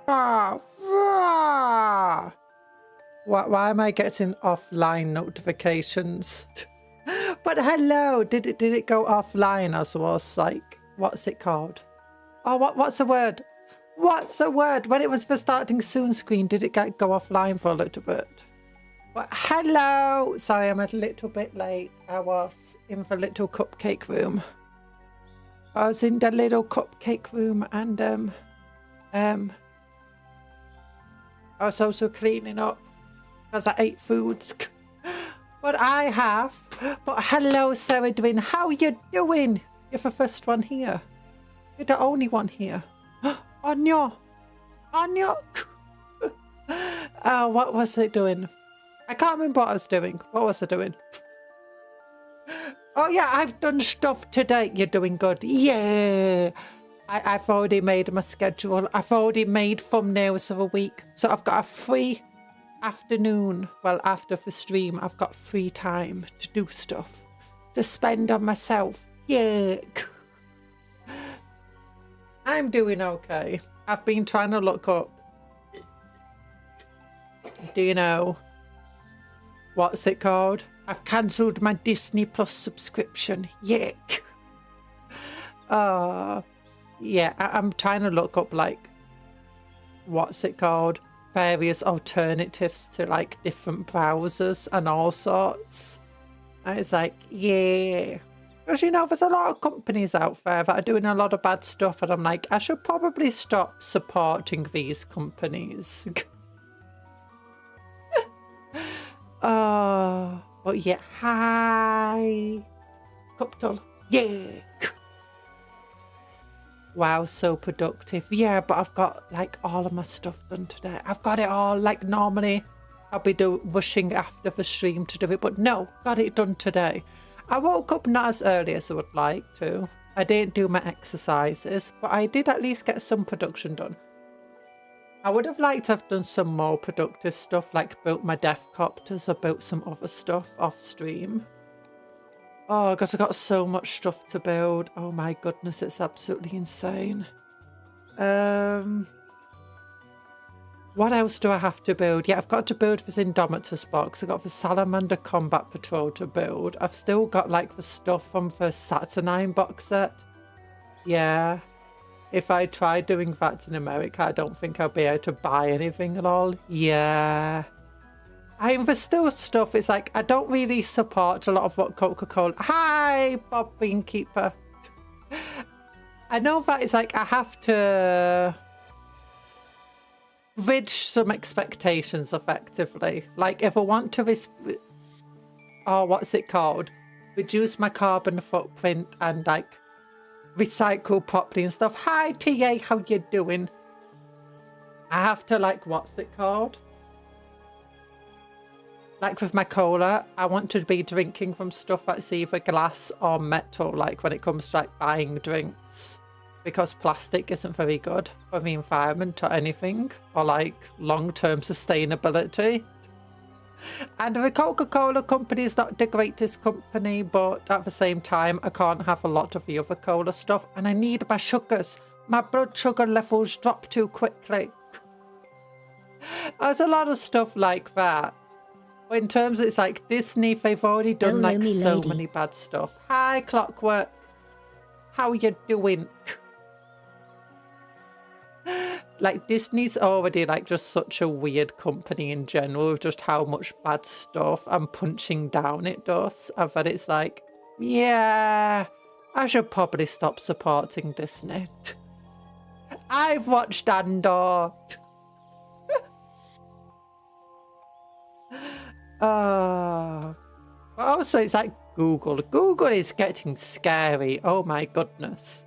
Why am I getting offline notifications? But hello, did it go offline as was like, what's it called? Oh, what's the word? What's the word? When it was for starting soon screen, did it go offline for a little bit? But hello! Sorry, I'm a little bit late. I was in the little cupcake room. I was in the little cupcake room and I was also cleaning up because I ate foods. But I have. But hello, Sarah Dwin. How you doing? You're the first one here. You're the only one here. Anya! Anya! Oh, what was it doing? I can't remember what I was doing. What was I doing? Oh yeah, I've done stuff today. You're doing good. Yeah! I've already made my schedule. I've already made thumbnails of a week. So I've got a free afternoon. Well, after the stream, I've got free time to do stuff. To spend on myself. Yeah! I'm doing okay. I've been trying to look up. Do you know what's it called? I've cancelled my Disney Plus subscription. Yeah. Yeah, I'm trying to look up like what's it called? Various alternatives to like different browsers and all sorts. And it's like, yeah. Because, you know, there's a lot of companies out there that are doing a lot of bad stuff, and I'm like, I should probably stop supporting these companies. But yeah, hi. Cuptle. Yeah. Wow, so productive. Yeah, but I've got like all of my stuff done today. I've got it all, like normally I'll be rushing after the stream to do it, but no, got it done today. I woke up not as early as I would like to. I didn't do my exercises, but I did at least get some production done. I would have liked to have done some more productive stuff, like built my death copters or built some other stuff off stream. Oh, because I got so much stuff to build. Oh my goodness, it's absolutely insane. What else do I have to build? Yeah, I've got to build this Indomitus box. I've got the Salamander Combat Patrol to build. I've still got like the stuff from the Saturnine box set. Yeah. If I try doing that in America, I don't think I'll be able to buy anything at all. Yeah. I mean, there's still stuff. It's like, I don't really support a lot of what Coca-Cola... Hi, Bob Beankeeper. I know that it's like, I have to rid some expectations effectively. Like, if I want to... what's it called? Reduce my carbon footprint and, like, recycle properly and stuff. Hi, TA, how you doing? I have to, like, what's it called? Like with my cola, I want to be drinking from stuff that's either glass or metal, like when it comes to like buying drinks, because plastic isn't very good for the environment or anything, or like long-term sustainability. And the Coca-Cola company is not the greatest company, but at the same time, I can't have a lot of the other cola stuff, and I need my sugars. My blood sugar levels drop too quickly. There's a lot of stuff like that. But in terms of, it's like Disney, they've already done like so many bad stuff. Hi, Clockwork. How you doing? Like Disney's already like just such a weird company in general with just how much bad stuff and punching down it does. And then it's like, yeah, I should probably stop supporting Disney. I've watched Andor. But also it's like Google. Google is getting scary. Oh my goodness.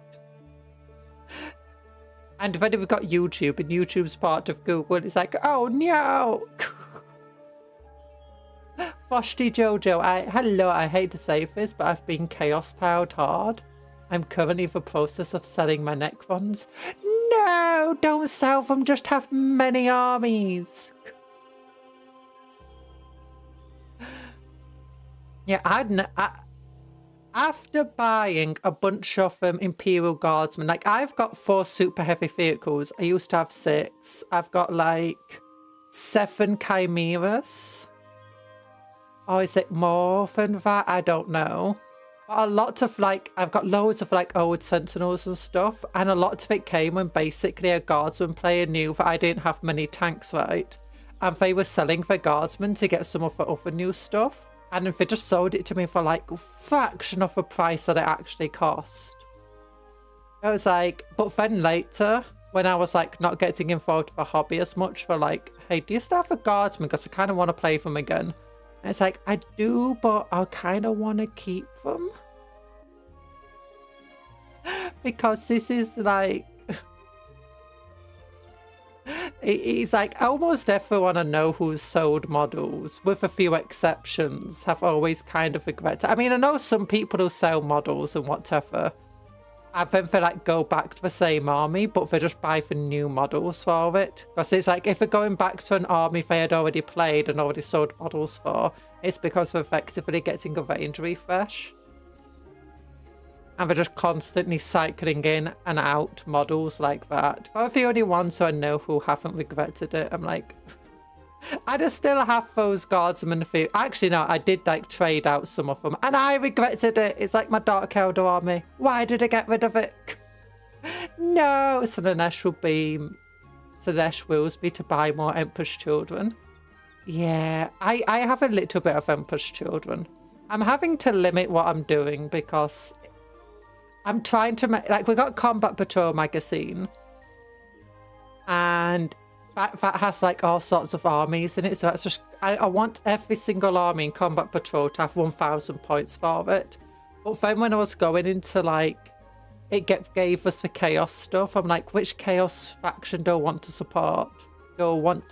And then we've got YouTube, and YouTube's part of Google. It's like, oh no. Foshty Jojo, hello, I hate to say this, but I've been chaos powered hard. I'm currently in the process of selling my Necrons. No, don't sell them, just have many armies. Yeah, After buying a bunch of Imperial Guardsmen, like I've got 4 super heavy vehicles. I used to have 6. I've got like 7 Chimeras. Or is it more than that? I don't know. But a lot of like, I've got loads of like old Sentinels and stuff. And a lot of it came when basically a Guardsman player knew that I didn't have many tanks, right? And they were selling their Guardsmen to get some of the other new stuff. And they just sold it to me for like a fraction of the price that it actually cost. I was like, but then later, when I was like not getting involved with the hobby as much, for like, hey, do you still have a Guardsman? Because I kind of want to play them again. And it's like, I do, but I kind of want to keep them. Because this is like... It's like almost everyone I know who's sold models, with a few exceptions, have always kind of regretted. I mean, I know some people who sell models and whatever, and then they like go back to the same army, but they just buy the new models for it. Because it's like, if they're going back to an army they had already played and already sold models for, it's because they're effectively getting a range refresh. And they're just constantly cycling in and out models like that. They're the only ones who I know who haven't regretted it. I'm like, I just still have those Guardsmen. Actually, no, I did like trade out some of them. And I regretted it. It's like my Dark Elder army. Why did I get rid of it? No, Slanesh wills me to buy more Emperor's Children. Yeah, I have a little bit of Emperor's Children. I'm having to limit what I'm doing because... I'm trying to make, like, we got Combat Patrol magazine, and that has like all sorts of armies in it. So that's just, I want every single army in Combat Patrol to have 1,000 points for it. But then when I was going into like, it gave us the Chaos stuff. I'm like, which Chaos faction do I want to support? And then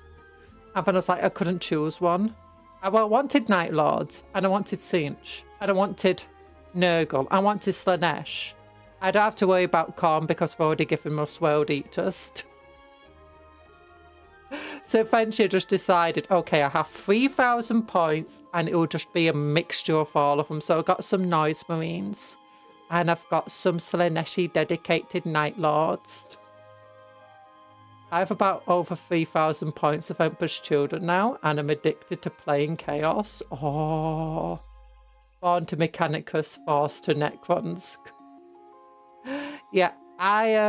I was like, I couldn't choose one. I wanted Night Lord, and I wanted Sinch, and I wanted Nurgle, I wanted Slanesh. I don't have to worry about Khorne because I've already given them World Eaters. So eventually I just decided, okay, I have 3,000 points and it will just be a mixture of all of them. So I've got some Noise Marines and I've got some Slaneshi dedicated Night Lords. I have about over 3,000 points of Emperor's Children now, and I'm addicted to playing Chaos. Oh, Born to Mechanicus, Force to Necrons. Yeah, I've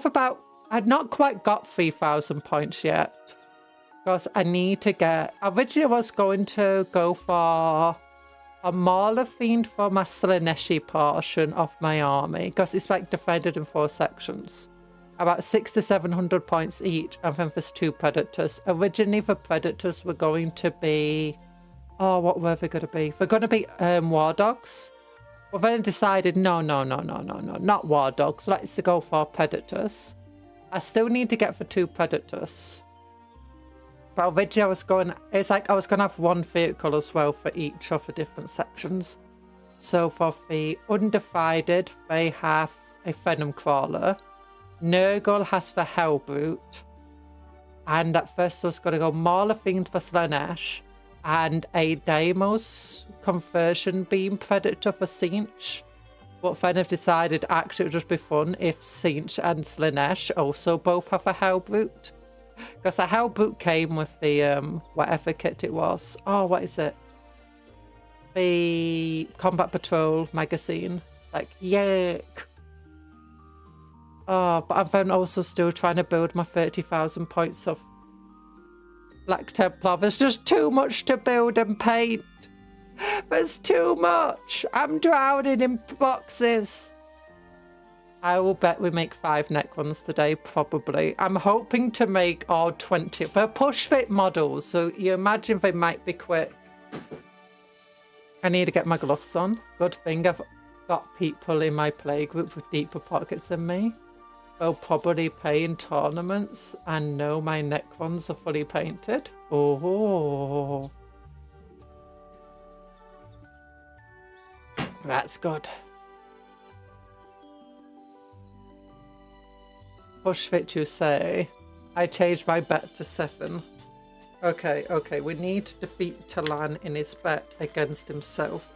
about, I've not quite got 3,000 points yet. Because I need to get, originally I was going to go for a Mauler Fiend for my Slaneshi portion of my army. Because it's like divided in 4 sections. About 600 to 700 points each, and then there's 2 Predators. Originally the Predators were going to be, oh, what were they going to be? They're going to be War Dogs. Well, then I decided, no, not War Dogs. Let's go for Predators. I still need to get for 2 Predators. But originally I was going, it's like I was going to have 1 vehicle as well for each of the different sections. So for the Undivided, they have a Venom Crawler. Nurgle has the Hellbrute. And at first I was going to go Mauler Fiend for Slanesh. And a Deimos Conversion Beam Predator for Sinch. But then I've decided actually it would just be fun if Sinch and Slanesh also both have a Hellbrute. Because the Hellbrute came with the, whatever kit it was. Oh, what is it? The Combat Patrol magazine. Like, yuck. Oh, but I'm then also still trying to build my 30,000 points of Black Templar. There's just too much to build and paint. There's too much. I'm drowning in boxes. I will bet we make 5 Necrons today, probably. I'm hoping to make all 20. They're push fit models, so you imagine they might be quick. I need to get my gloves on. Good thing I've got people in my playgroup with deeper pockets than me. They'll probably play in tournaments and know my Necrons are fully painted. Oh. That's good. Push fit, you say? I changed my bet to 7. Okay, we need to defeat Talan in his bet against himself.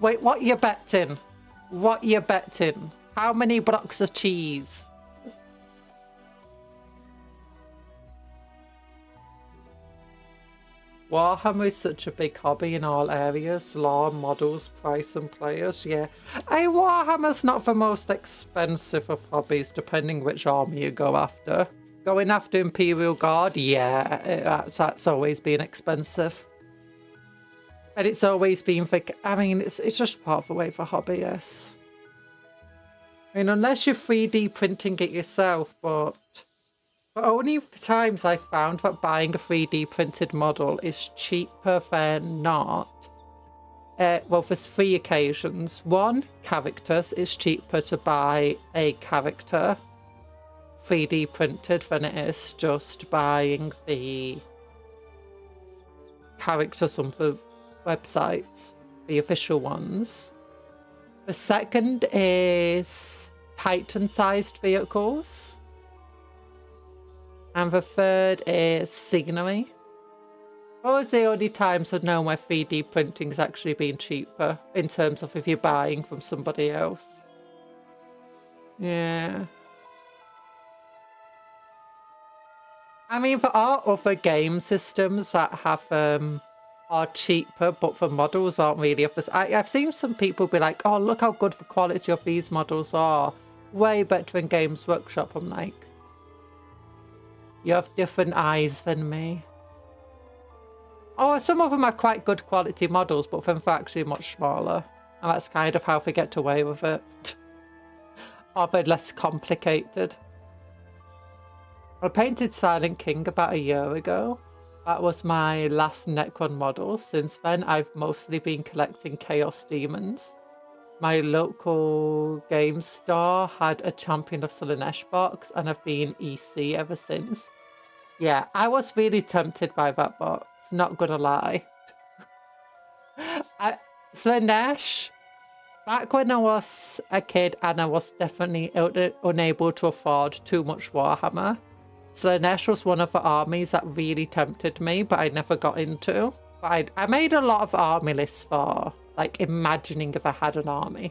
Wait, what you betting? What you betting? How many blocks of cheese? Warhammer is such a big hobby in all areas. Lore, models, price and players, yeah. Warhammer's not the most expensive of hobbies, depending which army you go after. Going after Imperial Guard, yeah, that's always been expensive. And it's always been for, I mean, it's just part of the way for hobby, yes. I mean, unless you're 3D printing it yourself, but only times I found that buying a 3D printed model is cheaper than not. Well, there's 3 occasions. One, characters. It's cheaper to buy a character 3D printed than it is just buying the characters on the websites, the official ones. The second is Titan-sized vehicles. And the third is scenery. Those are the only times I've known where 3D printing's actually been cheaper in terms of if you're buying from somebody else. Yeah. I mean, there are other game systems that have are cheaper, but the models aren't really of this. I've seen some people be like, "Oh, look how good the quality of these models are. Way better in Games Workshop." I'm like, you have different eyes than me. Oh, some of them are quite good quality models, but they're actually much smaller. And that's kind of how they get away with it. Or they're less complicated. I painted Silent King about a year ago. That was my last Necron model. Since then, I've mostly been collecting Chaos Demons. My local game store had a Champion of Slaanesh box, and I've been EC ever since. Yeah, I was really tempted by that box, not gonna lie. Slaanesh, back when I was a kid and I was definitely unable to afford too much Warhammer, Slaanesh was one of the armies that really tempted me, but I never got into. But I made a lot of army lists for, like, imagining if I had an army.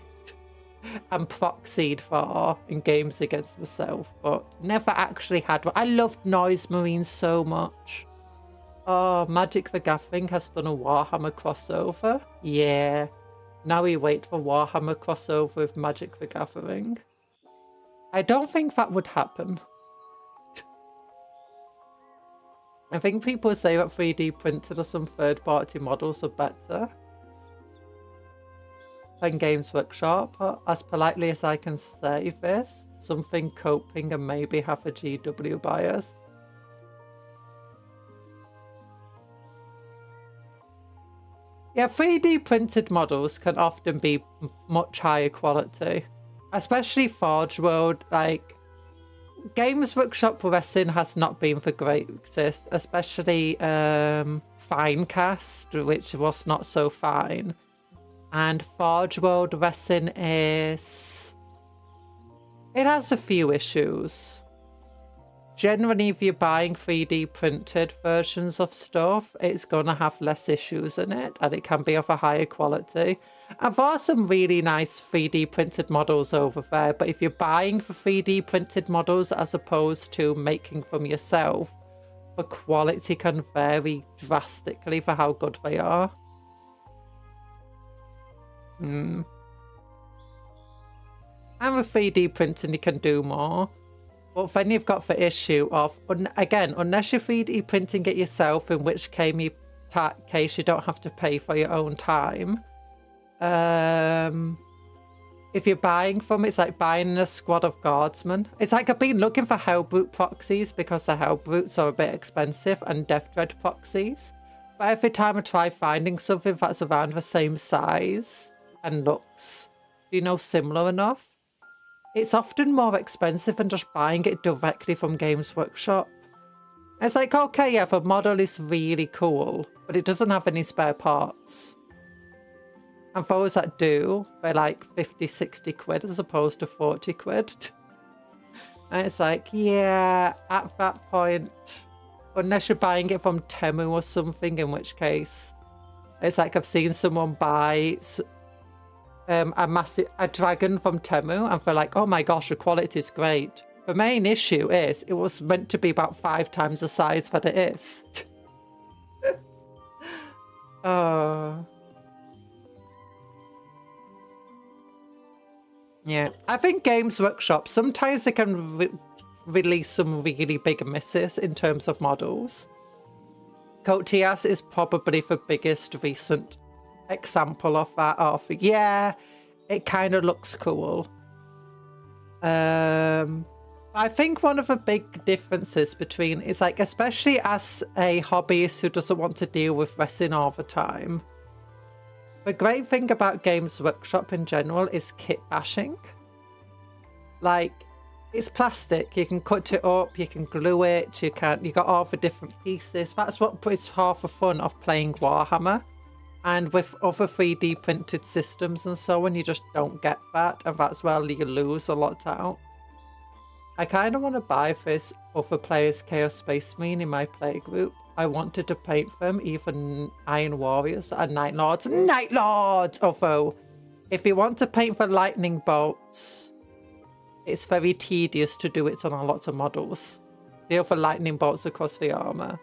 And proxied for in games against myself, but never actually had one. I loved Noise Marines so much. Oh, Magic the Gathering has done a Warhammer crossover. Yeah. Now we wait for Warhammer crossover with Magic the Gathering. I don't think that would happen. I think people say that 3D printed or some third-party models are better than Games Workshop, but as politely as I can say this, something coping and maybe have a GW bias. Yeah, 3D printed models can often be much higher quality, especially Forge World. Like, Games Workshop Resin has not been the greatest, especially Finecast, which was not so fine. And Forge World Resin is... it has a few issues. Generally, if you're buying 3D printed versions of stuff, it's going to have less issues in it, and it can be of a higher quality. And there are some really nice 3D printed models over there, but if you're buying the 3D printed models as opposed to making them yourself, the quality can vary drastically for how good they are. And with 3D printing, you can do more. But then you've got the issue of, again, unless you're 3D printing it yourself, in which case you don't have to pay for your own time. If you're buying from, it's like buying a squad of guardsmen. It's like I've been looking for Hellbrute proxies because the Hellbrutes are a bit expensive, and Death Dread proxies. But every time I try finding something that's around the same size and looks, similar enough, it's often more expensive than just buying it directly from Games Workshop. It's like, okay, yeah, the model is really cool, but it doesn't have any spare parts. And for those that do, they're like 50, 60 quid as opposed to 40 quid. And it's like, yeah, at that point, unless you're buying it from Temu or something, in which case, it's like I've seen someone buy a dragon from Temu and feel like, oh my gosh, the quality is great. The main issue is it was meant to be about 5 times the size that it is. Oh. Yeah, I think Games Workshop, sometimes they can release some really big misses in terms of models. Cotias is probably the biggest recent example of that. Yeah, it kind of looks cool. I think one of the big differences between is like, especially as a hobbyist who doesn't want to deal with resin all the time, the great thing about Games Workshop in general is kit bashing. Like, it's plastic, you can cut it up, you can glue it, you got all the different pieces. That's what is half the fun of playing Warhammer. And with other 3D printed systems and so on, you just don't get that, and that's where you lose a lot out. I kind of want to buy this other players' Chaos Space Marine in my play group. I wanted to paint them, even Iron Warriors and Night Lords. Night Lords! Although, if you want to paint for lightning bolts, it's very tedious to do it on a lot of models. Deal for lightning bolts across the armor.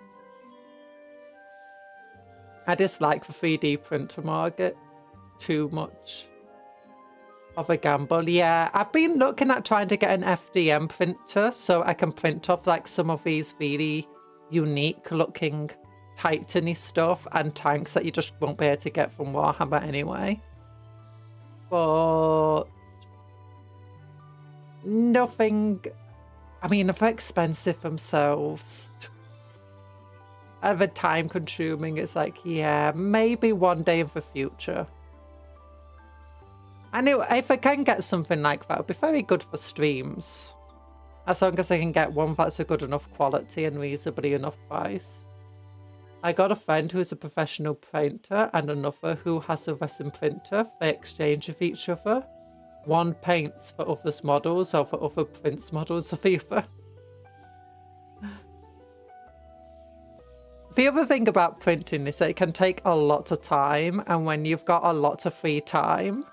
I dislike the 3D printer market too much of a gamble. Yeah, I've been looking at trying to get an FDM printer so I can print off like some of these really unique looking Titany stuff and tanks that you just won't be able to get from Warhammer anyway. But nothing, I mean, they're expensive themselves. And the time consuming, it's like, yeah, maybe one day in the future. And if I can get something like that, it'll be very good for streams. As long as I can get one that's a good enough quality and reasonably enough price. I got a friend who's a professional painter and another who has a resin printer. They exchange with each other. One paints for others' models or for other prints models of either. The other thing about printing is that it can take a lot of time, and when you've got a lot of free time,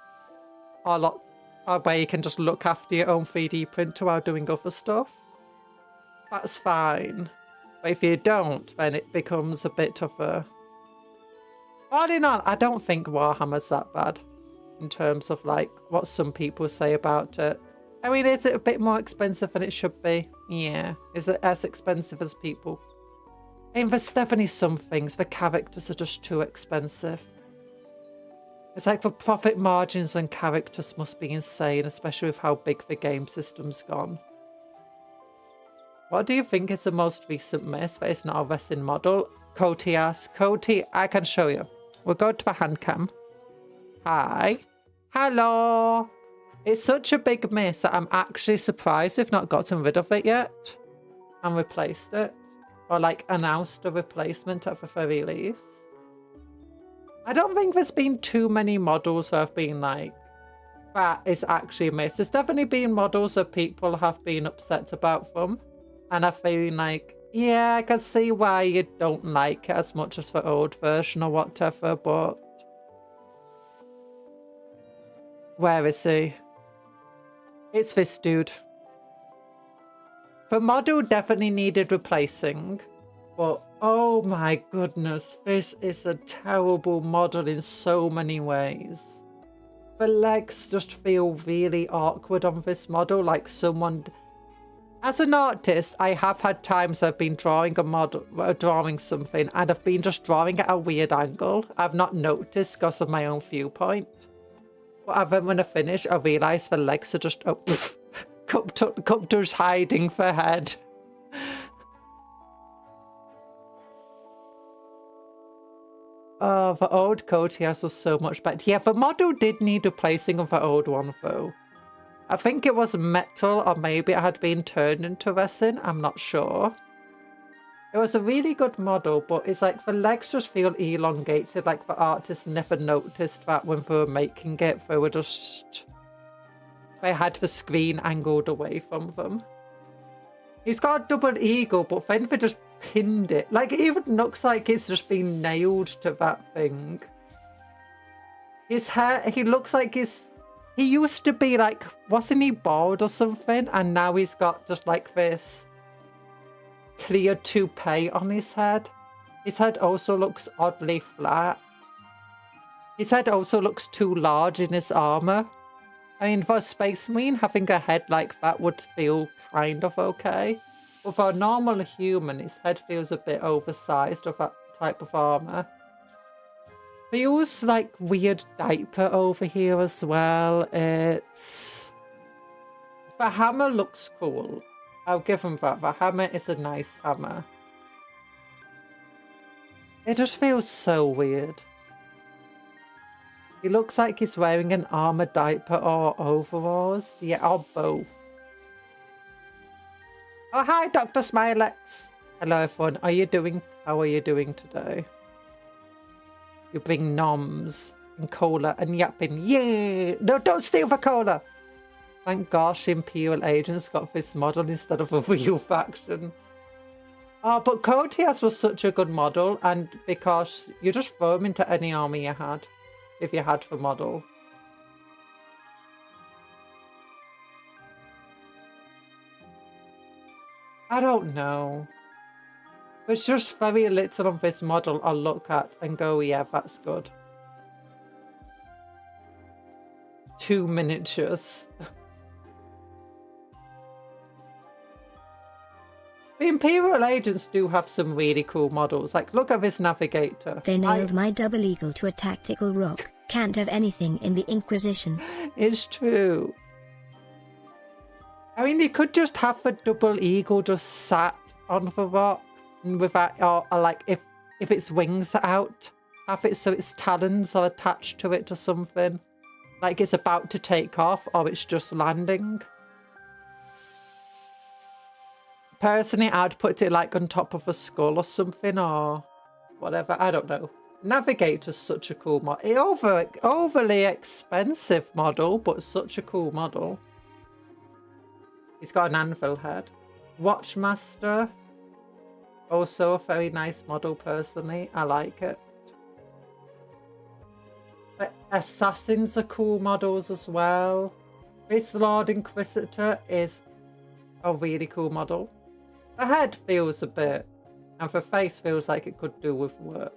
where you can just look after your own 3D printer while doing other stuff, that's fine. But if you don't, then it becomes a bit of a... All in all, I don't think Warhammer's that bad in terms of like what some people say about it. I mean, is it a bit more expensive than it should be? Yeah. Is it as expensive as people? I mean, there's definitely some things. The characters are just too expensive. It's like the profit margins on characters must be insane, especially with how big the game system's gone. What do you think is the most recent miss that is not a resin model? Cody asks. Cody, I can show you. We'll go to the Handcam. Hi. Hello. It's such a big miss that I'm actually surprised they've not gotten rid of it yet and replaced it. Or like announced a replacement at the very least. I don't think there's been too many models that have been like, that is actually a miss. There's definitely been models that people have been upset about them. And I've been like, yeah, I can see why you don't like it as much as the old version or whatever, but... Where is he? It's this dude. The model definitely needed replacing, but oh my goodness, this is a terrible model in so many ways. The legs just feel really awkward on this model, like someone... As an artist, I have had times I've been drawing a model, drawing something, and I've been just drawing at a weird angle. I've not noticed because of my own viewpoint. But then when I finish, I realise the legs are just... Oh, Cuptle's hiding the head. Oh, the old Cotias was so much better. Yeah, the model did need replacing of the old one though. I think it was metal, or maybe it had been turned into resin. I'm not sure. It was a really good model, but it's like the legs just feel elongated, like the artist never noticed that when they were making it. They were just... They had the screen angled away from them. He's got a double eagle, but then they just pinned it. Like, it even looks like it's just been nailed to that thing. His hair, he looks like he used to be like, wasn't he bald or something? And now he's got just like this clear toupee on his head. His head also looks oddly flat. His head also looks too large in his armor. I mean, for a Space Marine, having a head like that would feel kind of okay. But for a normal human, his head feels a bit oversized of that type of armor. Feels like weird diaper over here as well. It's... The hammer looks cool. I'll give him that. The hammer is a nice hammer. It just feels so weird. He looks like he's wearing an armor diaper or overalls. Yeah, or both. Oh, hi, Dr. Smilex. Hello, everyone. How are you doing today? You bring noms and cola and yapping. Yeah! No, don't steal the cola! Thank gosh, Imperial agents got this model instead of a real faction. Oh, but Cotias was such a good model, and because you just throw him into any army you had, if you had the model. I don't know. There's just very little on this model I'll look at and go, yeah, that's good. 2 miniatures. The Imperial agents do have some really cool models. Like, look at this navigator. They nailed my double eagle to a tactical rock. Can't have anything in the Inquisition. It's true. I mean, you could just have the double eagle just sat on the rock. Without, or like if its wings are out, have it so its talons are attached to it or something, like it's about to take off or it's just landing. Personally, I'd put it like on top of a skull or something or whatever. I don't know. Navigator's such a cool model. Overly expensive model, but such a cool model. He's got an anvil head. Watchmaster. Also a very nice model, personally. I like it. But Assassins are cool models as well. This Lord Inquisitor is a really cool model. The head feels a bit, and the face feels like it could do with work.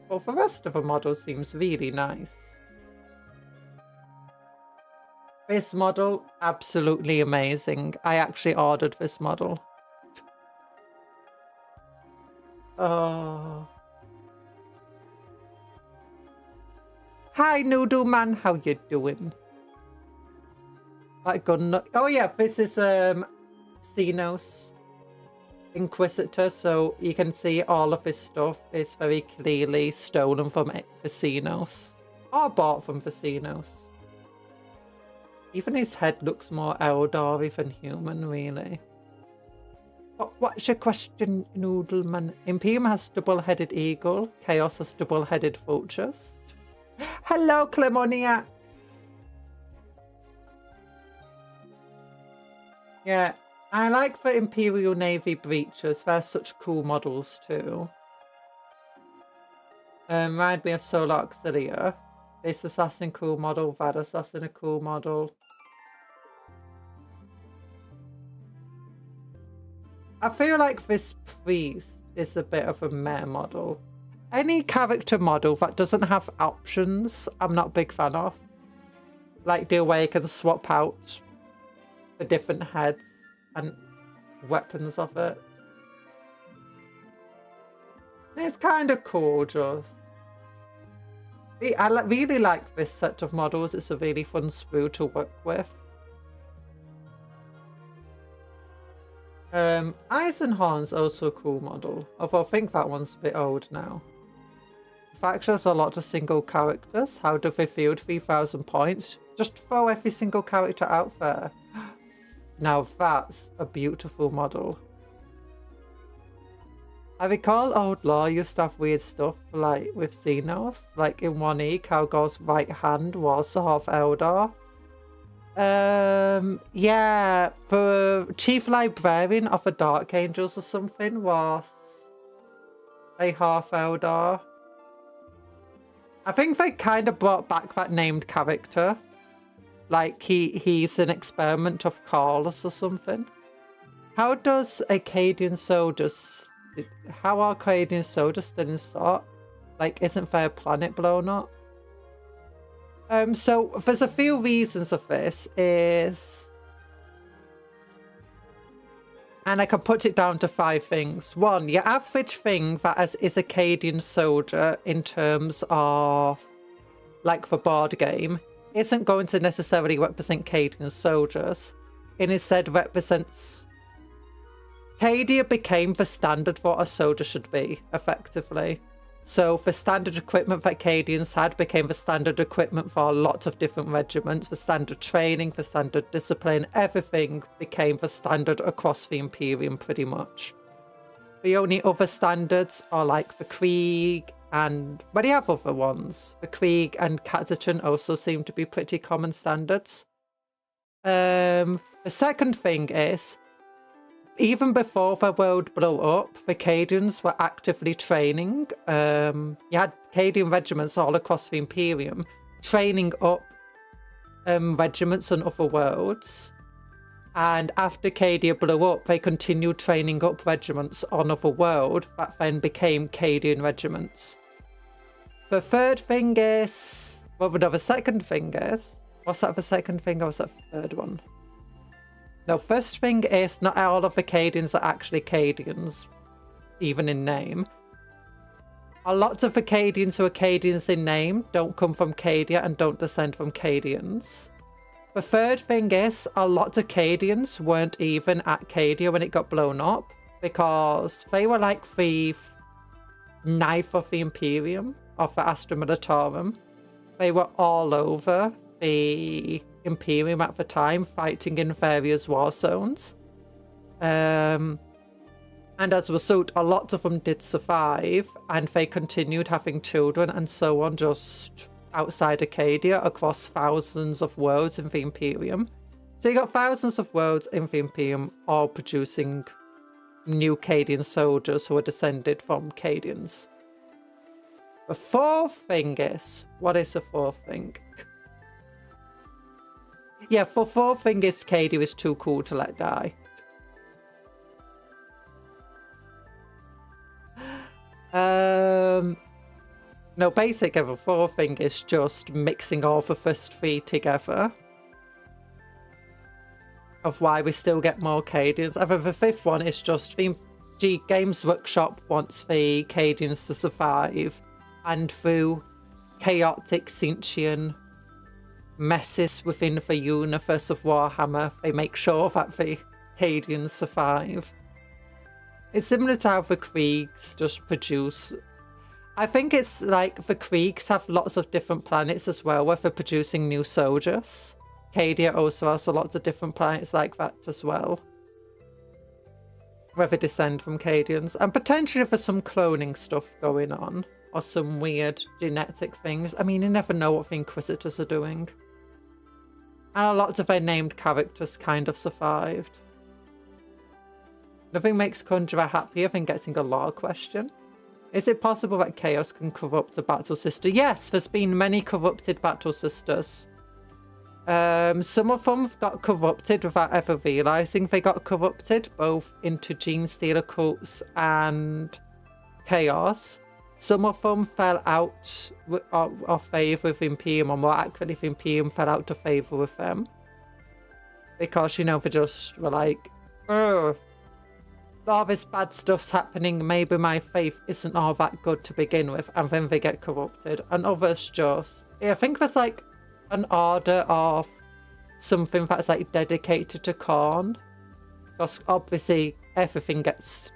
But the rest of the model seems really nice. This model, absolutely amazing. I actually ordered this model. Oh. Hi, Noodle Man. How you doing? That gun. Oh yeah, this is Xenos Inquisitor, so you can see all of his stuff is very clearly stolen from Xenos. Or bought from Xenos. Even his head looks more Eldar than human, really. But what's your question, Noodleman? Imperium has double-headed eagle. Chaos has double-headed vultures. Hello, Clemoniac. Yeah, I like the Imperial Navy breaches. They're such cool models, too. Remind me of Solar Auxilia. This assassin cool model. That assassin a cool model. I feel like this priest is a bit of a meh model. Any character model that doesn't have options, I'm not a big fan of. Like the way you can swap out the different heads and weapons of it. It's kind of cool, just. I really like this set of models. It's a really fun sprue to work with. Eisenhorn's also a cool model, although I think that one's a bit old now. Faction has a lot of single characters. How do they feel 3,000 points? Just throw every single character out there. Now that's a beautiful model. I recall Old Law used to have weird stuff like with Xenos. Like in 1E, Calgor's right hand was half Eldar. Yeah, the Chief Librarian of the Dark Angels or something was a half Eldar. I think they kind of brought back that named character. Like he's an experiment of Carlos or something. How does Acadian soldiers... How are Acadian soldiers still in stock? Like, isn't their planet blown up? So there's a few reasons of this is... And I can put it down to 5 things. 1, your average thing that is Acadian soldier in terms of, like, the board game, isn't going to necessarily represent Acadian soldiers. It instead represents... Cadia became the standard for what a soldier should be, effectively. So the standard equipment that Acadians had became the standard equipment for lots of different regiments. The standard training, the standard discipline, everything became the standard across the Imperium pretty much. The only other standards are like the Krieg and... Well, they have other ones. The Krieg and Kazaton also seem to be pretty common standards. The second thing is... Even before the world blew up, the Cadians were actively training. You had Cadian regiments all across the Imperium, training up regiments on other worlds. And after Cadia blew up, they continued training up regiments on other world that then became Cadian regiments. The third thing is... Well, the second thing is... Was that the second thing or was that the third one? No, first thing is not all of the Cadians are actually Cadians, even in name. A lot of the Cadians who are Cadians in name don't come from Cadia and don't descend from Cadians. The third thing is a lot of Cadians weren't even at Cadia when it got blown up because they were like the knife of the Imperium, of the Astra Militarum. They were all over the Imperium at the time, fighting in various war zones. And as a result, a lot of them did survive, and they continued having children and so on just outside Acadia across thousands of worlds in the Imperium. So you got thousands of worlds in the Imperium all producing new Cadian soldiers who are descended from Cadians. The fourth thing is... What is the fourth thing? Yeah, for fourth thing is Cadia is too cool to let die. No, basically the fourth thing is just mixing all the first 3 together. Of why we still get more Cadians. And the fifth one is just the Games Workshop wants the Cadians to survive. And through chaotic sentient messes within the universe of Warhammer, they make sure that the Cadians survive. It's similar to how the Kriegs just produce... I think it's like the Kriegs have lots of different planets as well, where they're producing new soldiers. Cadia also has lots of different planets like that as well, where they descend from Cadians. And potentially there's some cloning stuff going on, or some weird genetic things. I mean, you never know what the Inquisitors are doing. And a lot of their named characters kind of survived. Nothing makes Conjurer happier than getting a lore question. Is it possible that Chaos can corrupt a Battle Sister? Yes, there's been many corrupted Battle Sisters. Some of them got corrupted without ever realising they got corrupted, both into Gene Stealer cults and Chaos. Some of them fell out of favour with Imperium, or more accurately, the Imperium fell out of favour with them. Because, you know, they just were like, ugh, all this bad stuff's happening, maybe my faith isn't all that good to begin with, and then they get corrupted. And others just... I think there's like an order of something that's like dedicated to Khorne. Because obviously everything gets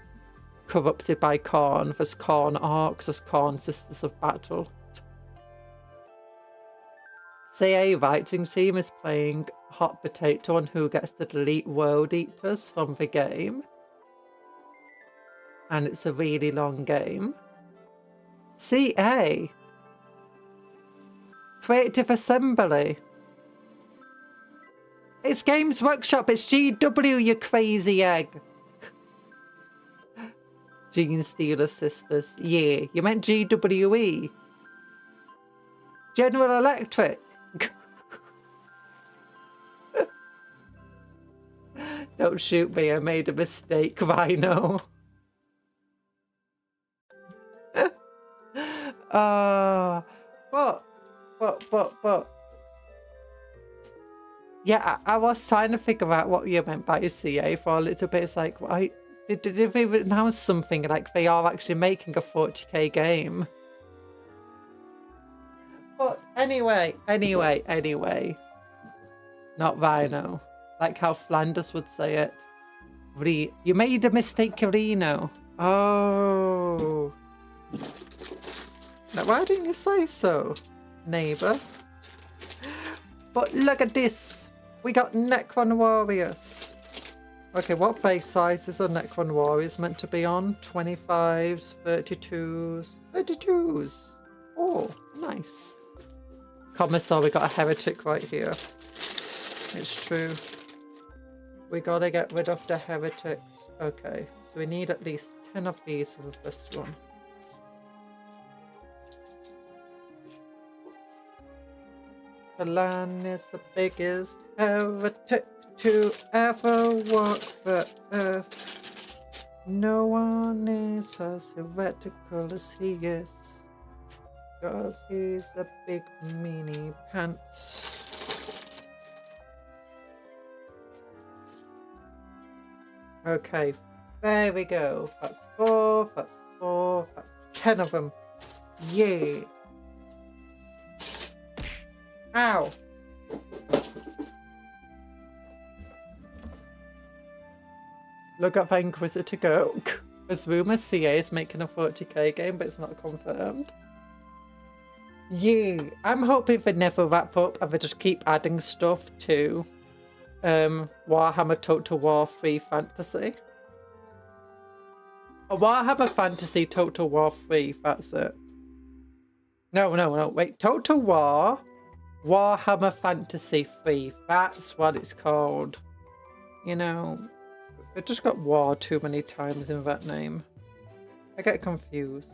corrupted by Khorne. There's Khorne Orcs, there's Khorne Sisters of Battle. CA writing team is playing Hot Potato on who gets to delete World Eaters from the game. And it's a really long game. CA. Creative Assembly. It's Games Workshop, it's GW, you crazy egg. Gene Stealer Sisters. Yeah, you meant GWE. General Electric. Don't shoot me, I made a mistake, Rhino. But. Yeah, I was trying to figure out what you meant by CA for a little bit. It's like, why did they announce something like they are actually making a 40k game? But anyway. Not Rhino. Like how Flanders would say it. You made a mistake, Reno. Oh. Now, why didn't you say so, neighbour? But look at this. We got Necron Warriors. Okay, what base sizes are Necron Warriors meant to be on? 25s, 32s. 32s. Oh, nice. Commissar, we got a heretic right here. It's true. We gotta get rid of the heretics. Okay, so we need at least 10 of these for this one. Kalan is the biggest heretic to ever walk the earth. No one is as heretical as he is, because he's a big meanie pants. Okay, there we go. That's 4, that's 4, that's 10 of them. Yeah. Ow. Look at the Inquisitor go. There's rumours CA is making a 40k game, but it's not confirmed. Yeah. I'm hoping they never wrap up and they just keep adding stuff to Warhammer Total War 3 Fantasy. Warhammer Fantasy Total War 3, that's it. No, wait. Total War Warhammer Fantasy 3, that's what it's called. You know, I just got war too many times in that name. I get confused.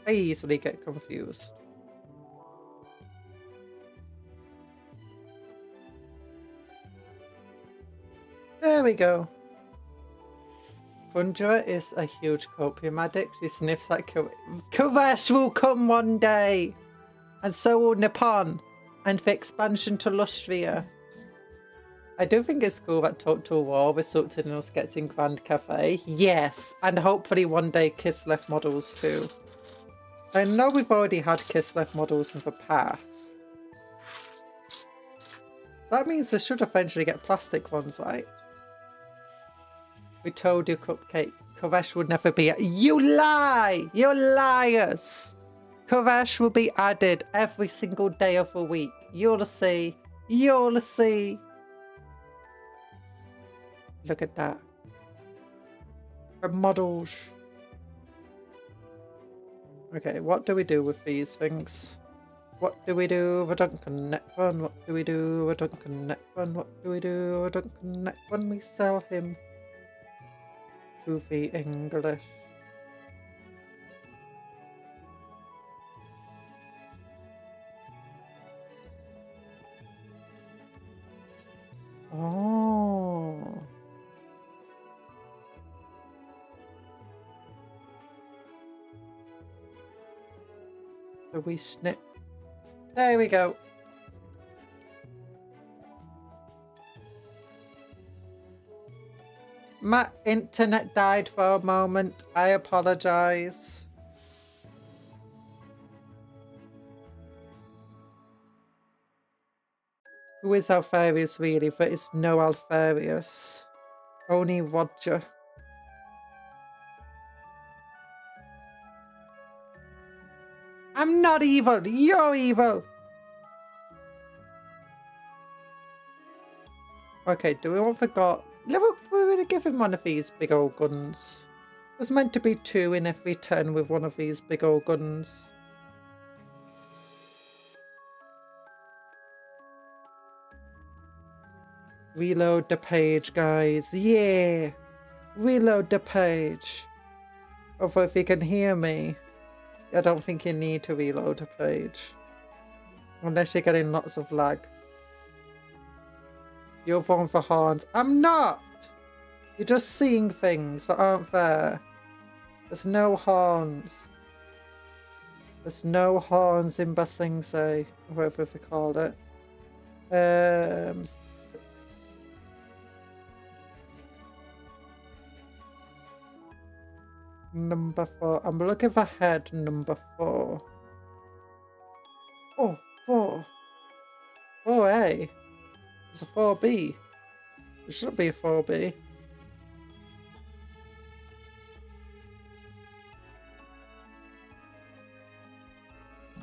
I easily get confused. There we go. Conjuror is a huge copium addict. She sniffs at Kovash will come one day, and so will Nippon, and the expansion to Lustria. I do think it's cool that Total War resulted in us getting Grand Cafe. Yes, and hopefully one day Kislev models too. I know we've already had Kislev models in the past. So that means we should eventually get plastic ones, right? We told you, Cupcake. Kovash would never be... You lie! You liars! Kovash will be added every single day of the week. You'll see. You'll see. Look at that. Our models. Okay, what do we do with these things? What do we do with a Duncan Necron? What do we do with a Duncan Necron? What do we do with a Duncan Necron? We sell him to the English. Oh. So we snip. There we go. My internet died for a moment. I apologize. Who is Alfarius really? There is no Alfarius. Only Roger. I'm not evil. You're evil. Okay, do we want the god? We're going to give him one of these big old guns. There's meant to be 2 in every turn with one of these big old guns. Reload the page, guys. Yeah! Reload the page. Although if you can hear me, I don't think you need to reload the page. Unless you're getting lots of lag. You're one for horns. I'm not! You're just seeing things that aren't there. There's no horns. There's no horns in Bossin, or whatever they called it. 6. Number 4. I'm looking for head number 4. Oh, 4. 4A. There's a 4B. There should be a 4B.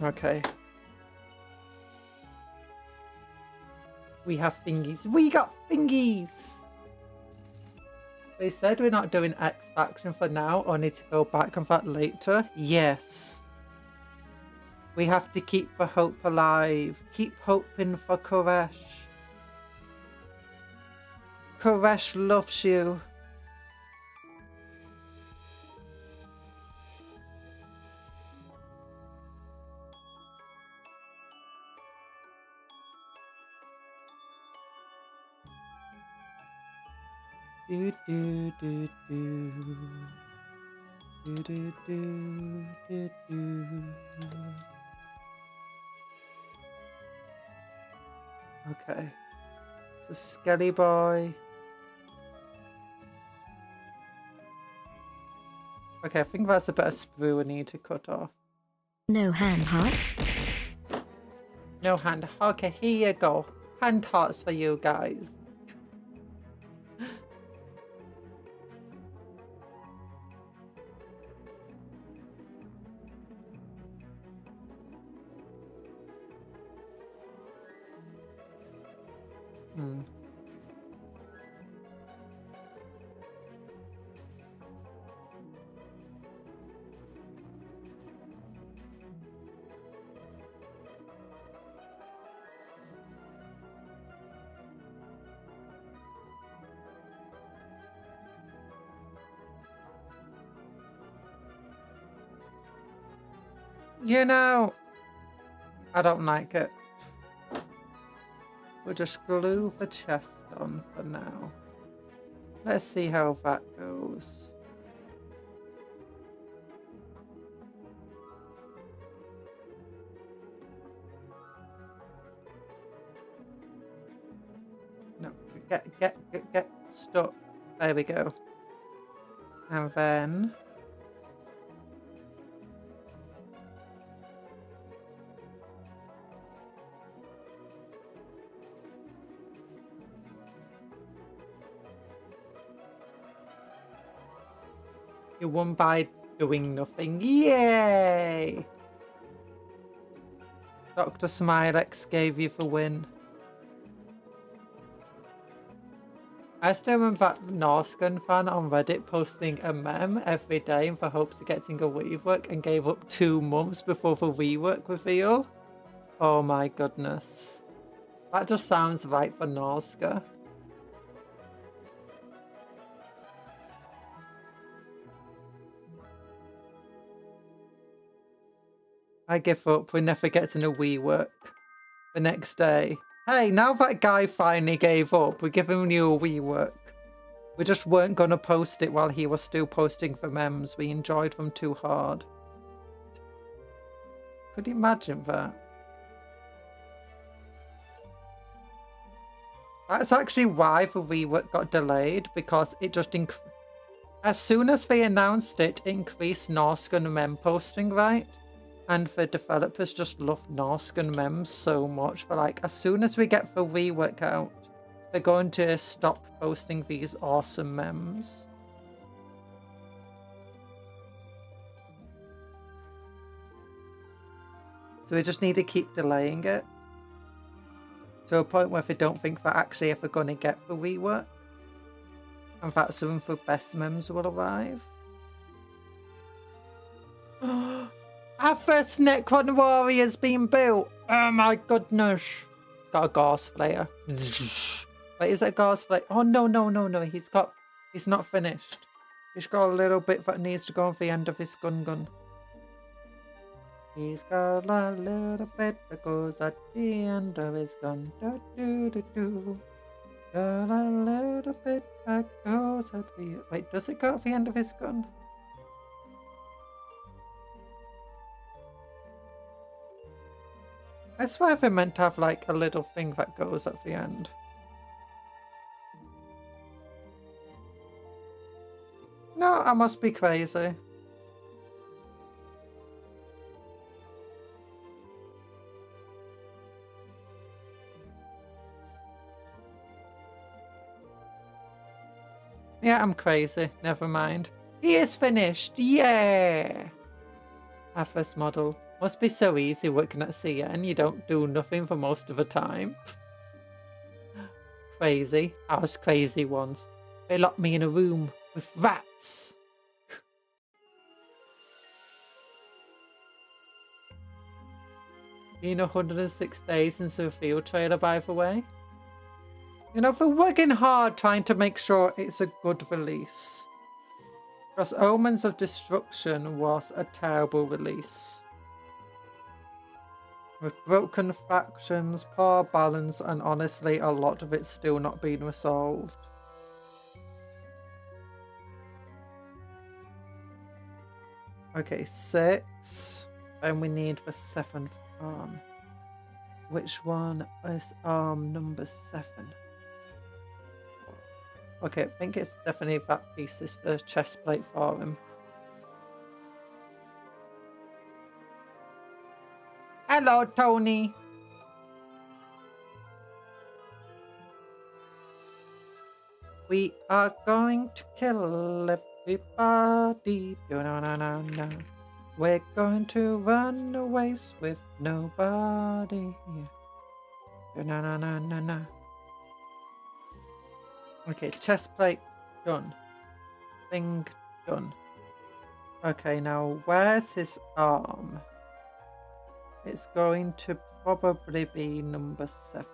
Okay. We have thingies. We got thingies! They said we're not doing X faction for now, or need to go back on that later. Yes. We have to keep the hope alive. Keep hoping for Koresh. Koresh loves you. Do do do do do do do do do. Okay, so Skelly Boy. Okay, I think that's a bit of sprue I need to cut off. No hand hearts. No hand. Okay, here you go. Hand hearts for you guys. You know, I don't like it. We'll just glue the chest on for now. Let's see how that goes. No, get stuck. There we go. And then you won by doing nothing. Yay! Dr. Smilex gave you the win. I still remember that Norscan fan on Reddit posting a meme every day in the hopes of getting a rework and gave up 2 months before the rework reveal. Oh my goodness. That just sounds right for Norska. I give up. We're never getting a rework. The next day. Hey, now that guy finally gave up, we're giving you a rework. We just weren't going to post it while he was still posting the memes. We enjoyed them too hard. Could you imagine that? That's actually why the rework got delayed, because it just as soon as they announced it, increased Norscan mem posting, right? And the developers just love Norscan memes so much. For like, as soon as we get the rework out, they're going to stop posting these awesome memes. So we just need to keep delaying it to a point where they don't think they're actually ever going to get the rework. And that's when the best memes will arrive. Our first Necron warrior's been built. Oh my goodness. It's got a Gauss Flayer. Wait, is it a Gauss Flayer? Oh no. He's not finished. He's got a little bit that needs to go on the end of his gun. He's got a little bit that goes at the end of his gun. Do do do do. Got a little bit that goes at the... Wait, does it go at the end of his gun? I swear they meant to have like a little thing that goes at the end. No, I must be crazy. Yeah, I'm crazy. Never mind. He is finished. Yeah! Our first model. Must be so easy working at sea and you don't do nothing for most of the time. Crazy. I was crazy once. They locked me in a room with rats. Been 106 days since the field trailer, by the way. You know, they're working hard trying to make sure it's a good release. Because Omens of Destruction was a terrible release. With broken factions, poor balance, and honestly a lot of it still not being resolved. Okay, 6. And we need the 7th arm. Which one is arm number 7? Okay, I think it's definitely that piece, this first chest plate for him. Hello, Tony. We are going to kill everybody. No. We're going to run away with nobody. No. Okay, chest plate done. Thing done. Okay, now where's his arm? It's going to probably be number 7.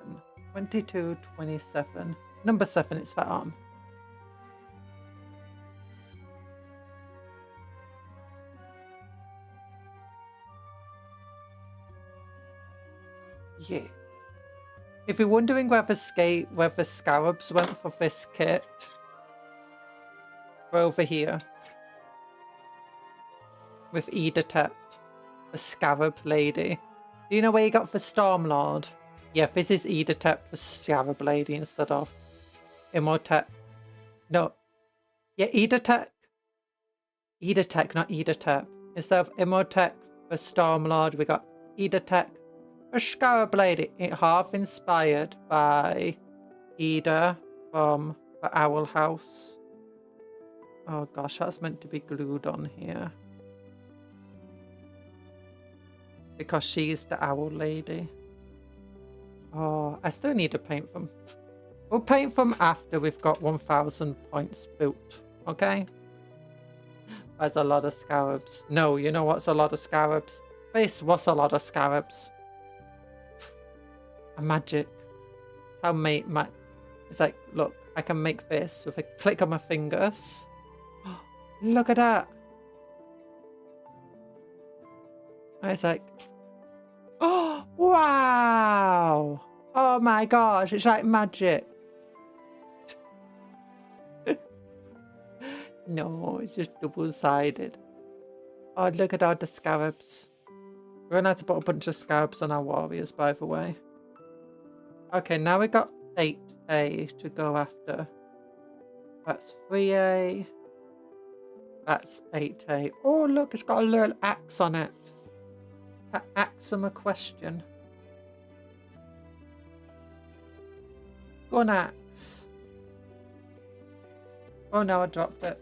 22, 27. Number 7, it's that arm. Yeah. If you're wondering where the scarabs went for this kit, we're over here. With ENvtuber, the scarab lady. Do you know where you got the Stormlord? Yeah, this is ENvtuber, the scarab lady, instead of ENvtuber. No. Yeah, ENvtuber, not ENvtuber. Instead of ENvtuber, the Stormlord, we got ENvtuber, the scarab lady. It half inspired by Ida from the Owl House. Oh gosh, that's meant to be glued on here. Because she's the owl lady. Oh, I still need to paint them. We'll paint them after we've got 1,000 points built. Okay? There's a lot of scarabs. No, you know what's a lot of scarabs? This was a lot of scarabs. A magic. How it's like, look, I can make this with a click of my fingers. Look at that. And it's like, oh, wow. Oh my gosh, it's like magic. No, it's just double-sided. Oh, look at all the scarabs. We're going to have to put a bunch of scarabs on our warriors, by the way. Okay, now we got 8A to go after. That's 3A. That's 8A. Oh, look, it's got a little axe on it. Ask him a question. Gun axe. Oh no, I dropped it.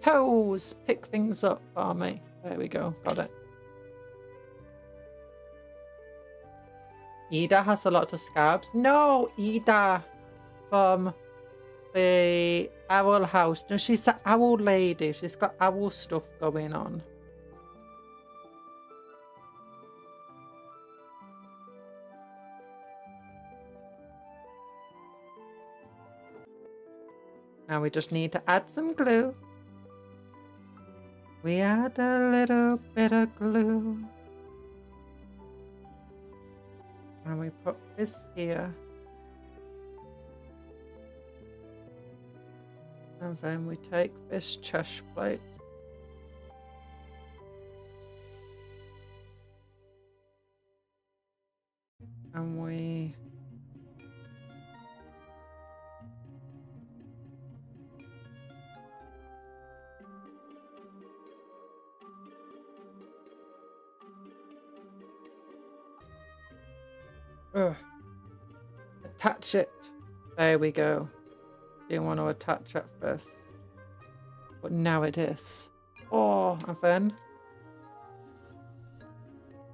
Toes! Pick things up for me. There we go, got it. Ida has a lot of scarabs. No, Ida from the Owl House. No, she's the owl lady. She's got owl stuff going on. Now we just need to add some glue. We add a little bit of glue. And we put this here. And then we take this chest plate. And we attach it. There we go. Didn't want to attach it first. But now it is. Oh, and then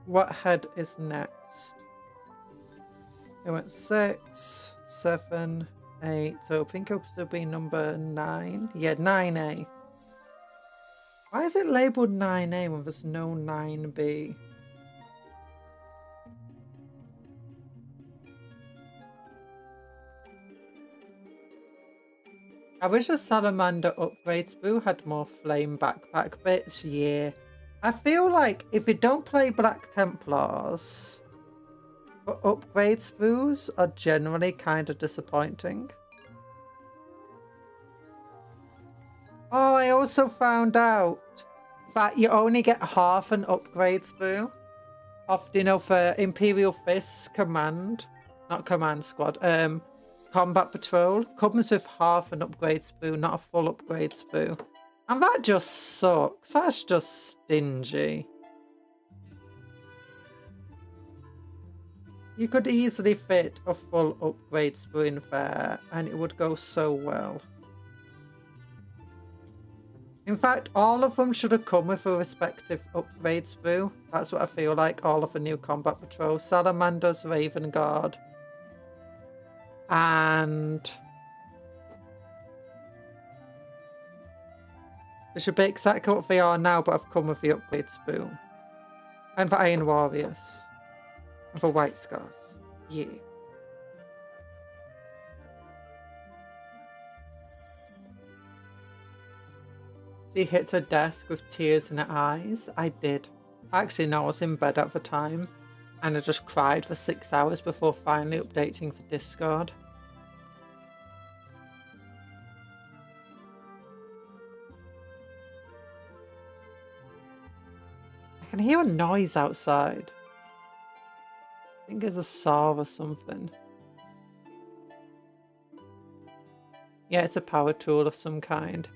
what head is next? It went 6, 7, 8. So pink opus will be number 9. Yeah, 9A. Why is it labelled 9A when there's no 9B? I wish the salamander upgrade sprue had more flame backpack bits. Yeah. I feel like if you don't play Black Templars, but upgrade sprues are generally kind of disappointing. Oh, I also found out that you only get half an upgrade sprue. Often, you know, for Imperial Fist command, not command squad, combat patrol comes with half an upgrade sprue, not a full upgrade sprue. And that just sucks. That's just stingy. You could easily fit a full upgrade sprue in there and it would go so well. In fact, all of them should have come with a respective upgrade sprue. That's what I feel like all of the new combat patrols. Salamanders, Raven Guard. And they should be exactly what they are now, but I've come with the upgrade sprue. And the Iron Warriors. And the White Scars. Yeah. She hit her desk with tears in her eyes. I did. Actually, no, I was in bed at the time. And I just cried for 6 hours before finally updating for Discord. I can hear a noise outside. I think it's a saw or something. Yeah, it's a power tool of some kind.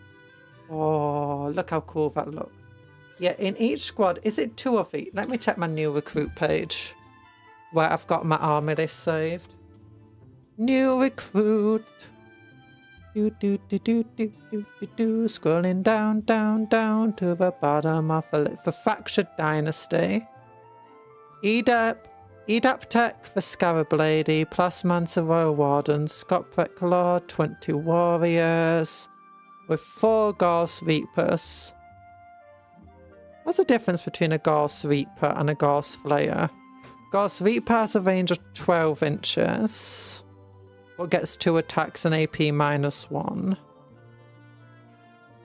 Oh, look how cool that looks. Yeah, in each squad, is it 2 of each? Let me check my new recruit page where I've got my army list saved. New recruit. Scrolling down, down, down to the bottom of the fractured dynasty. Edap Tech for Scarab Lady, Plasmancer Royal Wardens, Scotbrek Lord, 20 warriors with 4 Gauss Reapers. What's the difference between a Gauss Reaper and a Gauss Flayer? Gauss Reaper has a range of 12 inches, but gets 2 attacks and AP -1.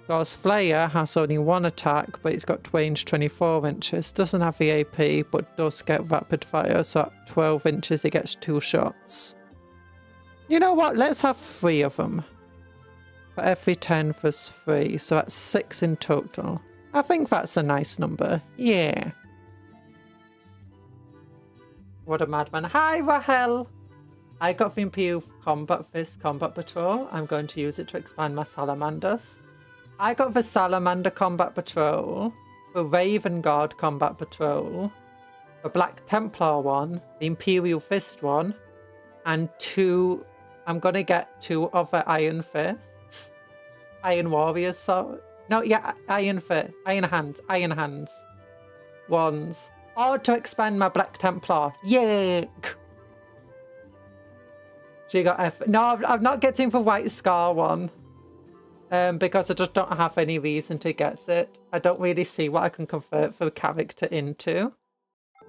Gauss Flayer has only 1 attack, but it's got range 24 inches. Doesn't have the AP, but does get rapid fire, so at 12 inches it gets 2 shots. You know what? Let's have 3 of them. For every 10 there's 3, so that's 6 in total. I think that's a nice number. Yeah. What a madman. Hi, Rahel! I got the Imperial Combat Fist Combat Patrol. I'm going to use it to expand my Salamanders. I got the Salamander Combat Patrol, the Raven Guard Combat Patrol, the Black Templar one, the Imperial Fist one, and 2... I'm going to get 2 other Iron Fists. Iron Warriors, so... No, yeah, Iron Hands ones. Or to expand my Black Templar. Yuck! She got F. No, I'm not getting the White Scar one. Because I just don't have any reason to get it. I don't really see what I can convert the character into.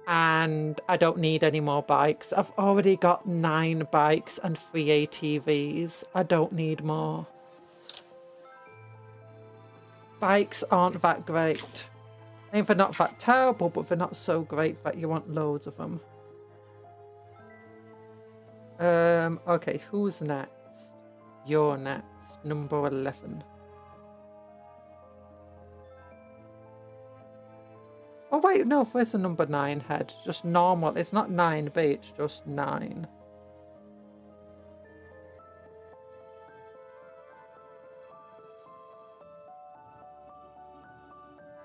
And I don't need any more bikes. I've already got 9 bikes and 3 ATVs. I don't need more. bikes aren't that great. I mean, they're not that terrible, but they're not so great that you want loads of them. Okay, who's next? You're next, number 11. Oh wait, no, there's a number 9 head. Just normal. It's not 9B, it's just 9.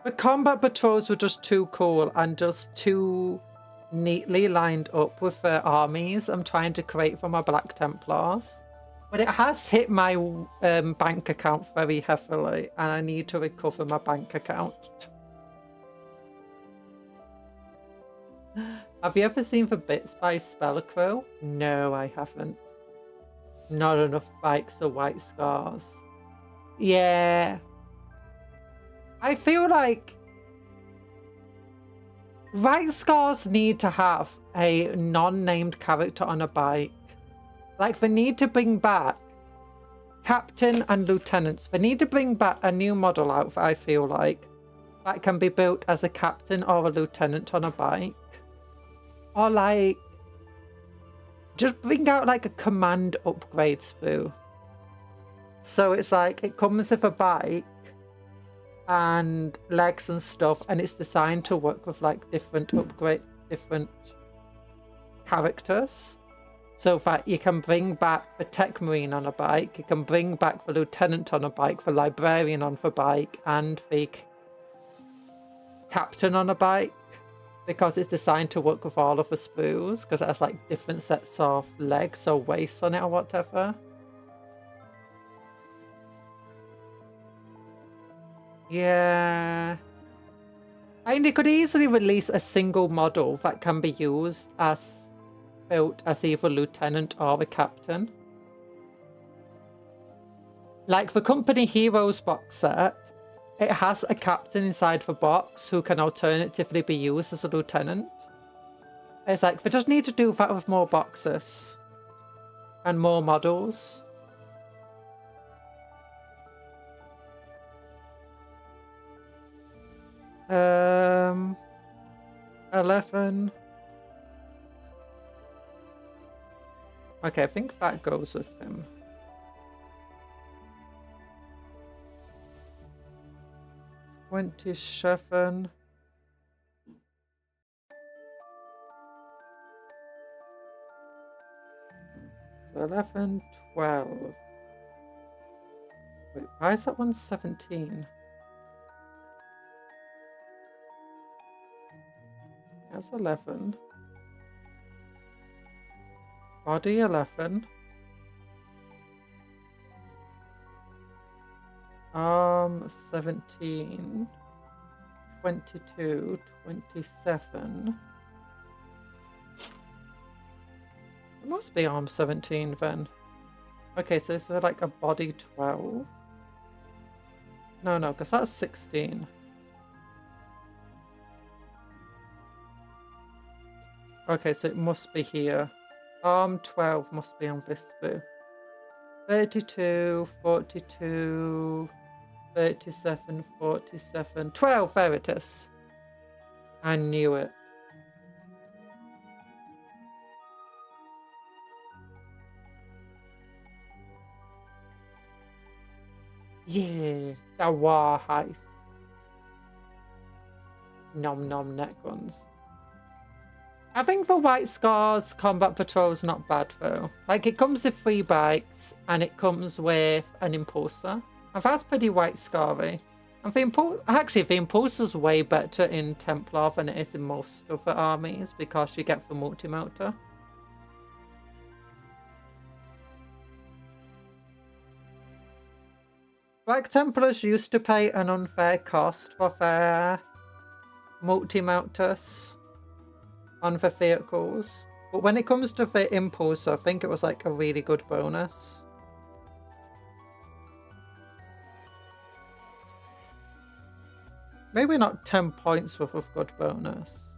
The combat patrols were just too cool and just too neatly lined up with the armies I'm trying to create for my Black Templars. But it has hit my bank account very heavily, and I need to recover my bank account. Have you ever seen the Bits by Spellcrew? No, I haven't. Not enough bikes or white scars. Yeah. I feel like white scars need to have a non-named character on a bike. Like, they need to bring back captain and lieutenants. They need to bring back a new model out, I feel like, that can be built as a captain or a lieutenant on a bike. Or like, just bring out like a command upgrade sprue. So it's like, it comes with a bike and legs and stuff, and it's designed to work with like different characters. So that you can bring back the tech marine on a bike, you can bring back the lieutenant on a bike, the librarian on the bike, and the captain on a bike, because it's designed to work with all of the sprues, because it has like different sets of legs or waists on it or whatever. Yeah. I mean, they could easily release a single model that can be used as built as either lieutenant or a captain. Like the Company Heroes box set, it has a captain inside the box who can alternatively be used as a lieutenant. It's like, they just need to do that with more boxes and more models. Um, 11. Okay, I think that goes with him. $27. So 11, 12. Wait, why is that one 17? That's 11. Body 11. Arm 17. 22. 27. It must be arm 17 then. Okay, so it's like a body 12. No, because that's 16. Okay, so it must be here. Arm 12 must be on this boo. 32, 42, 37, 47, 12, there it is. I knew it. Yeah, the war heist. Nom nom Necrons. I think the White Scars Combat Patrol is not bad though. Like, it comes with 3 bikes and it comes with an Impulsor. And that's pretty White Scarry. And the Impulsor's way better in Templar than it is in most other armies because you get the multi-motor. Black Templars used to pay an unfair cost for their multi-motors on the vehicles, but when it comes to the Impulse, I think it was like a really good bonus. Maybe not 10 points worth of good bonus.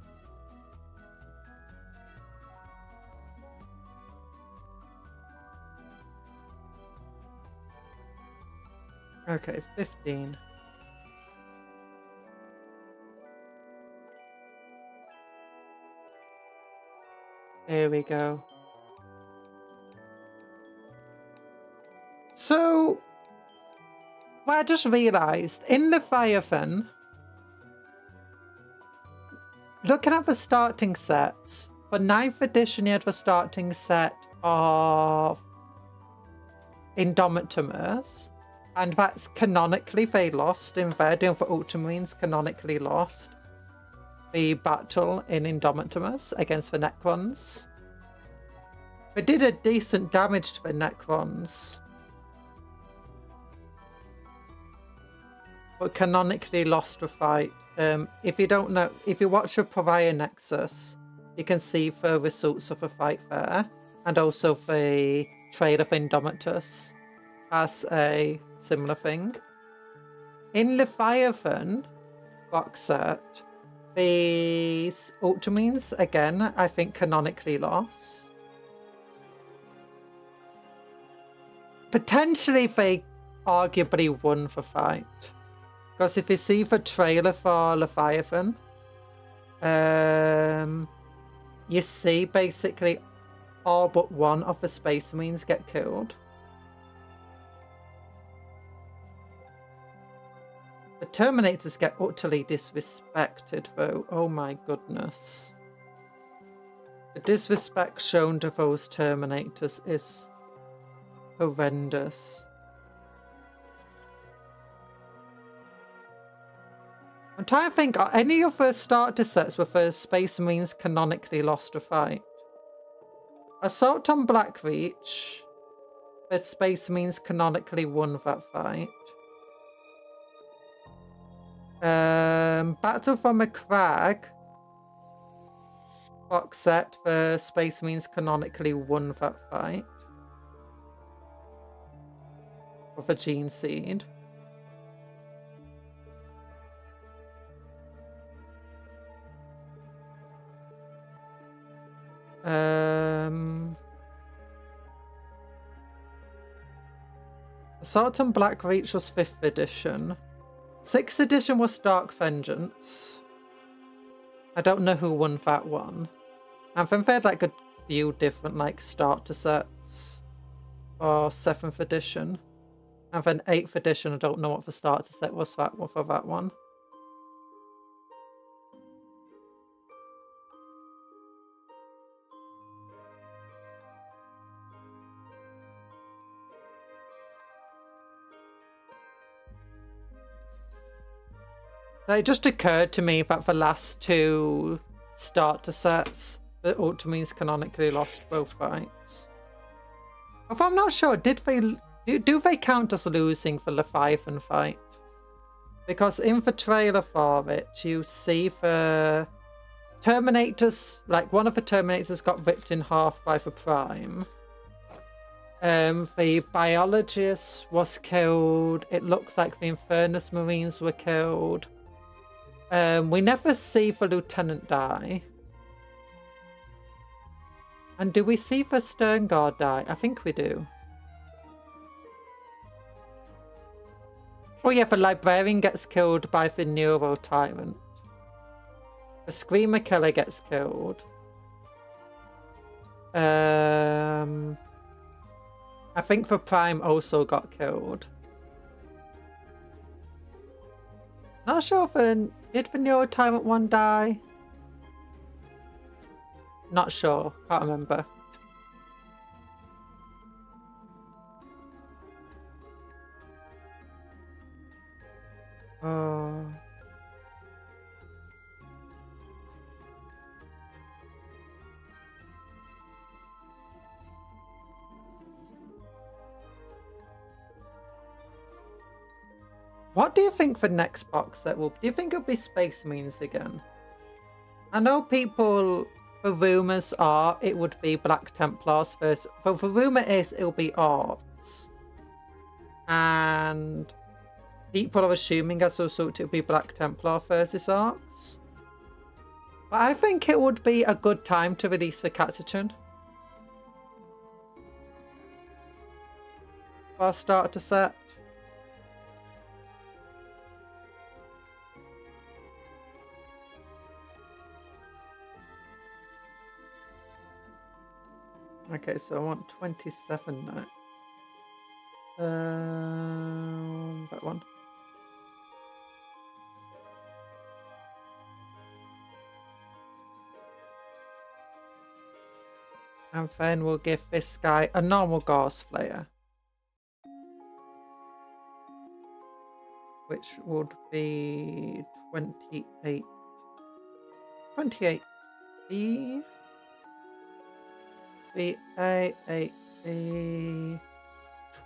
Okay, 15. Here we go. So, well, I just realised, in the Leviathan, looking at the starting sets, for 9th edition you had the starting set of Indomitumers, and that's canonically they lost in there. The Ultramarines canonically lost the battle in Indomitumers against the Necrons. They did a decent damage to the Necrons, but canonically lost the fight. If you don't know, if you watch the Pariah Nexus, you can see the results of the fight there, and also the trailer of Indomitus as a similar thing. In Leviathan box set, the Ultramarines, again, I think canonically lost. Potentially they arguably won the fight. Because if you see the trailer for Leviathan, you see basically all but one of the Space Marines get killed. The Terminators get utterly disrespected though, oh my goodness. The disrespect shown to those Terminators is horrendous. I'm trying to think, are any of the starter sets where the Space Marines canonically lost a fight? Assault on Blackreach, the Space Marines canonically won that fight. Battle from a Crag box set, the Space Marines canonically won that fight. Of a Gene Seed. Assault on Blackreach was 5th edition. 6th edition was Dark Vengeance. I don't know who won that one. And then they had like a few different like starter sets for 7th edition. And then 8th edition, I don't know what the starter set was for that one. It just occurred to me that the last 2 starter sets, the Ultramarines canonically lost both fights. Although I'm not sure, did they do they count as losing the Leviathan fight? Because in the trailer for it, you see the Terminators, like one of the Terminators got ripped in half by the Prime. The Biologist was killed. It looks like the Infernus Marines were killed. We never see the Lieutenant die. And do we see the Stern Guard die? I think we do. Oh yeah, the Librarian gets killed by the Neuro Tyrant. The Screamer Killer gets killed. I think the Prime also got killed. Not sure if did the Neuro Tyrant one die? Not sure. Can't remember. Oh. What do you think the next box set will be? Do you think it'll be Space Marines again? I know people, the rumours are it would be Black Templars first. But the rumour is it'll be Orcs. And people are assuming as a result it'll be Black Templar versus Orcs. But I think it would be a good time to release the Catachan. For a starter set. Okay, so I want 27 next. That one. And then we'll give this guy a normal Gauss Flare. Which would be 28. 28. B. B-A, 8B.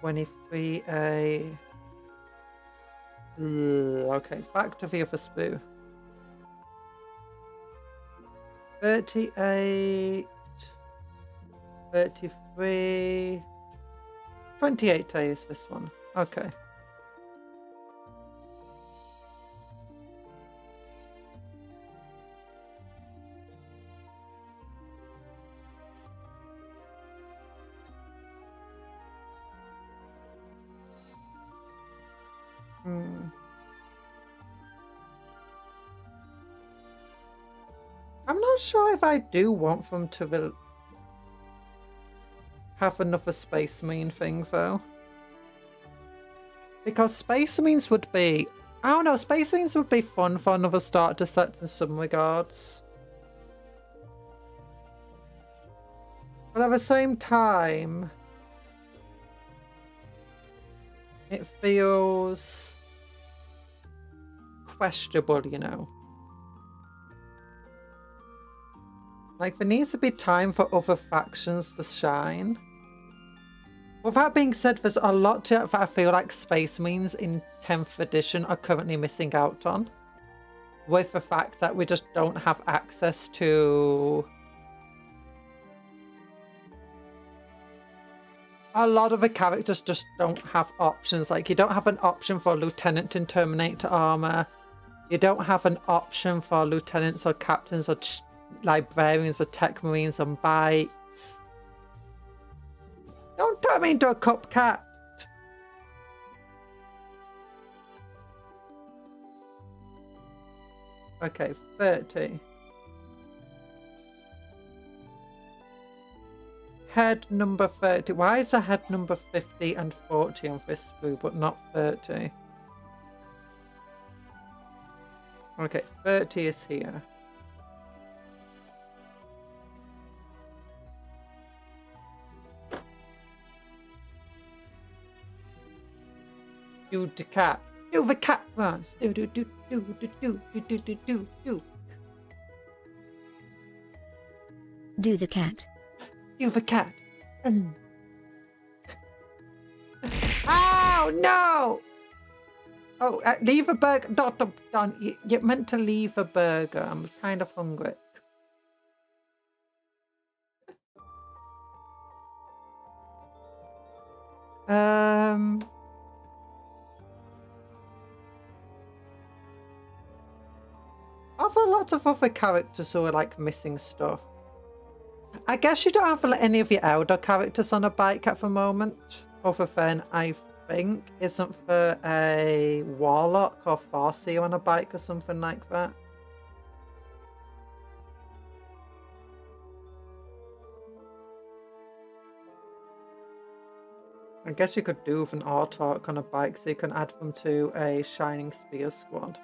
23A. Okay, back to the other spoo. 38. 33. 28A is this one. Okay. I'm not sure if I do want them to have another Space Marine thing though. Because Space Marines would be... I don't know, Space Marines would be fun for another starter set in some regards. But at the same time... it feels... questionable, you know. Like, there needs to be time for other factions to shine. With that being said, there's a lot that I feel like Space Marines in 10th edition are currently missing out on. With the fact that we just don't have access to... a lot of the characters just don't have options. Like, you don't have an option for Lieutenant in Terminator armor. You don't have an option for lieutenants or captains or librarians or tech marines on bikes. Don't turn me into a cupcake. Okay, 30. Head number 30. Why is the head number 50 and 40 on this sprue, but not 30? Okay, 30 is here. Do the cat. Do the cat runs. Do do do do do do do do do do do. Do the cat. Do the cat. Oh no! Oh, leave a burger. Don, you're meant to leave a burger. I'm kind of hungry. Are there lots of other characters who are like missing stuff? I guess you don't have any of your elder characters on a bike at the moment. Other than, I think, isn't there a Warlock or Farseer on a bike or something like that? I guess you could do with an Autarch on a bike so you can add them to a Shining Spear squad.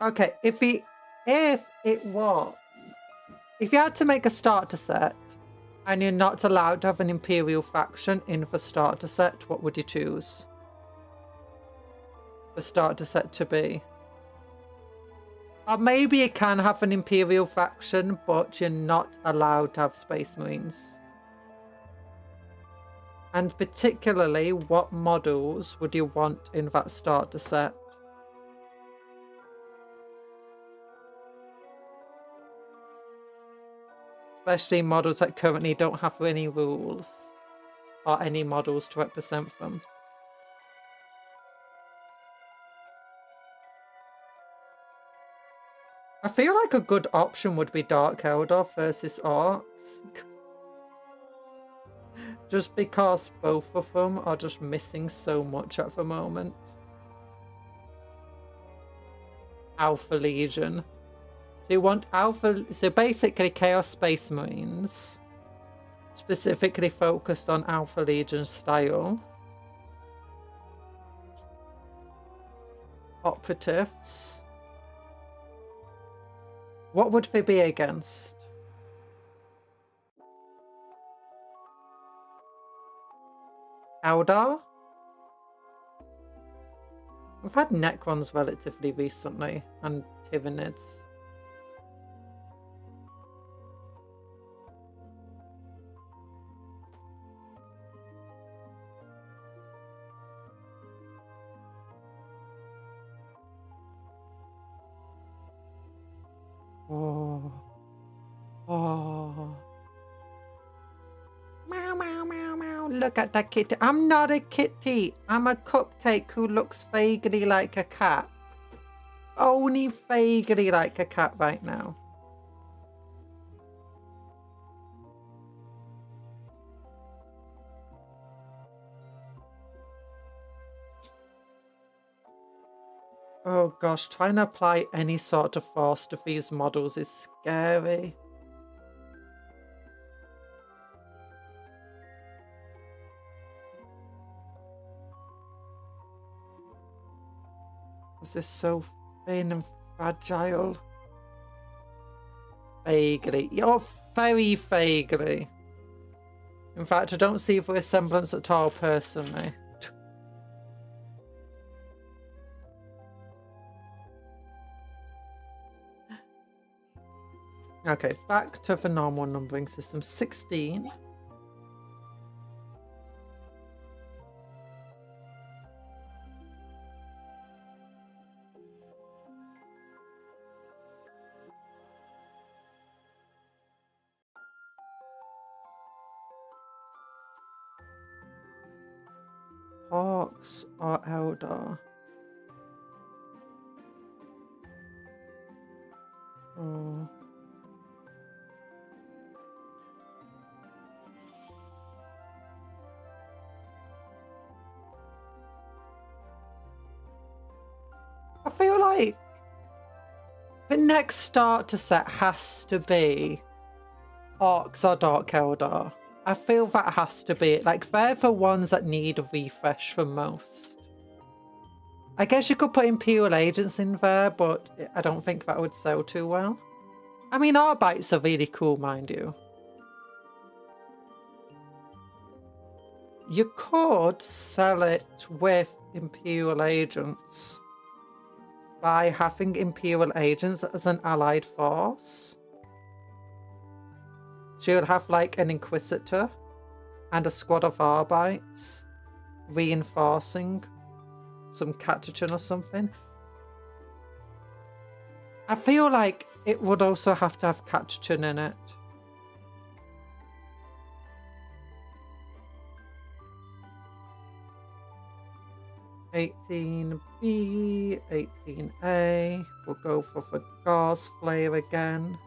Okay, if you had to make a starter set and you're not allowed to have an Imperial faction in the starter set, what would you choose the starter set to be? Or maybe you can have an Imperial faction, but you're not allowed to have Space Marines. And particularly, what models would you want in that starter set? Especially models that currently don't have any rules or any models to represent them. I feel like a good option would be Dark Eldar versus Orcs. Just because both of them are just missing so much at the moment. Alpha Legion. So you want Alpha... So basically Chaos Space Marines. Specifically focused on Alpha Legion style. Operatives. What would they be against? Eldar? We've had Necrons relatively recently, and Tyranids. Oh. Oh. Meow, meow, meow, meow. Look at that kitty. I'm not a kitty. I'm a cupcake who looks vaguely like a cat. Only vaguely like a cat right now. Oh gosh, trying to apply any sort of force to these models is scary. This is so thin and fragile. Vaguely. You're very vaguely. In fact, I don't see the resemblance at all personally. Okay, back to the normal numbering system. 16. Hawks or Eldar? Oh. I feel like the next starter set has to be Orcs or Dark Eldar. I feel that has to be it. Like, they're the ones that need a refresh the most. I guess you could put Imperial Agents in there, but I don't think that would sell too well. I mean, Arbites are really cool, mind you. You could sell it with Imperial Agents by having Imperial Agents as an allied force. So you'll have like an Inquisitor and a squad of Arbites reinforcing some Catachan or something. I feel like it would also have to have Catachan in it. $18B, $18A. We'll go for the Gauze Flare again.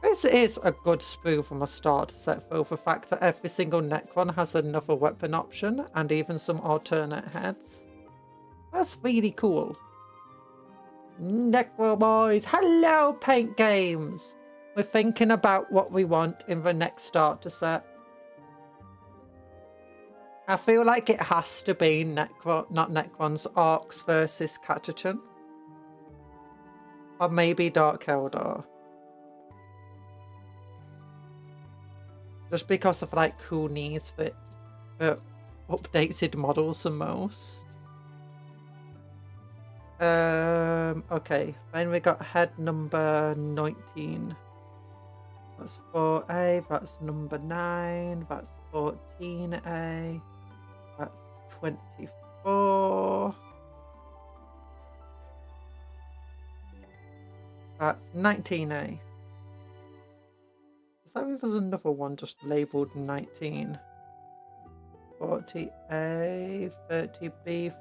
This is a good sprue from a starter set though, the fact that every single Necron has another weapon option and even some alternate heads. That's really cool. Necro boys, hello Paint Games! We're thinking about what we want in the next starter set. I feel like it has to be not Necrons, Orcs versus Catachan. Or maybe Dark Eldar. Just because of like who needs the updated models the most. Okay, then we got head number 19. That's 4A, that's number 9, that's 14A, that's 24. That's 19A. Is that if there's another one just labelled 19? 40A, 30B,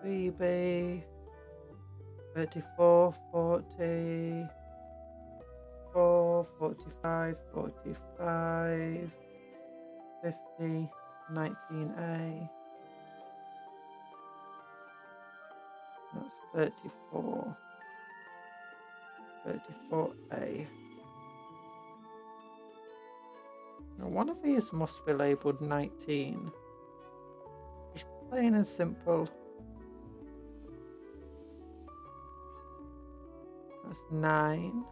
33B. 34, 40, 45, 45, 50, 19A. That's 34, 34A. Now one of these must be labelled 19. Just plain and simple. That's 9,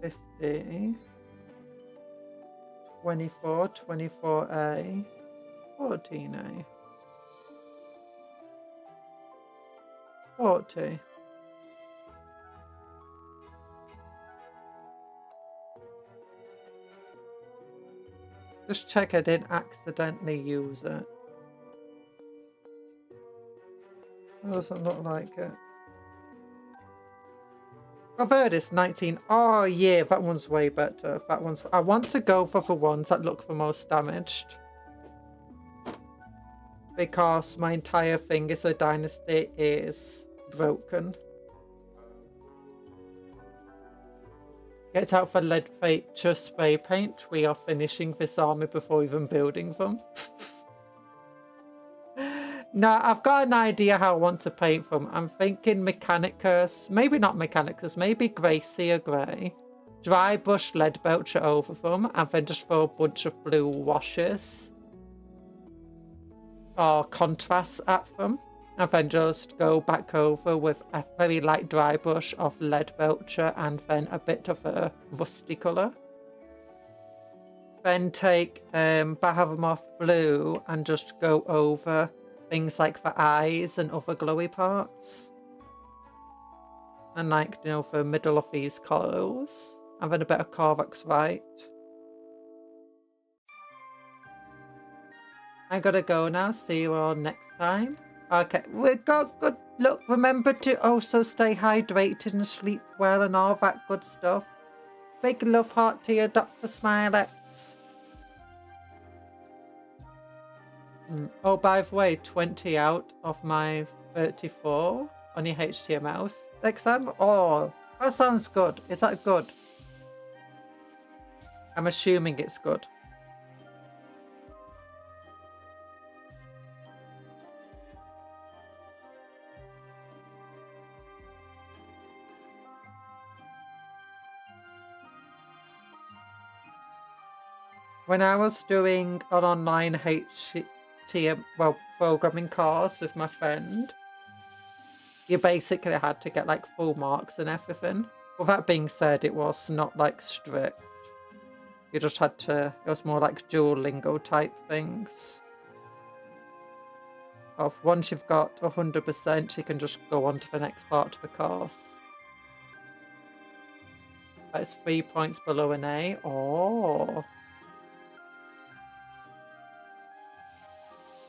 50, 24, 24A, 14A, 40. Just check I didn't accidentally use it. It doesn't look like it. I've heard it's 19. Oh yeah, that one's way better. That one's. I want to go for the ones that look the most damaged. Because my entire thing is a dynasty is broken. Get out for lead feature spray paint. We are finishing this army before even building them. No, I've got an idea how I want to paint them. I'm thinking Mechanicus, maybe not Mechanicus, maybe Gracie Grey. Dry brush lead belcher over them and then just throw a bunch of blue washes or contrasts at them. And then just go back over with a very light dry brush of lead belcher and then a bit of a rusty colour. Then take Bahammoth blue and just go over things like the eyes and other glowy parts. And like, you know, the middle of these colours. And then a bit of Korvax white. I gotta go now. See you all next time. Okay, we got good luck. Remember to also stay hydrated and sleep well and all that good stuff. Big love heart to you, Dr. Smilex. Oh, by the way, 20 out of my 34 on your HTMLs exam. Oh, that sounds good. Is that good? I'm assuming it's good. When I was doing an online programming course with my friend, you basically had to get like full marks and everything. Well, that being said, it was not like strict. You just had to, it was more like Duolingo type things. Of once you've got 100%, you can just go on to the next part of the course. That's 3 points below an A. Oh.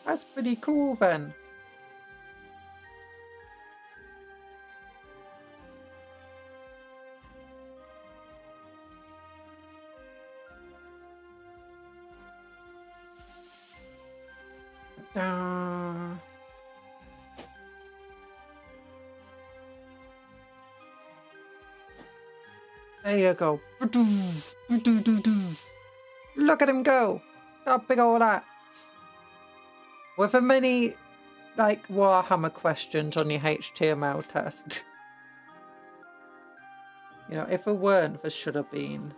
That's pretty cool then. There you go. Look at him go. Got a big old axe. With the many, like, Warhammer questions on your HTML test. You know, if there weren't, there should have been.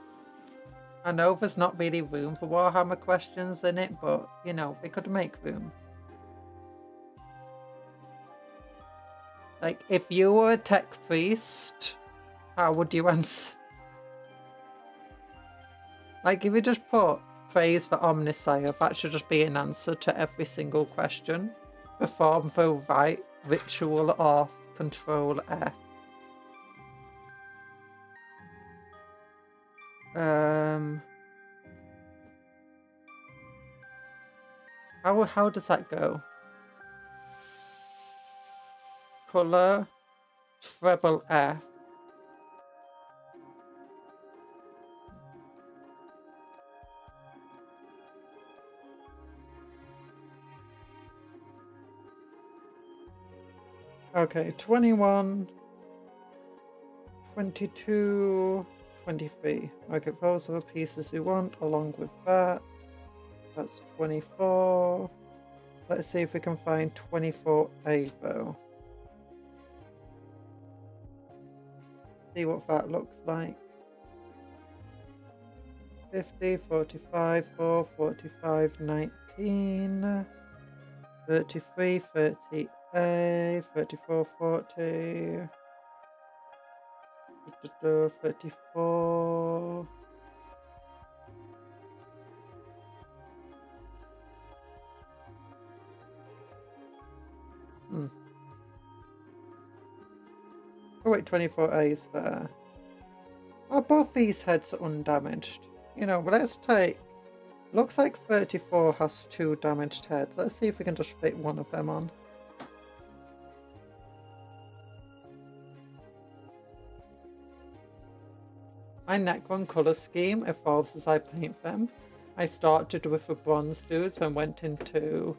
I know there's not really room for Warhammer questions in it, but, you know, they could make room. Like, if you were a tech priest, how would you answer? Like, if you just put praise for Omnisire, that should just be an answer to every single question. Perform the right ritual of Control F. How does that go? Color treble F. Okay, 21, 22, 23. Okay, those are the pieces we want along with that. That's 24. Let's see if we can find 24A though. See what that looks like. 50, 45, 4, 45, 19, 33, 38, 34, 40, 34. Oh wait, 24A is there. Oh, both these heads are undamaged. You know, but let's take... Looks like 34 has 2 damaged heads. Let's see if we can just fit one of them on. My Necron colour scheme evolves as I paint them. I started with the bronze dudes and went into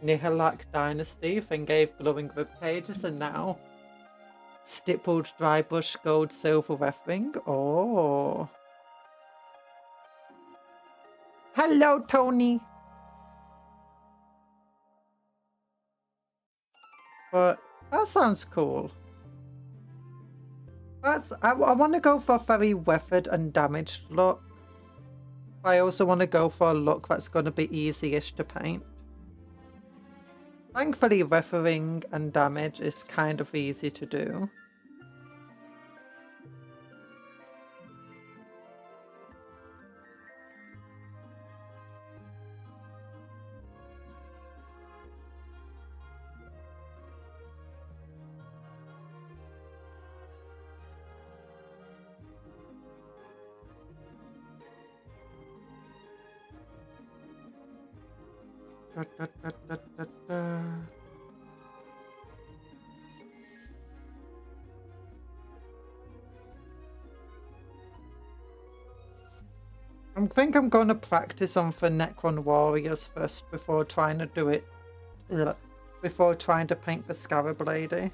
Nihilak Dynasty, then gave glowing rib pages, and now stippled dry brush gold silver weathering. Oh. Hello, Tony. But that sounds cool. I want to go for a very weathered and damaged look. I also want to go for a look that's going to be easy-ish to paint. Thankfully, weathering and damage is kind of easy to do. I think I'm going to practice on for Necron Warriors first before trying to do it. Before trying to paint for Scarab Lady.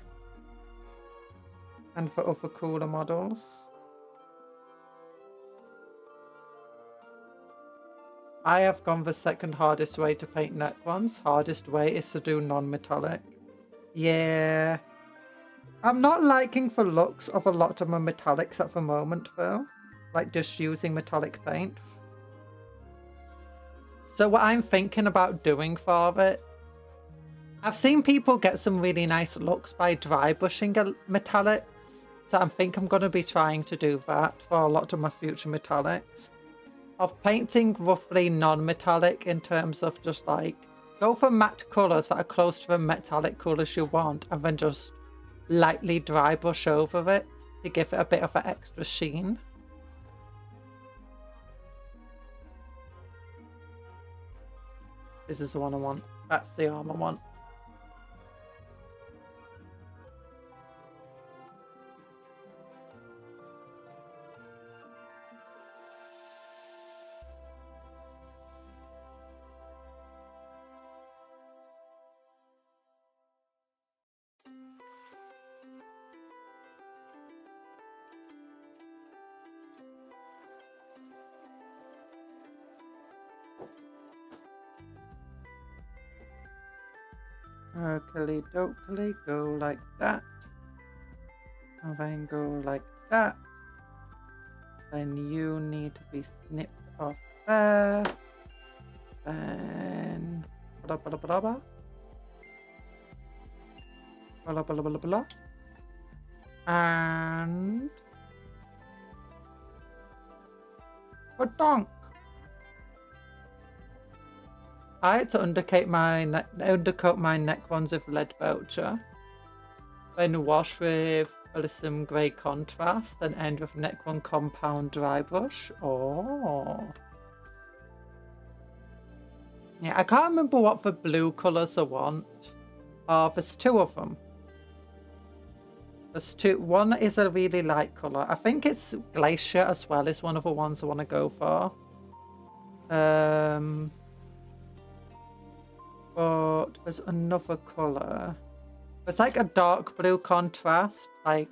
And for other cooler models. I have gone the second hardest way to paint Necrons. Hardest way is to do non-metallic. Yeah. I'm not liking the looks of a lot of my metallics at the moment though. Like just using metallic paint. So what I'm thinking about doing for it, I've seen people get some really nice looks by dry brushing metallics. So I think I'm going to be trying to do that for a lot of my future metallics. Of painting roughly non-metallic in terms of just like, go for matte colours that are close to the metallic colours you want and then just lightly dry brush over it to give it a bit of an extra sheen. This is the one I want. That's the arm I want. Okey dokey, go like that. And then go like that. Then you need to be snipped off there. Then blah blah blah blah. Blah blah blah blah. And donk. I had to undercoat my Necrons with lead belcher, then wash with Bossin grey contrast, then end with Necron compound dry brush. Oh, yeah, I can't remember what the blue colours I want. There's 2 of them. There's 2. One is a really light colour. I think it's Glacier as well is one of the ones I want to go for. But there's another colour. It's like a dark blue contrast, like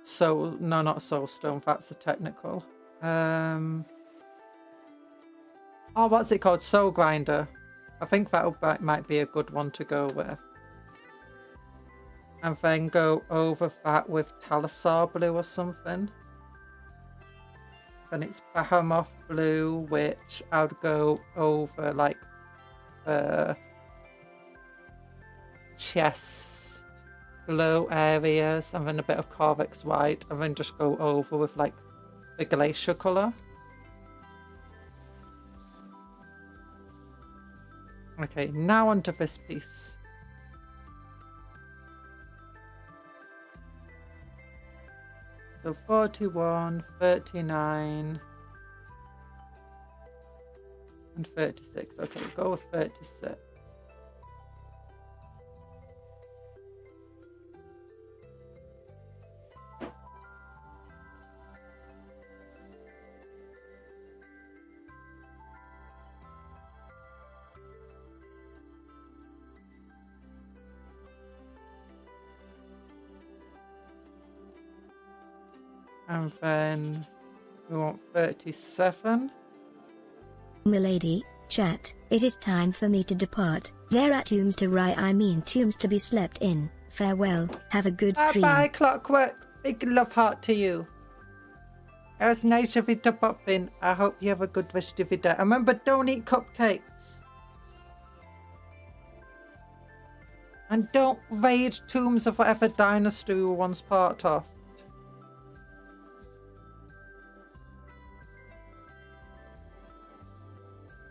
soul. No, not soulstone. That's the technical. Oh, what's it called? Soul grinder. I think that might be a good one to go with. And then go over that with Talisar blue or something. Then it's Bahamut blue, which I would go over like the chest glow areas, and then a bit of Corvex white, and then just go over with like the glacier colour. Okay, now onto this piece. So 41, 39, and 36. Okay, we'll go with 36. And then we want 37. Milady, chat, it is time for me to depart. There are tombs to tombs to be slept in. Farewell, have a good stream. Bye, Clockwork. Big love heart to you. It was nice of you to pop in. I hope you have a good rest of your day. Remember, don't eat cupcakes. And don't raid tombs of whatever dynasty you were once part of.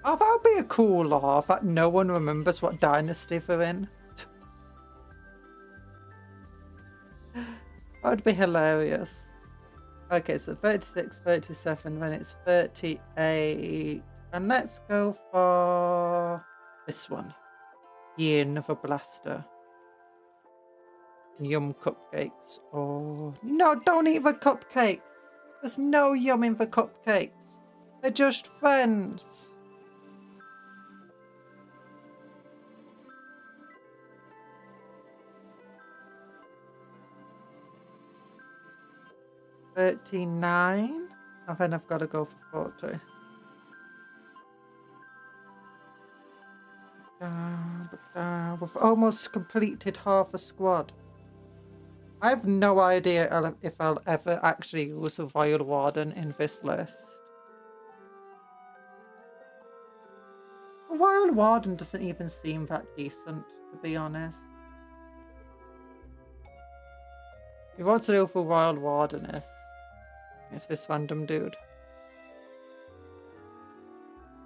Oh, that would be a cool law that no one remembers what dynasty they're in. That would be hilarious. Okay, so 36, 37, then it's 38. And let's go for this one. Yin of a blaster. Yum cupcakes. Oh, no, don't eat the cupcakes. There's no yum in the cupcakes. They're just friends. $39, and then I've got to go for 40. We've almost completed half a squad. I have no idea if I'll ever actually use a Royal Warden in this list. A Royal Warden doesn't even seem that decent, to be honest. You want to do for Royal Wardeness? It's this random dude.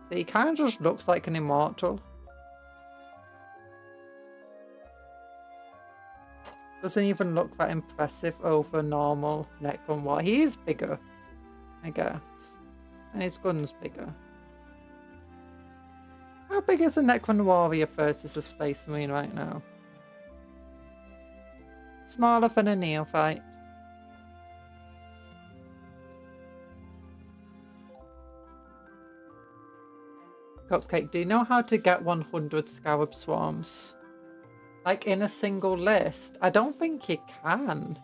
See, he kind of just looks like an immortal. Doesn't even look that impressive over normal Necron War. He is bigger, I guess. And his gun's bigger. How big is a Necron Warrior versus a Space Marine right now? Smaller than a Neophyte. Cupcake, do you know how to get 100 Scarab Swarms? Like in a single list? I don't think you can.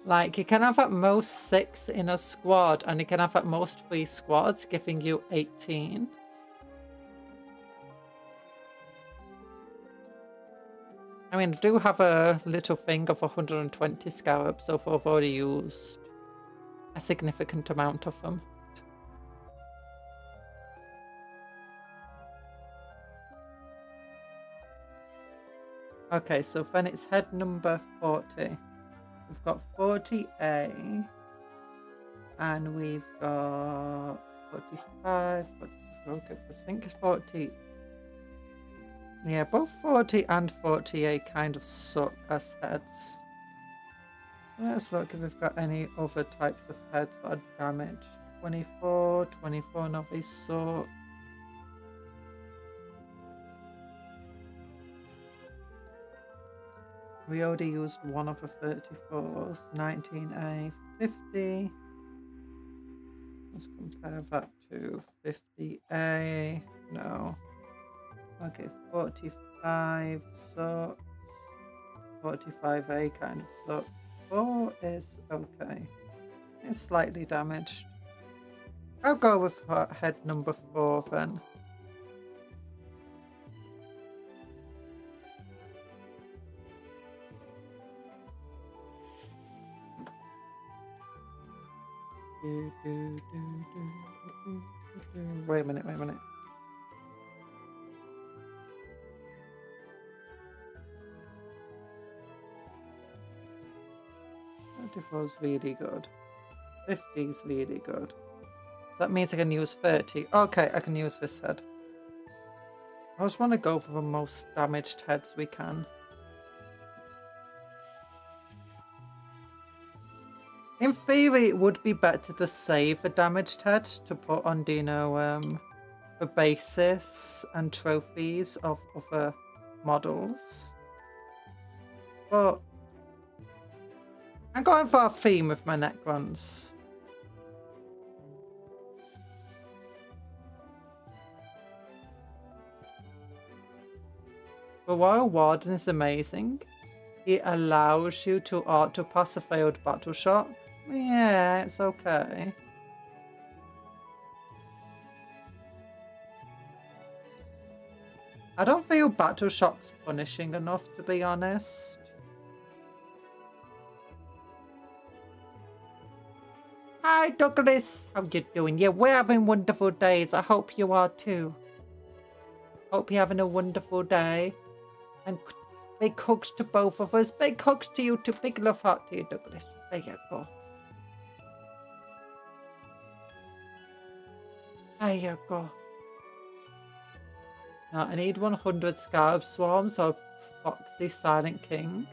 Like, you can have at most 6 in a squad, and you can have at most 3 squads, giving you 18. I mean, I do have a little thing of 120 scarabs, so I've already used a significant amount of them. Okay, so then it's head number 40. We've got 40A, and we've got 45, okay, I think it's 40. Yeah, both 40 and 40A kind of suck as heads. Let's look if we've got any other types of heads that are damaged. 24, 24, no, they suck. We already used one of the 34s. 19A, 50. Let's compare that to 50A. No. Okay, 45. 45 sucks. 45A kind of sucks. 4 is okay. It's slightly damaged. I'll go with head number 4 then. Wait a minute, wait a minute. is really good. 50 is really good. So that means I can use 30. Okay, I can use this head. I just want to go for the most damaged heads we can. In theory, it would be better to save the damaged heads to put on, you know, the basis and trophies of other models. But I'm going for a theme with my Necrons. The Royal Warden is amazing. It allows you to auto-pass a failed battle shock. Yeah, it's okay. I don't feel battle shock's punishing enough, to be honest. Hi Douglas, how you doing? Yeah, we're having wonderful days. I hope you are too. Hope you're having a wonderful day. And big hugs to both of us. Big hugs to you too. Big love heart to you, Douglas. There you go. There you go. Now I need 100 Scarab Swarms or Foxy Silent King.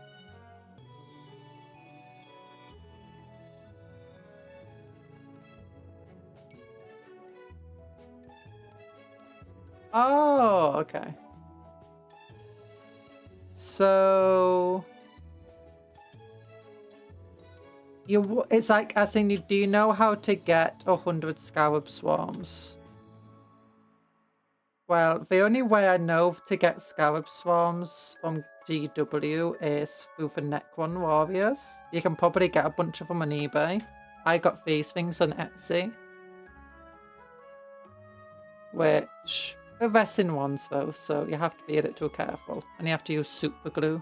Oh, okay. So it's like asking you, do you know how to get 100 Scarab Swarms? Well, the only way I know to get Scarab Swarms from GW is through the Necron Warriors. You can probably get a bunch of them on eBay. I got these things on Etsy. Which they're resin ones though, so you have to be a little careful. And you have to use super glue.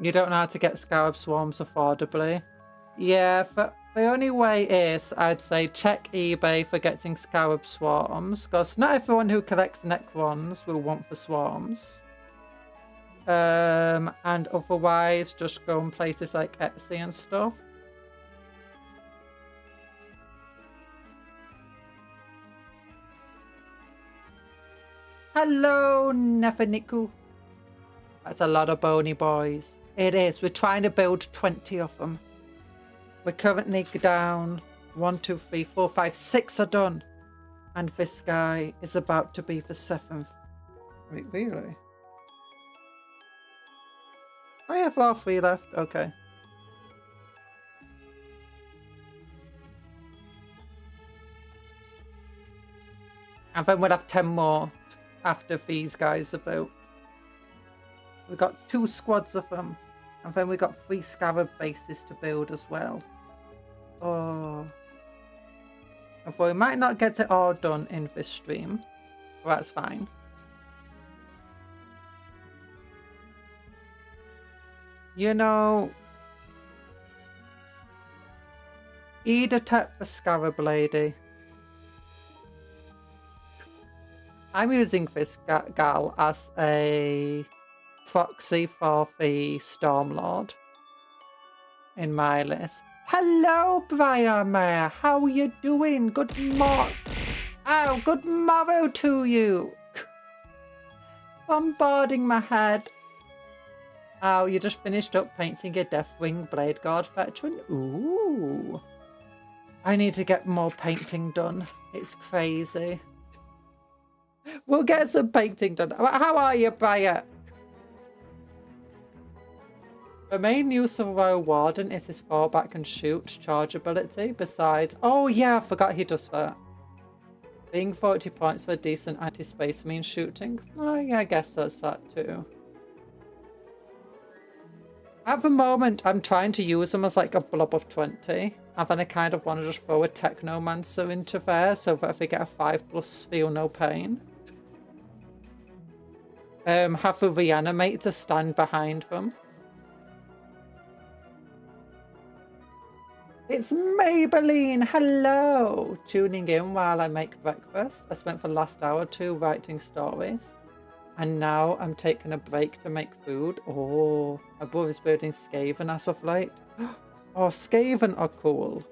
You don't know how to get Scarab Swarms affordably. Yeah, the only way is, I'd say, check eBay for getting Scarab Swarms, because not everyone who collects Necrons will want the Swarms. And otherwise, just go on places like Etsy and stuff. Hello, Nefaniku. That's a lot of bony boys. It is. We're trying to build 20 of them. We're currently down 1, 2, 3, 4, 5, 6 are done. And this guy is about to be the 7th. Wait, really? I have all 3 left. Okay. And then we'll have 10 more after these guys are built. We got 2 squads of them. And then we got 3 Scarab bases to build as well. Oh. Although we might not get it all done in this stream. But that's fine. You know, Eid attacked the Scarab Lady. I'm using this gal as a proxy for the Stormlord in my list. Hello, Briarmare. How are you doing? Good morning. Oh, good morrow to you. Bombarding my head. Oh, you just finished up painting your Deathwing Blade Guard veteran? Ooh. I need to get more painting done. It's crazy. We'll get some painting done. How are you, Briar? The main use of a Royal Warden is his fall back and shoot charge ability. Besides, oh yeah, I forgot he does that. Being 40 points for decent anti-space means shooting. Oh yeah, I guess that's that too. At the moment, I'm trying to use them as like a blob of 20. And then I kind of want to just throw a Technomancer into there so that if they get a 5+ feel no pain. Have the Reanimator stand behind them. It's Maybelline! Hello! Tuning in while I make breakfast. I spent the last hour or two writing stories. And now I'm taking a break to make food. Oh, my brother's building Skaven as of late. Oh, Skaven are cool.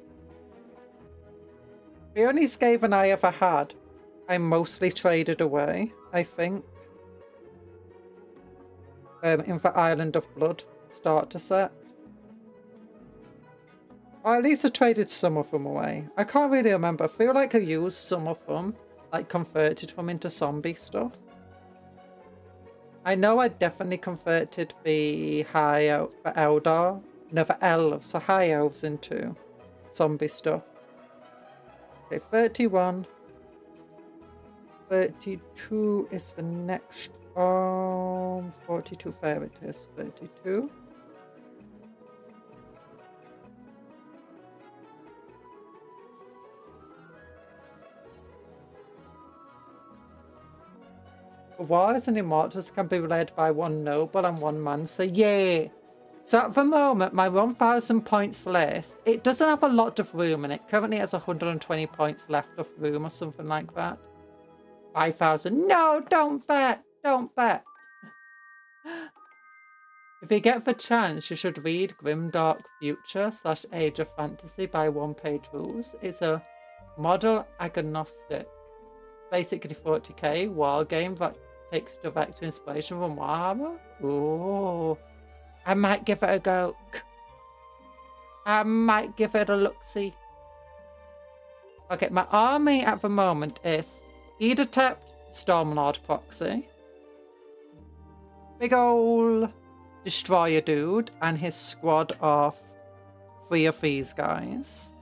The only Skaven I ever had, I mostly traded away, I think. In the Island of Blood starter set. Or at least I traded some of them away. I can't really remember. I feel like I used some of them, like converted them into zombie stuff. I know I definitely converted the high elf, the Eldar, no, the elves, the high elves into zombie stuff. Okay, 31. 32 is the next 42, there it is, 32. Wars and Immortals can be led by one noble and one mancer. Yeah. So at the moment, my 1,000 points list, it doesn't have a lot of room in it. Currently it has 120 points left of room or something like that. 5,000. No, don't bet. Don't bet. If you get the chance, you should read Grimdark Future / Age of Fantasy by One Page Rules. It's a model agnostic. It's basically 40k war game that takes direct inspiration from Warhammer. Ooh. I might give it a go. I might give it a look-see. Okay, my army at the moment is Edetept, Stormlord Proxy, big ol' Destroyer dude and his squad of 3 of these guys.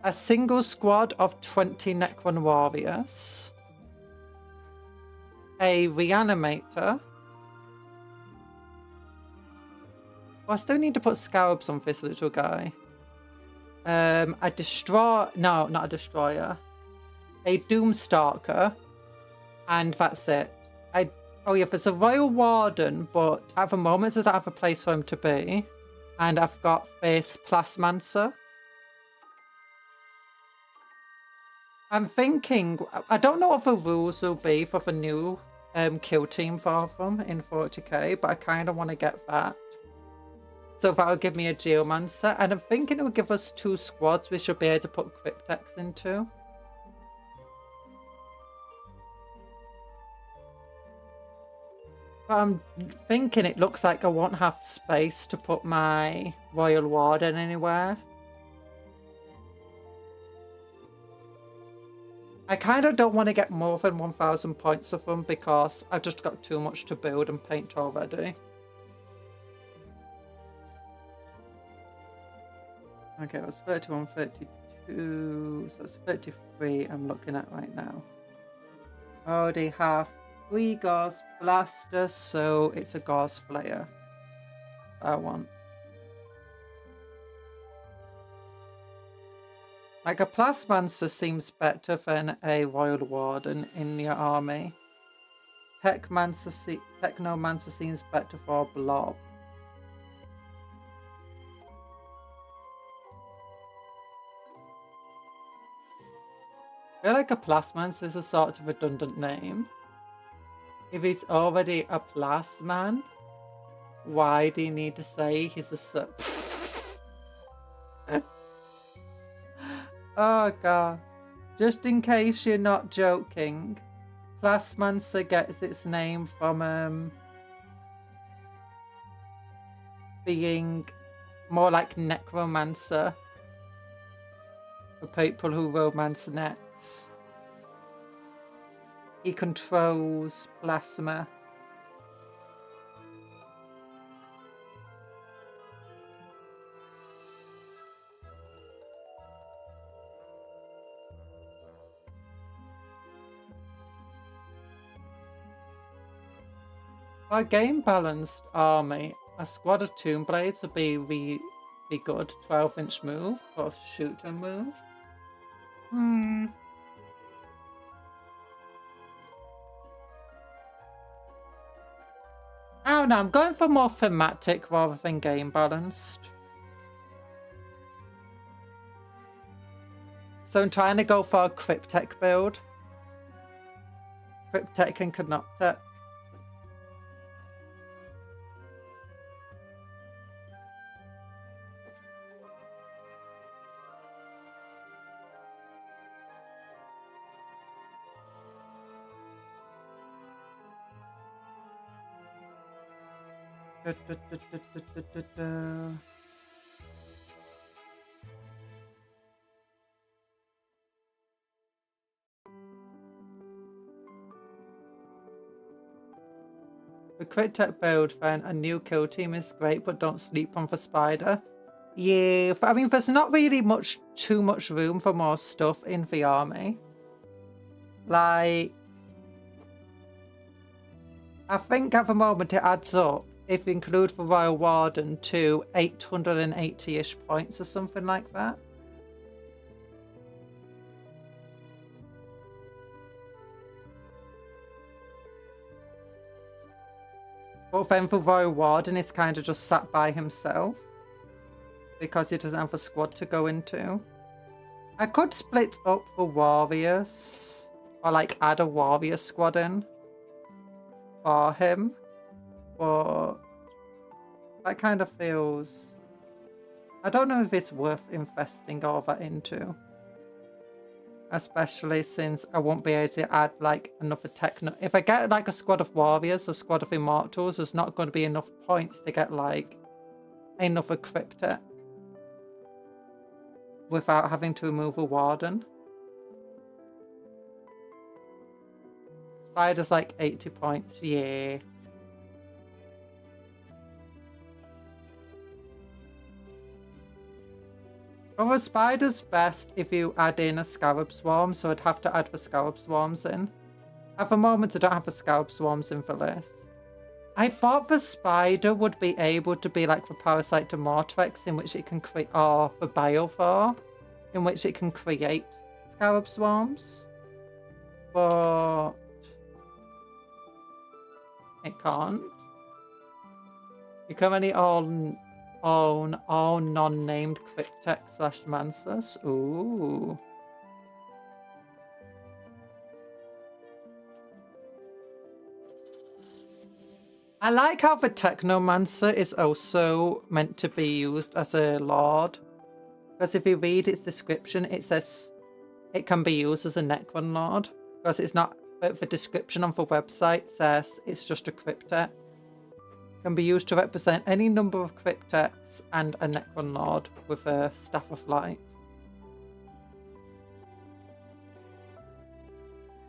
A single squad of 20 Necron warriors. A Reanimator. Well, I still need to put Scarabs on this little guy. A Destroyer. No, not a Destroyer. A Doomstalker. And that's it. Oh yeah, there's a Royal Warden, but at the moment I don't have a place for him to be. And I've got this Plasmancer. I'm thinking, I don't know what the rules will be for the new kill team for them in 40k, but I kind of want to get that. So that'll give me a Geomancer, and I'm thinking it will give us 2 squads we should be able to put Cryptex into. But I'm thinking it looks like I won't have space to put my Royal Warden anywhere. I kind of don't want to get more than 1,000 points of them because I've just got too much to build and paint already. Okay, it was 31, 32, so it's 33 I'm looking at right now. I already have 3 Gauss Blasters, so it's a Gauss Flayer I want. Like a Plasmancer seems better than a Royal Warden in your army. Technomancer seems better for a blob. I feel like a Plasmancer is a sort of redundant name. If he's already a Plasman, why do you need to say he's a Oh god. Just in case you're not joking, Plasmancer gets its name from being more like necromancer for people who romance nets. He controls plasma. For a game balanced army, a squad of Tomb Blades would be good. 12-inch move plus shoot and move. I don't know, I'm going for more thematic rather than game balanced. So I'm trying to go for a Cryptek build. Cryptek and Canoptek. The Cryptek build, then a new kill team is great, but don't sleep on the spider. Yeah, but I mean, there's not really too much room for more stuff in the army. Like, I think at the moment it adds up, if you include the Royal Warden, to 880-ish points or something like that. But then the Royal Warden is kind of just sat by himself because he doesn't have a squad to go into. I could split up the warriors, or like add a warrior squad in for him, but that kind of feels... I don't know if it's worth investing all that into. Especially since I won't be able to add like another techno. If I get like a squad of warriors, a squad of immortals, there's not going to be enough points to get like another Cryptek without having to remove a warden. Spider's like 80 points, yeah. Well, the spider's best if you add in a scarab swarm, so I'd have to add the scarab swarms in. At the moment, I don't have the scarab swarms in the list. I thought the spider would be able to be like the parasite to Mortrex, in which it can create, or the Biothor, in which it can create scarab swarms. But it can't. You can only own all non-named Cryptek / Mancers. Ooh. I like how the Technomancer is also meant to be used as a lord. Because if you read its description, it says it can be used as a Necron lord. Because it's not, but the description on the website says it's just a Cryptek. Can be used to represent any number of Crypteks and a Necron Lord with a Staff of Light.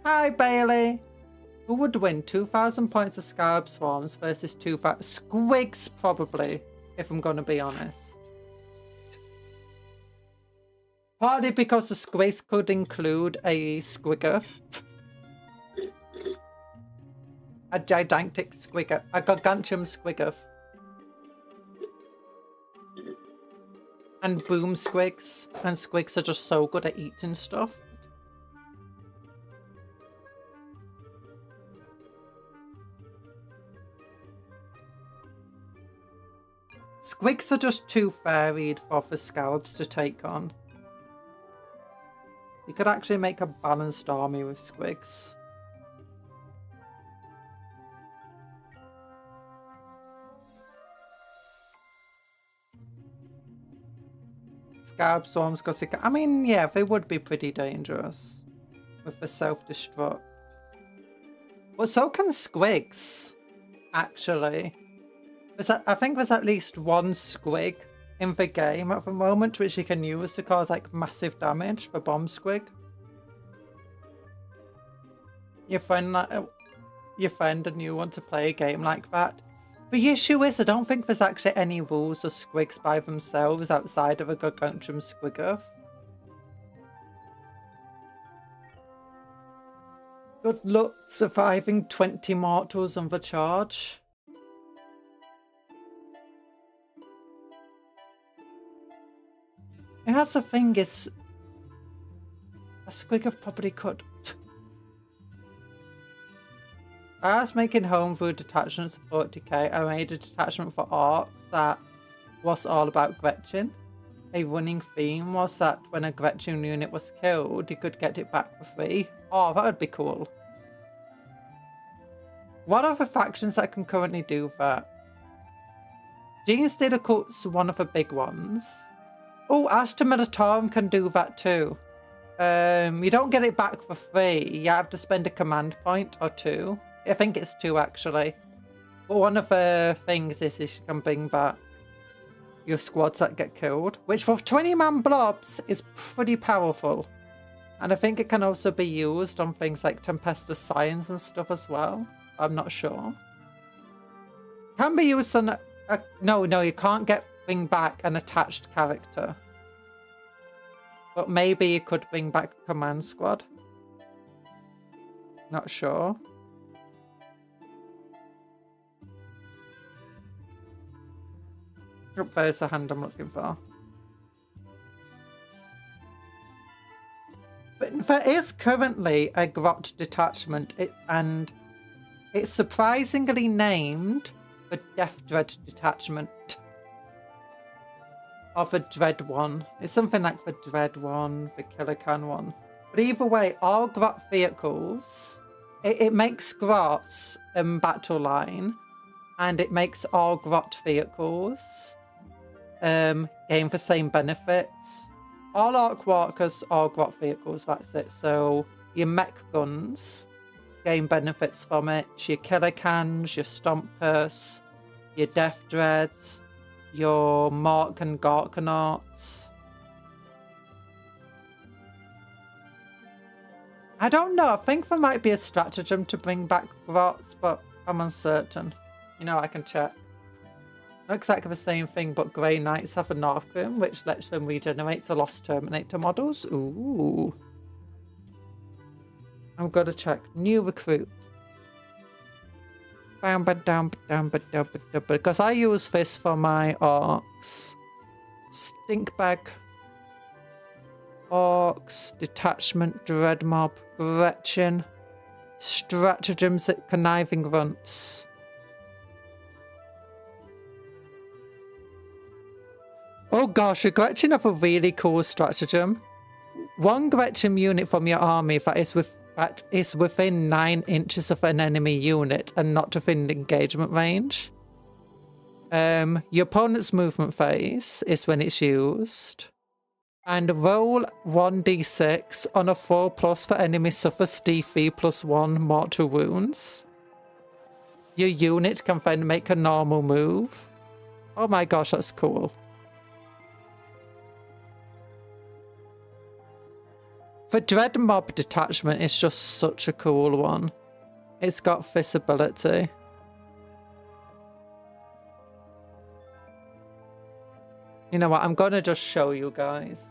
Hi Bailey! Who would win 2,000 points of Scarab Swarms versus 2,000... Squigs, probably, if I'm going to be honest. Partly because the Squigs could include a Squigger. A gigantic squigger. A gargantuan squigger. And boom squigs. And squigs are just so good at eating stuff. Squigs are just too varied for the scarabs to take on. You could actually make a balanced army with squigs. Scarab swarms, because I mean, yeah, they would be pretty dangerous with the self-destruct. But so can squigs, actually. I think there's at least one squig in the game at the moment which you can use to cause like massive damage for bomb squig. You find and you want to play a game like that. The issue is, I don't think there's actually any rules of squigs by themselves outside of a gargantuan squigger. Good luck surviving 20 mortals on the charge. think that's the thing is a squig of property could. I was making homebrew detachments for 40k. I made a detachment for orcs that was all about Gretchen. A running theme was that when a Gretchen unit was killed, you could get it back for free. Oh, that would be cool. What other factions that can currently do that? Genius Data Cult's one of the big ones. Oh, Astra Militarum can do that too. You don't get it back for free. You have to spend a command point or 2. I think it's 2 actually. But one of the things is you can bring back your squads that get killed, which for 20-man blobs is pretty powerful. And I think it can also be used on things like Tempestus Science and stuff as well. I'm not sure. Can be used on no, you can't bring back an attached character. But maybe you could bring back a command squad. Not sure. Oh, there's the hand I'm looking for. But there is currently a Grot detachment, and it's surprisingly named the Death Dread detachment. Or the Dread one. It's something like the Dread one, the Killican one. But either way, all Grot vehicles, it makes Grots in battle line, and it makes all Grot vehicles gain the same benefits. All Orc Walkers, all Grot vehicles, that's it. So your mech guns gain benefits from it. Your Killicans, your Stompers, your Death Dreads, your Mork and Gorkanauts. I don't know. I think there might be a stratagem to bring back Grots, but I'm uncertain. You know, I can check. Not exactly the same thing, but Grey Knights have a Northgrim, which lets them regenerate to Lost Terminator models. Ooh. I'm gonna check. New recruit. Because I use this for my orcs. Stinkbag. Orcs. Detachment. Dreadmob. Gretchen. Stratagems at Conniving Runts. Oh gosh, a Gretchen have a really cool stratagem. One Gretchen unit from your army that is within 9 inches of an enemy unit and not within engagement range. Your opponent's movement phase is when it's used. And roll 1d6 on a 4+ for enemy suffers D3 +1 mortal wounds. Your unit can then make a normal move. Oh my gosh, that's cool. The Dread Mob detachment is just such a cool one. It's got this ability. You know what? I'm gonna just show you guys.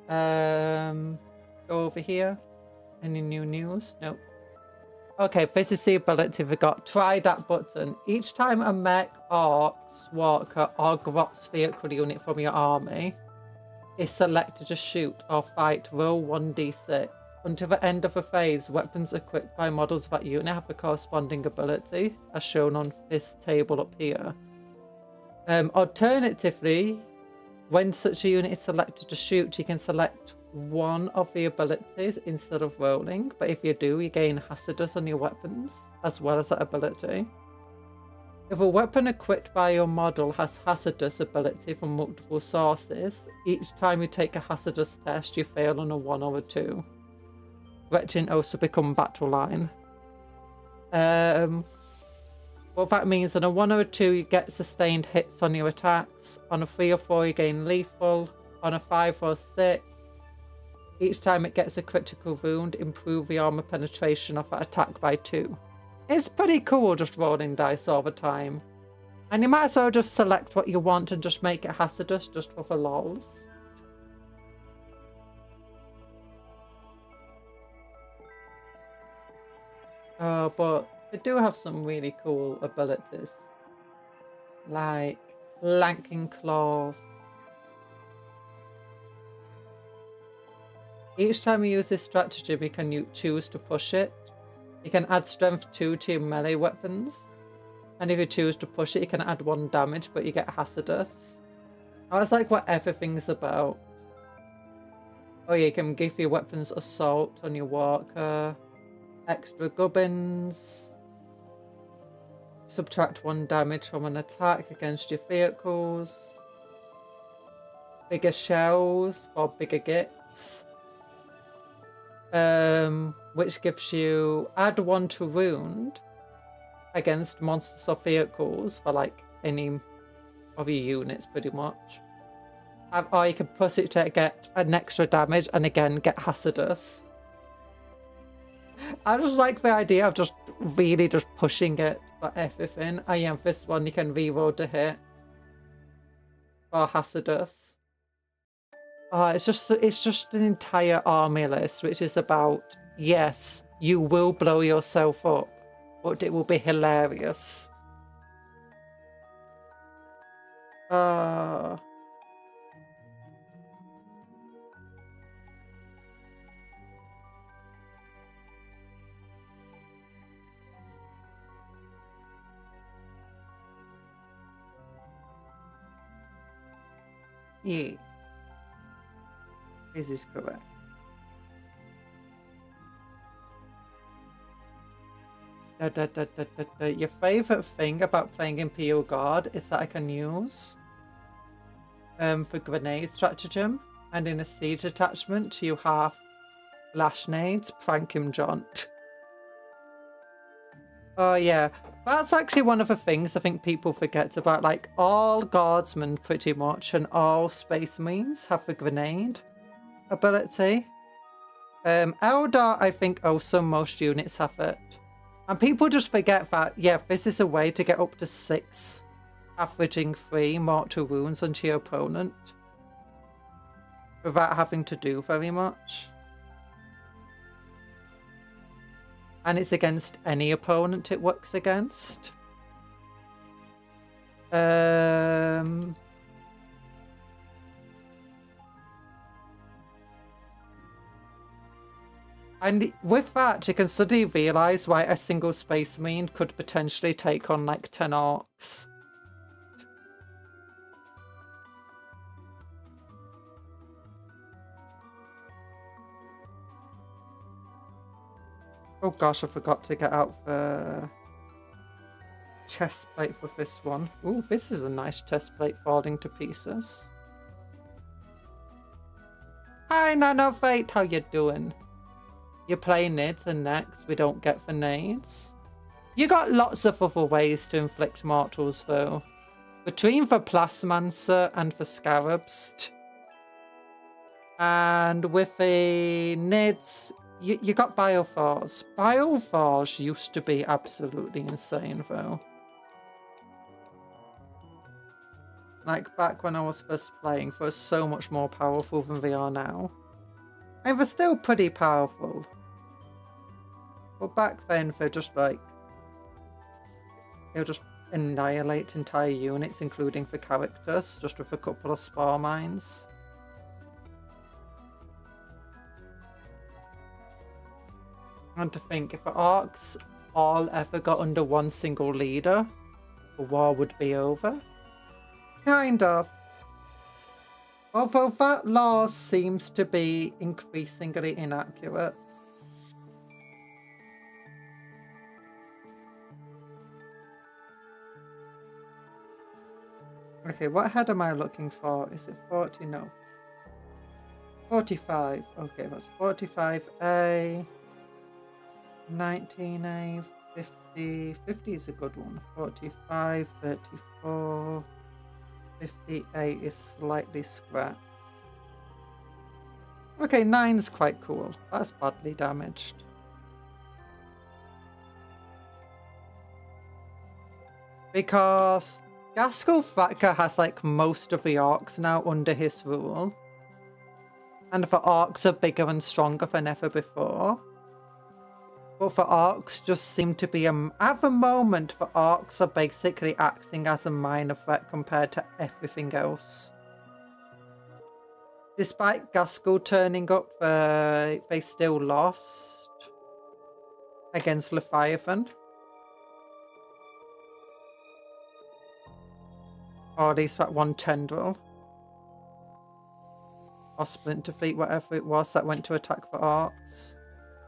Go over here. Any new news? Nope. Okay, this is the ability we got. Try that button. Each time a mech, orc, walker, or Grot's vehicle unit from your army is selected to shoot or fight, roll 1d6. Until the end of the phase, weapons equipped by models of that unit have the corresponding ability, as shown on this table up here. Alternatively, when such a unit is selected to shoot, you can select one of the abilities instead of rolling, but if you do, you gain hazardous on your weapons, as well as that ability. If a weapon equipped by your model has hazardous ability from multiple sources, each time you take a hazardous test, you fail on a 1 or a 2. Gretchen also become battle line. What that means, on a 1 or a 2, you get sustained hits on your attacks. On a 3 or 4, you gain lethal. On a 5 or 6, each time it gets a critical wound, improve the armor penetration of that attack by 2. It's pretty cool just rolling dice all the time. And you might as well just select what you want and just make it hazardous just for the lols. But they do have some really cool abilities. Like Lanking Claws. Each time you use this strategy, you can choose to push it. You can add strength 2 to your melee weapons. And if you choose to push it, you can add 1 damage, but you get hazardous. That's like what everything's about. Oh yeah, you can give your weapons assault on your walker. Extra gubbins. Subtract 1 damage from an attack against your vehicles. Bigger shells for bigger gits. Which gives you add 1 to wound against monsters or vehicles for like any of your units pretty much. Or you can push it to get an extra damage and again get hazardous. I just like the idea of just really just pushing it for everything. I am this one you can reroll to hit. Or hazardous. Oh, it's just an entire army list which is about, yes, you will blow yourself up, but it will be hilarious. Yeah. This is correct. Your favourite thing about playing Imperial Guard is that I can use for grenade stratagem, and in a siege attachment you have flash nades, prank him jaunt. Oh yeah, that's actually one of the things I think people forget about. Like all guardsmen pretty much and all space marines have the grenade ability. Eldar, I think also most units have it. And people just forget that, yeah, this is a way to get up to 6, averaging 3 mortal wounds onto your opponent without having to do very much. And it's against any opponent it works against. And with that, you can suddenly realise why a single Space Marine could potentially take on like 10 orcs. Oh gosh, I forgot to get out the chest plate for this one. Ooh, this is a nice chest plate falling to pieces. Hi, Nano Fate, how you doing? You play nids and next we don't get for nades. You got lots of other ways to inflict mortals though. Between the Plasmancer and the Scarabs. And with the nids, you got Biophors. Biophors used to be absolutely insane though. Like back when I was first playing, they were so much more powerful than they are now. And they're still pretty powerful. But back then, they're just like... they'll just annihilate entire units, including the characters, just with a couple of spore mines. And to think, if the orcs all ever got under one single leader, the war would be over. Kind of. Although that law seems to be increasingly inaccurate. Okay, what head am I looking for? Is it 40? No. 45. Okay, that's 45A. 19A. 50. 50 is a good one. 45, 34. 58 is slightly scratched. Okay, 9's quite cool. That's badly damaged. Because Gaskell Thacker has like most of the orcs now under his rule. And the orcs are bigger and stronger than ever before. But the orcs just seem to be at the moment, the orcs are basically acting as a minor threat compared to everything else. Despite Gaskell turning up, they still lost against Leviathan. Or at least that one tendril. Or Splinter Fleet, whatever it was, that went to attack for Arcs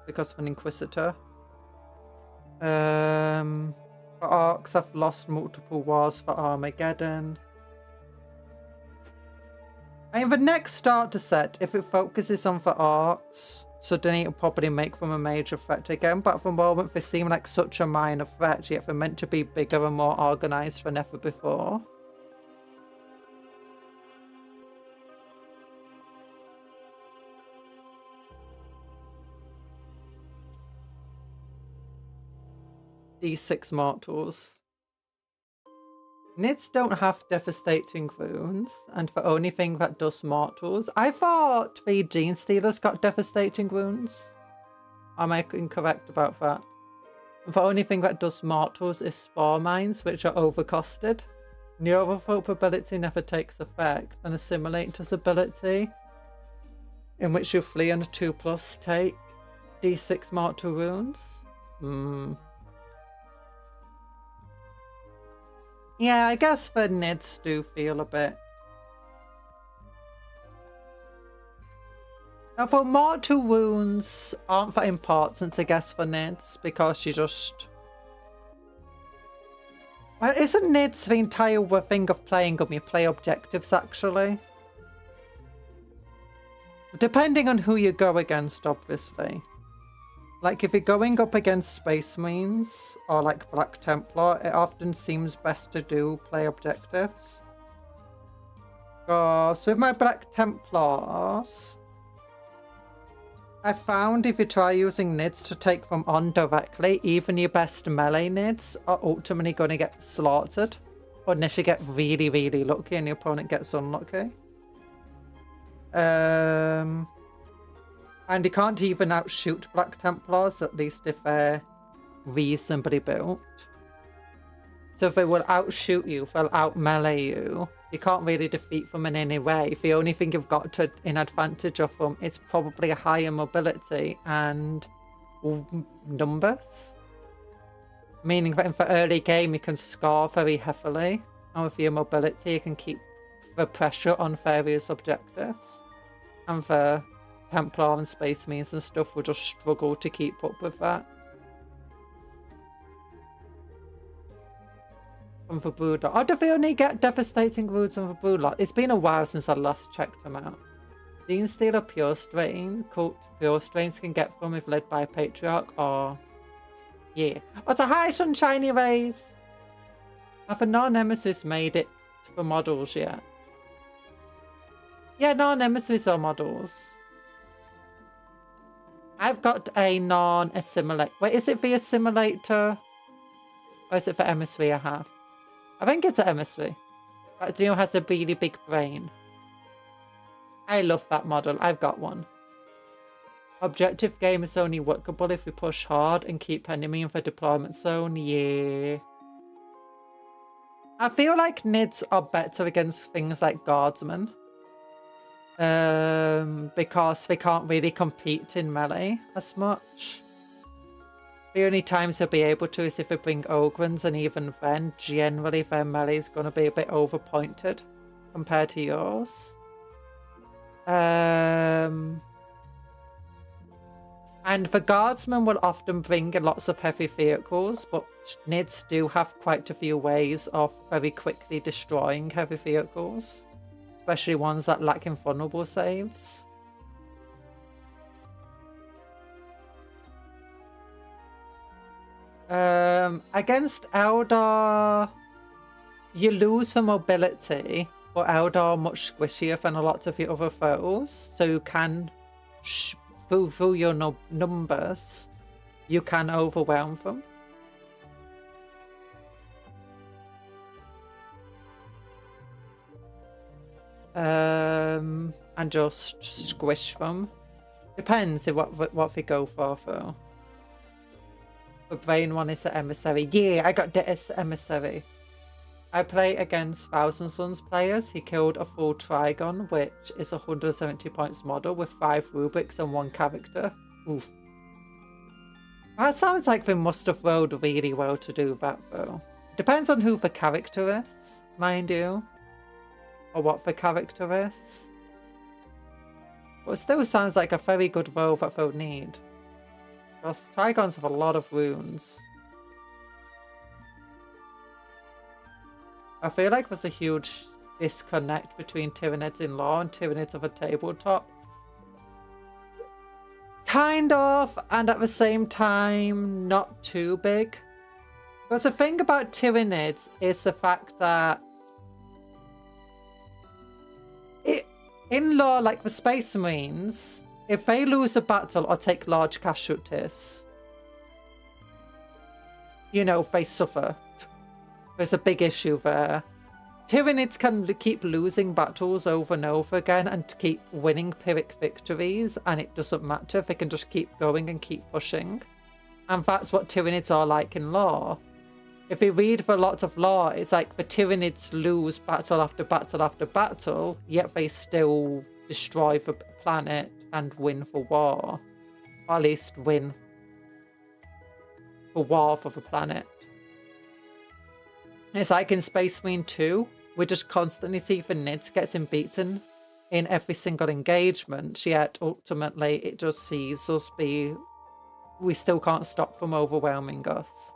because of an Inquisitor. For Arcs, I've lost multiple wars for Armageddon. I mean, the next starter set, if it focuses on the Arcs, suddenly it'll probably make them a major threat again. But at the moment, they seem like such a minor threat, yet they're meant to be bigger and more organised than ever before. D6 mortals. Nids don't have devastating wounds, and the only thing that does mortals... I thought the Gene Stealers got devastating wounds. Am I incorrect about that? The only thing that does mortals is Spore Mines, which are overcosted. Neurophobe ability never takes effect, and Assimilator's ability, in which you flee on a 2+, take D6 mortal wounds. Yeah, I guess the Nids do feel a bit. Although mortal wounds aren't that important, I guess, for Nids, because you just... Well, isn't Nids the entire thing of playing them? You play objectives, actually. Depending on who you go against, obviously. Like, if you're going up against Space Marines or, like, Black Templar, it often seems best to play objectives. So with my Black Templars, I found if you try using Nids to take them on directly, even your best melee Nids are ultimately going to get slaughtered. Unless you get really, really lucky and your opponent gets unlucky. And you can't even outshoot Black Templars, at least if they're reasonably built. So if they will outshoot you, they'll out-melee you. You can't really defeat them in any way. The only thing you've got in advantage of them is probably a higher mobility and numbers. Meaning that in the early game you can score very heavily. And with your mobility you can keep the pressure on various objectives. And the Templar and Space Marines and stuff will just struggle to keep up with that. From the Broodlord. Oh, do they only get devastating wounds on the Broodlord? It's been a while since I last checked them out. Gene Stealer Pure Strain. Cult Pure Strains can get them if led by a Patriarch or... Yeah. Oh, it's a high sunshiny rays! Have the non-Nemesis made it to the models yet? Yeah, non-Nemesis are models. I've got a non-assimilate. Wait, is it the assimilator? Or is it the emissary I have? I think it's an emissary. That has a really big brain. I love that model. I've got one. Objective game is only workable if we push hard and keep enemy in the deployment zone. Yeah. I feel like Nids are better against things like Guardsmen. Because they can't really compete in melee as much. The only times they'll be able to is if they bring Ogrins, and even then, generally their melee is going to be a bit overpointed compared to yours. And the Guardsmen will often bring lots of heavy vehicles, but Nids do have quite a few ways of very quickly destroying heavy vehicles. Especially ones that lack invulnerable saves. Against Eldar, you lose the mobility, but Eldar are much squishier than a lot of your other foes, so you can, through your numbers, you can overwhelm them. And just squish them. Depends what they go for though. The brain one is the emissary. Yeah, I got this emissary. I play against Thousand Suns players. He killed a full Trigon, which is a 170 points model with 5 rubrics and 1 character. Oof. That sounds like they must have rolled really well to do that, though. Depends on who the character is, mind you. Or what the character is. But it still sounds like a very good roll that they'll need. Because Trigons have a lot of runes. I feel like there's a huge disconnect between Tyranids in lore and Tyranids of a tabletop. Kind of, and at the same time, not too big. Because the thing about Tyranids is the fact that in lore, like the Space Marines, if they lose a battle or take large casualties, you know, they suffer. There's a big issue there. Tyranids can keep losing battles over and over again and keep winning Pyrrhic victories, and it doesn't matter. They can just keep going and keep pushing. And that's what Tyranids are like in lore. If you read the lots of lore, it's like the Tyranids lose battle after battle after battle, yet they still destroy the planet and win the war. Or at least win the war for the planet. It's like in Space Marine 2, we just constantly see the Nids getting beaten in every single engagement, yet ultimately it just sees us be... We still can't stop from overwhelming us.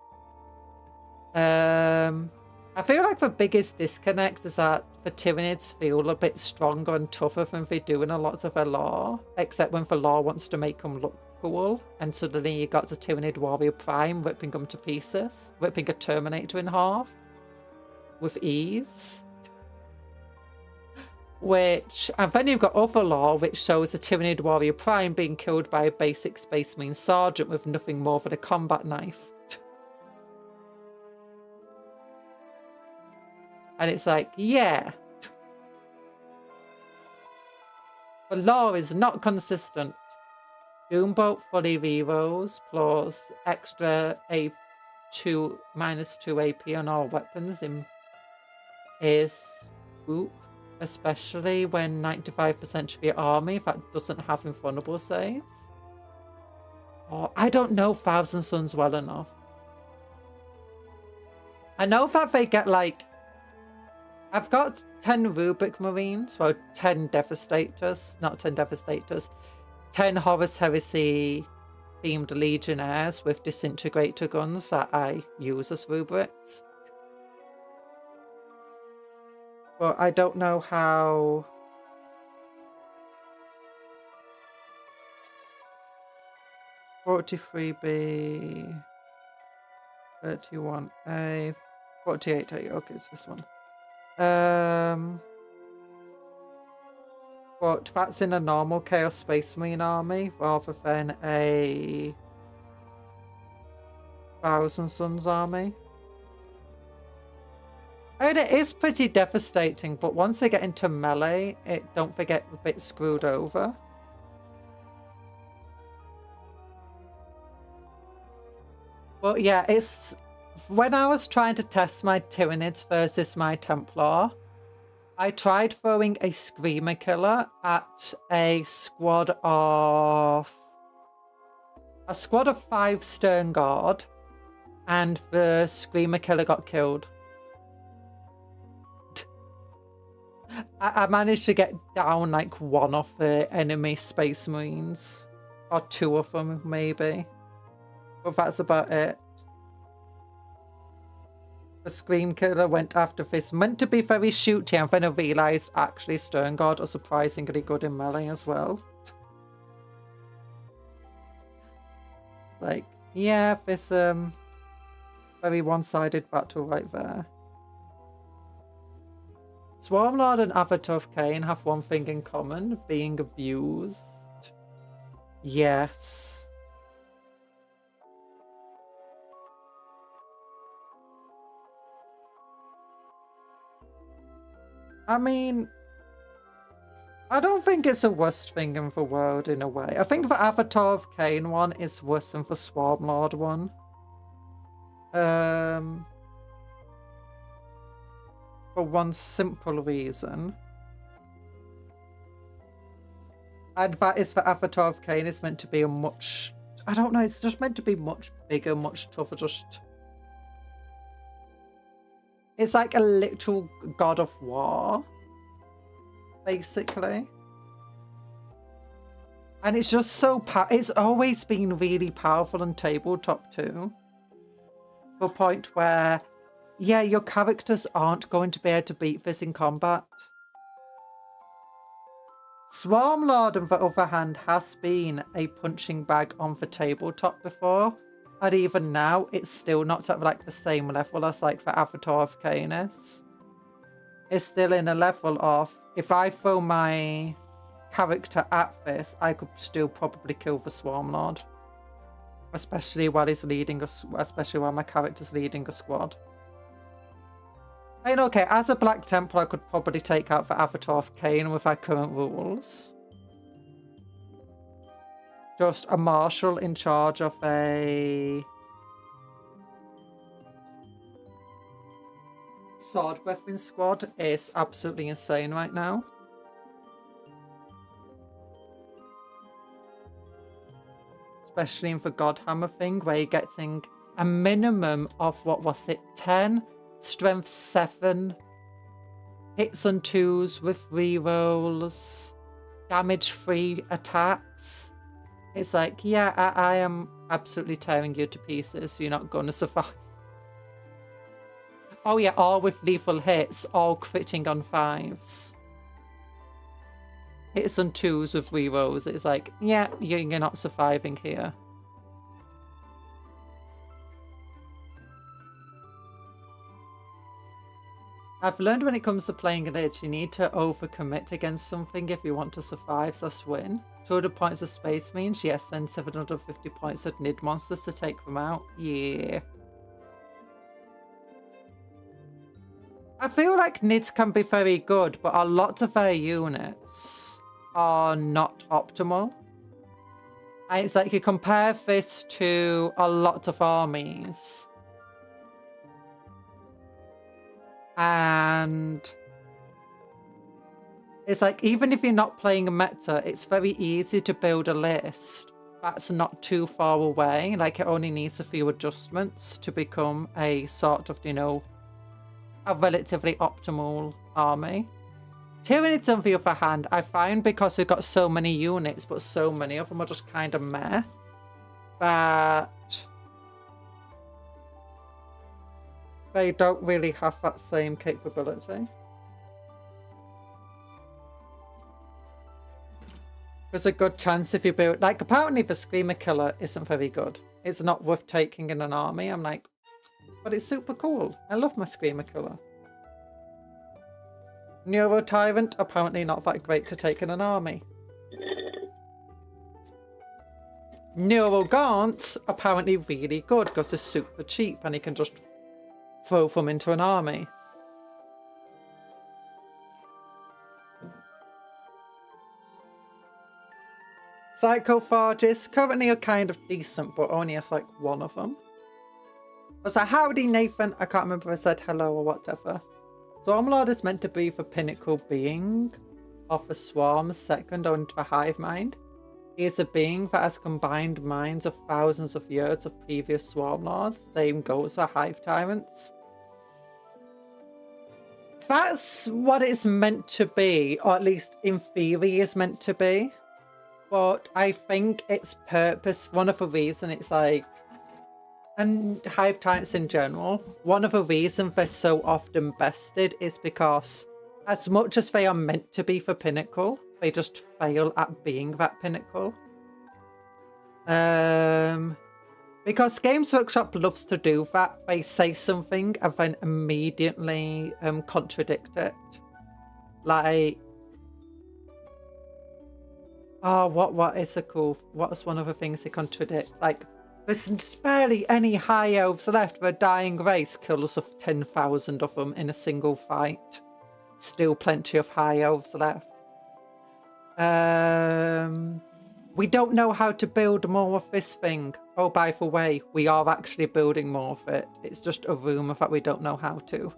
I feel like the biggest disconnect is that the Tyranids feel a bit stronger and tougher than they do in a lot of their lore, except when the lore wants to make them look cool, and suddenly you got the Tyranid Warrior Prime ripping them to pieces, ripping a Terminator in half with ease. And then you've got other lore which shows the Tyranid Warrior Prime being killed by a basic Space Marine sergeant with nothing more than a combat knife. And it's like, yeah. The lore is not consistent. Doombolt fully rerolls plus extra -2 AP on all weapons is whoop, especially when 95% of your army that doesn't have invulnerable saves. Oh, I don't know Thousand Suns well enough. I know that they get like... I've got 10 Rubric Marines, well 10 Devastators, not 10 Devastators, 10 Horus Heresy themed Legionnaires with disintegrator guns that I use as rubrics. But I don't know how... $43B, 31A, 48A, okay, it's this one. But that's in a normal Chaos Space Marine army rather than a Thousand Suns army. I mean, it is pretty devastating, but once they get into melee, don't they get a bit screwed over. But yeah, it's... When I was trying to test my Tyranids versus my Templar, I tried throwing a Screamer Killer at a squad of 5 Stern Guard, and the Screamer Killer got killed. I managed to get down like 1 of the enemy Space Marines, or 2 of them maybe, but that's about it. The Scream Killer went after this, meant to be very shooty, and then I realised actually Stern Guard are surprisingly good in melee as well. Like, yeah, this very one-sided battle right there. Swarmlord and Avatar of Cain have one thing in common, being abused. Yes. I mean, I don't think it's the worst thing in the world in a way. I think the Avatar of Cain one is worse than the Swarmlord one. for one simple reason. And that is for Avatar of Cain is meant to be a much... I don't know, it's just meant to be much bigger, much tougher, just... It's like a literal god of war, basically. And it's just so it's always been really powerful on tabletop too. To a point where, yeah, your characters aren't going to be able to beat this in combat. Swarmlord, on the other hand, has been a punching bag on the tabletop before. And even now, it's still not at like the same level as like the Avatar of Canis. It's still in a level of, if I throw my character at this, I could still probably kill the Swarmlord. Especially while he's leading especially while my character's leading a squad. I mean, okay, as a Black Templar, I could probably take out the Avatar of Cain with our current rules. Just a marshal in charge of a sword weapon squad is absolutely insane right now. Especially in the Godhammer thing, where you're getting a minimum of, what was it, 10? Strength 7, hits and 2s with rerolls, damage 3 attacks. It's like, yeah, I am absolutely tearing you to pieces. You're not going to survive. Oh yeah, all with lethal hits, all critting on 5s. Hits and 2s with rerolls. It's like, yeah, you're not surviving here. I've learned when it comes to playing an Age, you need to overcommit against something if you want to survive / win. 200 points of space means, yes, then 750 points of Nid monsters to take them out. Yeah. I feel like Nids can be very good, but a lot of their units are not optimal. And it's like you compare this to a lot of armies. And it's like, even if you're not playing a meta, it's very easy to build a list that's not too far away. Like, it only needs a few adjustments to become a sort of, you know, a relatively optimal army. Tyranids, on the other hand, I find, because we've got so many units, but so many of them are just kind of meh, that they don't really have that same capability. There's a good chance if you build... Like, apparently the Screamer Killer isn't very good. It's not worth taking in an army. I'm like, but it's super cool. I love my Screamer Killer. Neuro Tyrant, apparently not that great to take in an army. Neuro Gaunt, apparently really good because it's super cheap and you can just throw them into an army. Psychophagists currently are kind of decent, but only as like one of them. I was like, howdy Nathan, I can't remember if I said hello or whatever. Swarmlord is meant to be the pinnacle being of the swarm, second only to the hive mind. He is a being that has combined minds of thousands of years of previous Swarmlords. Same goes for hive tyrants. That's what it's meant to be, or at least in theory is meant to be. But I think its purpose, one of the reasons it's like, and hive tyrants in general, one of the reasons they're so often bested is because as much as they are meant to be for pinnacle, they just fail at being that pinnacle. Because Games Workshop loves to do that. They say something and then immediately contradict it. Like, oh, what is it called? What's one of the things they contradict? Like, there's barely any high elves left. The dying race kills of 10,000 of them in a single fight. Still plenty of high elves left. We don't know how to build more of this thing. Oh, by the way, we are actually building more of it. It's just a rumour that we don't know how to.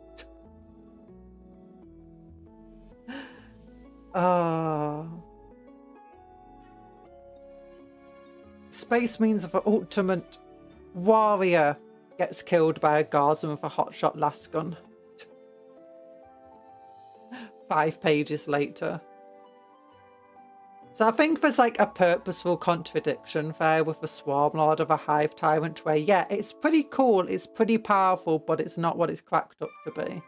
Space means the ultimate warrior gets killed by a guardsman with a hotshot last gun. 5 pages later. So I think there's like a purposeful contradiction there with the Swarm Lord of a Hive Tyrant where, yeah, it's pretty cool, it's pretty powerful, but it's not what it's cracked up to be.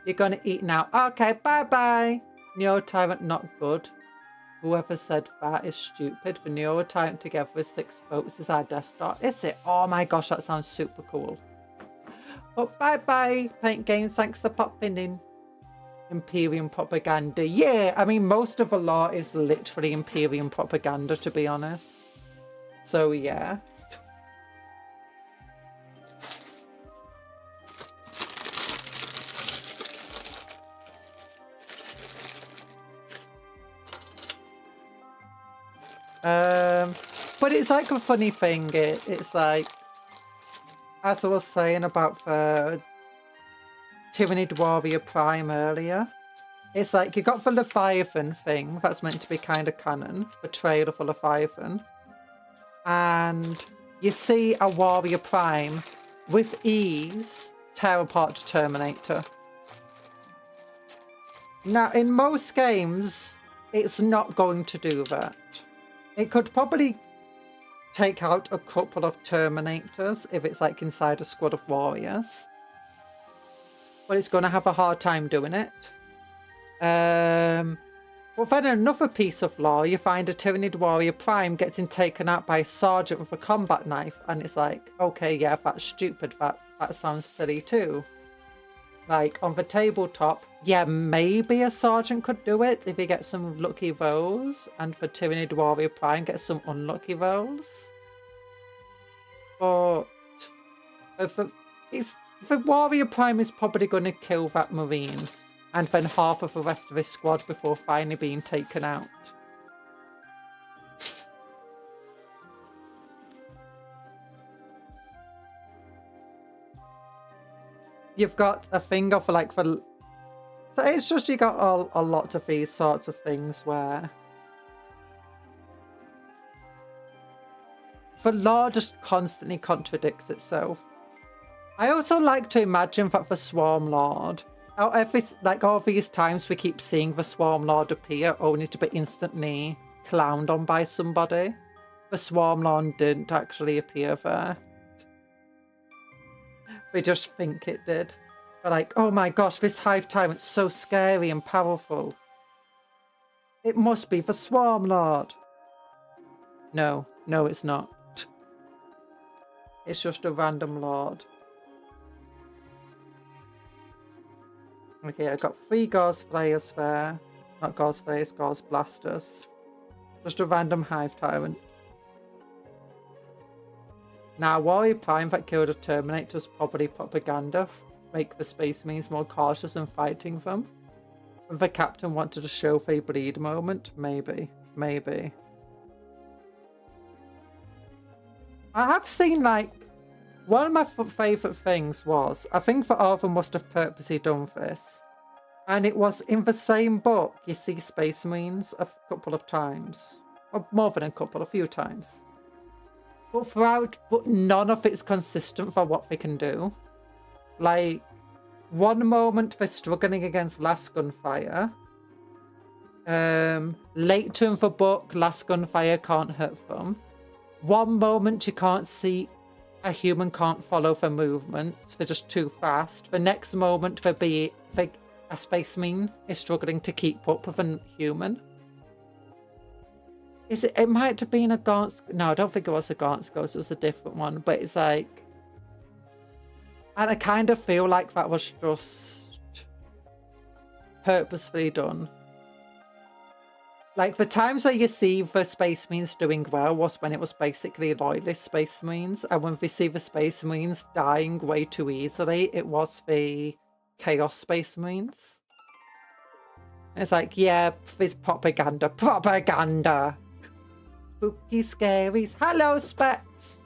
You're gonna eat now. Okay, bye-bye. Neo Tyrant not good. Whoever said that is stupid. The Neo Tyrant together with 6 votes is our Death Star. Is it? Oh my gosh, that sounds super cool. But bye-bye, Paint Games. Thanks for popping in. Imperium propaganda. Yeah, I mean, most of the law is literally Imperium propaganda, to be honest. So, yeah. But it's like a funny thing. It's like, as I was saying about the Tyranid Warrior Prime earlier, it's like you got the Leviathan thing that's meant to be kind of canon, the trail of the Leviathan, and you see a Warrior Prime with ease tear apart Terminator. Now, in most games, it's not going to do that. It could probably take out a couple of Terminators if it's like inside a squad of warriors. But it's going to have a hard time doing it. But then another piece of lore, you find a Tyranid Warrior Prime getting taken out by a sergeant with a combat knife. And it's like, okay, yeah, that's stupid. That sounds silly too. Like, on the tabletop, yeah, maybe a sergeant could do it if he gets some lucky rolls. And the Tyranid Warrior Prime gets some unlucky rolls. But the Warrior Prime is probably going to kill that Marine and then half of the rest of his squad before finally being taken out. You've got a thing of like for... So it's just you got a lot of these sorts of things where... The lore just constantly contradicts itself. I also like to imagine that the Swarm Lord, all these times we keep seeing the Swarm Lord appear only to be instantly clowned on by somebody. The Swarm Lord didn't actually appear there. They just think it did. They're like, oh my gosh, this Hive Tyrant's so scary and powerful. It must be the Swarm Lord. No, it's not. It's just a random lord. Okay, I got 3 Gauze Flayers there. Not Gauze Flayers, Gauze Blasters. Just a random Hive Tyrant. Now, Warrior Prime that killed a Terminator is probably propaganda. Make the Space Marines more cautious in fighting them. If the captain wanted to show they bleed moment, maybe. I have seen, like, one of my favourite things was, I think the author must have purposely done this, and it was in the same book, you see Space Marines a couple of times, or more than a few times. But none of it's consistent for what they can do. Like, one moment they're struggling against last gunfire. Later in the book, last gunfire can't hurt them. One moment you can't see, a human can't follow their movements, they're just too fast. The next moment a Space Marine is struggling to keep up with a human. It might have been a Gaunt's... No, I don't think it was a Gaunt's Ghost, it was a different one, but it's like... And I kind of feel like that was just purposefully done. Like, the times where you see the Space Marines doing well was when it was basically loyalist Space Marines, and when we see the Space Marines dying way too easily, it was the Chaos Space Marines. It's like, yeah, it's propaganda. Spooky scaries. Hello, Spets!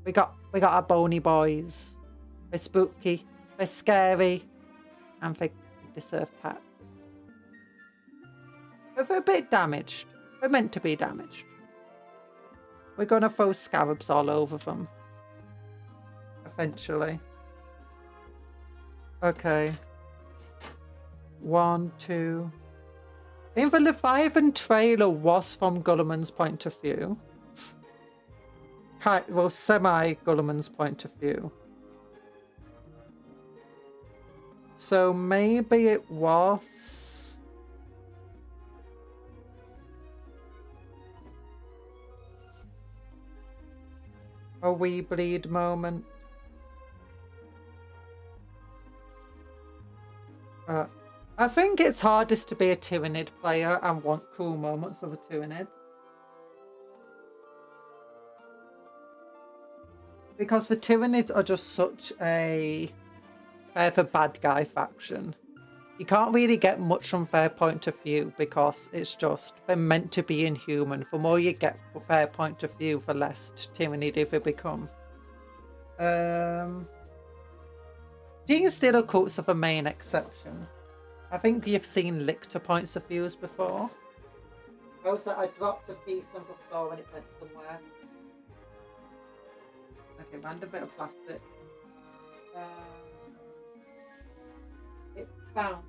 We got our bony boys. They're spooky. They're scary. and they deserve pets. But they're a bit damaged. They're meant to be damaged. We're going to throw scarabs all over them. Eventually. Okay. 1, 2. I think the Leviathan trailer was from Gulliman's point of view. Well, semi-Gulliman's point of view. So maybe it was... a wee bleed moment. I think it's hardest to be a Tyranid player and want cool moments of a Tyranid. Because the Tyranids are just such a the bad guy faction. You can't really get much from their point of view because it's just, they're meant to be inhuman. The more you get from their point of view, the less Tyranid they become. Gene Stealer cults are the main exception. I think you've seen Lictor points of views before. Also, I dropped a piece on the floor when it went somewhere. Okay, random bit of plastic. It bounced.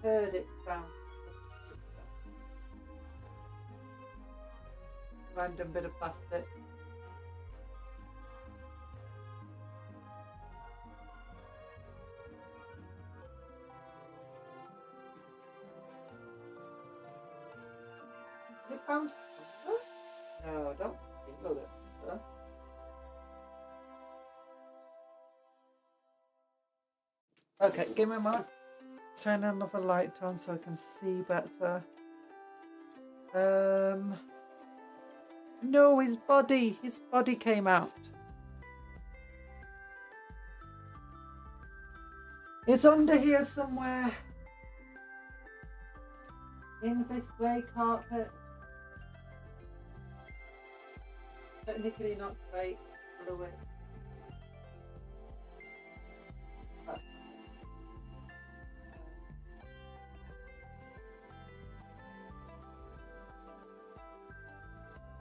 I heard it bounce. Random bit of plastic. Did it bounce? No, don't feel it. Huh? Okay, give me a moment. Turn another light on so I can see better. No, his body came out. It's under here somewhere. In this grey carpet. Technically not grey, blue. That's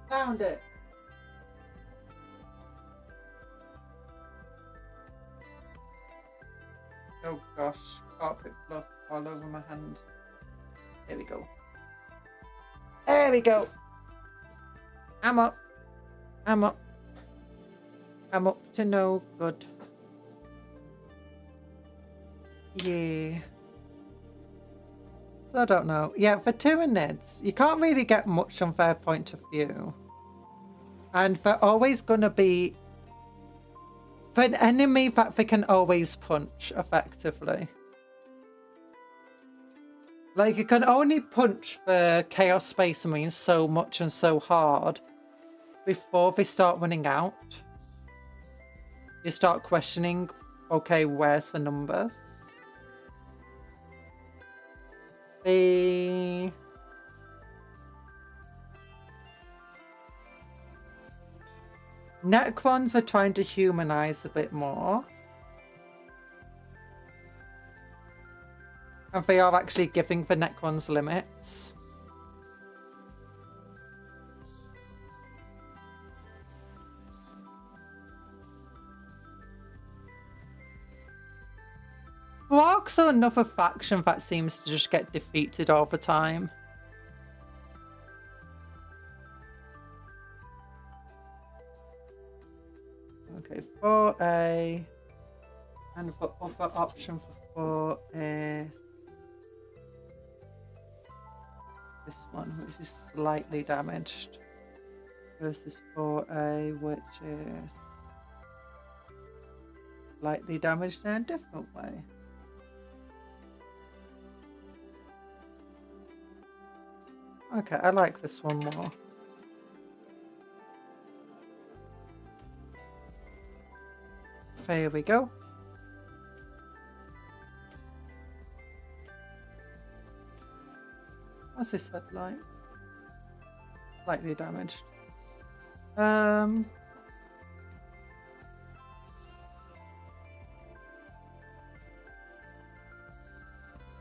found it. Oh gosh, carpet fluff all over my hand. There we go. There we go. I'm up. I'm up. I'm up to no good. Yeah. So I don't know. Yeah, for Tyranids, you can't really get much from their point of view. And they're always going to be for an enemy that they can always punch effectively. Like, you can only punch the Chaos Space Marines so much and so hard before they start running out. You start questioning, okay, where's the numbers? The Necrons are trying to humanize a bit more. And they are actually giving the Necrons limits. Wargs are another faction that seems to just get defeated all the time. Okay, 4A. And the other option for 4 is this one, which is slightly damaged, versus 4A, which is slightly damaged in a different way. Okay, I like this one more. There we go. What's this headlight? Slightly damaged.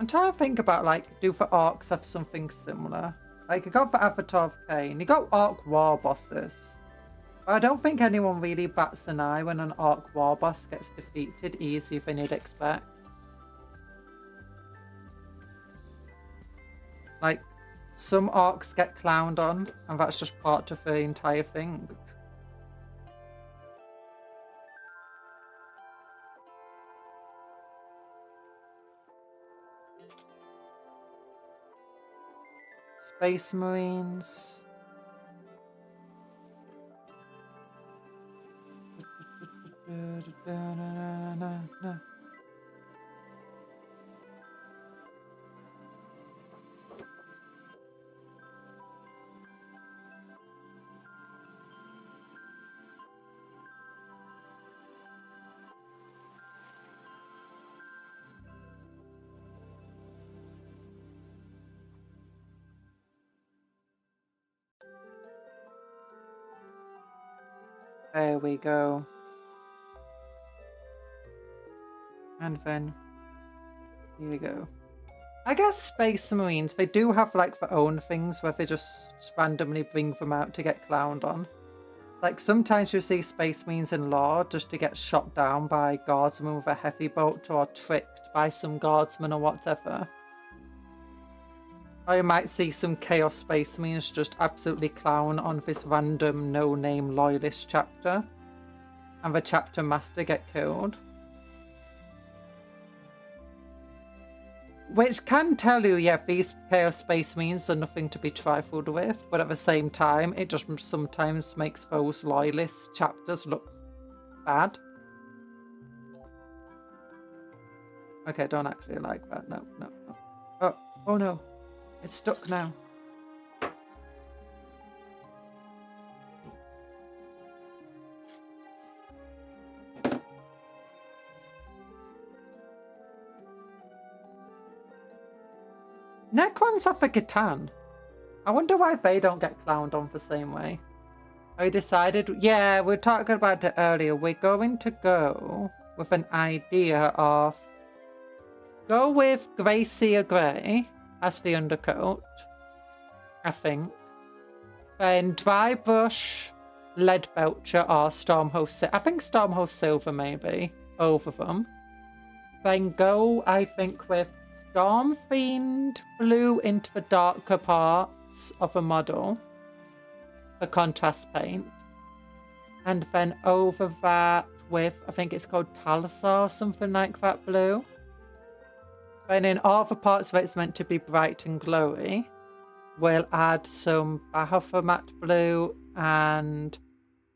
I'm trying to think about, like, do for orcs have something similar? Like, you got for Avatar of Cain, you got orc war bosses. But I don't think anyone really bats an eye when an orc war boss gets defeated easier than you'd expect. Like, some orcs get clowned on, and that's just part of the entire thing. Space Marines. There we go. And then, here we go. I guess Space Marines, they do have like their own things where they just randomly bring them out to get clowned on. Like sometimes you see Space Marines in lore just to get shot down by guardsmen with a heavy bolt or tricked by some guardsmen or whatever. Or you might see some Chaos Space Marines just absolutely clown on this random no-name loyalist chapter. And the chapter master get killed. Which can tell you, yeah, these Chaos Space Marines are nothing to be trifled with. But at the same time, it just sometimes makes those loyalist chapters look bad. Okay, don't actually like that. No, no, no. Oh no. It's stuck now. Necrons have a Catan. I wonder why they don't get clowned on the same way. We decided, yeah, we were talking about it earlier. We're going to go with an idea of go with Gracia Grey as the undercoat, I think. Then Drybrush, Leadbelcher, or Stormhost. I think Stormhost Silver maybe over them. Then go, I think, with Stormfiend Blue into the darker parts of a model for contrast paint. And then over that with, I think it's called Talsar or something like that blue. Then in all the parts of it's meant to be bright and glowy, we'll add some Bahafar matte blue and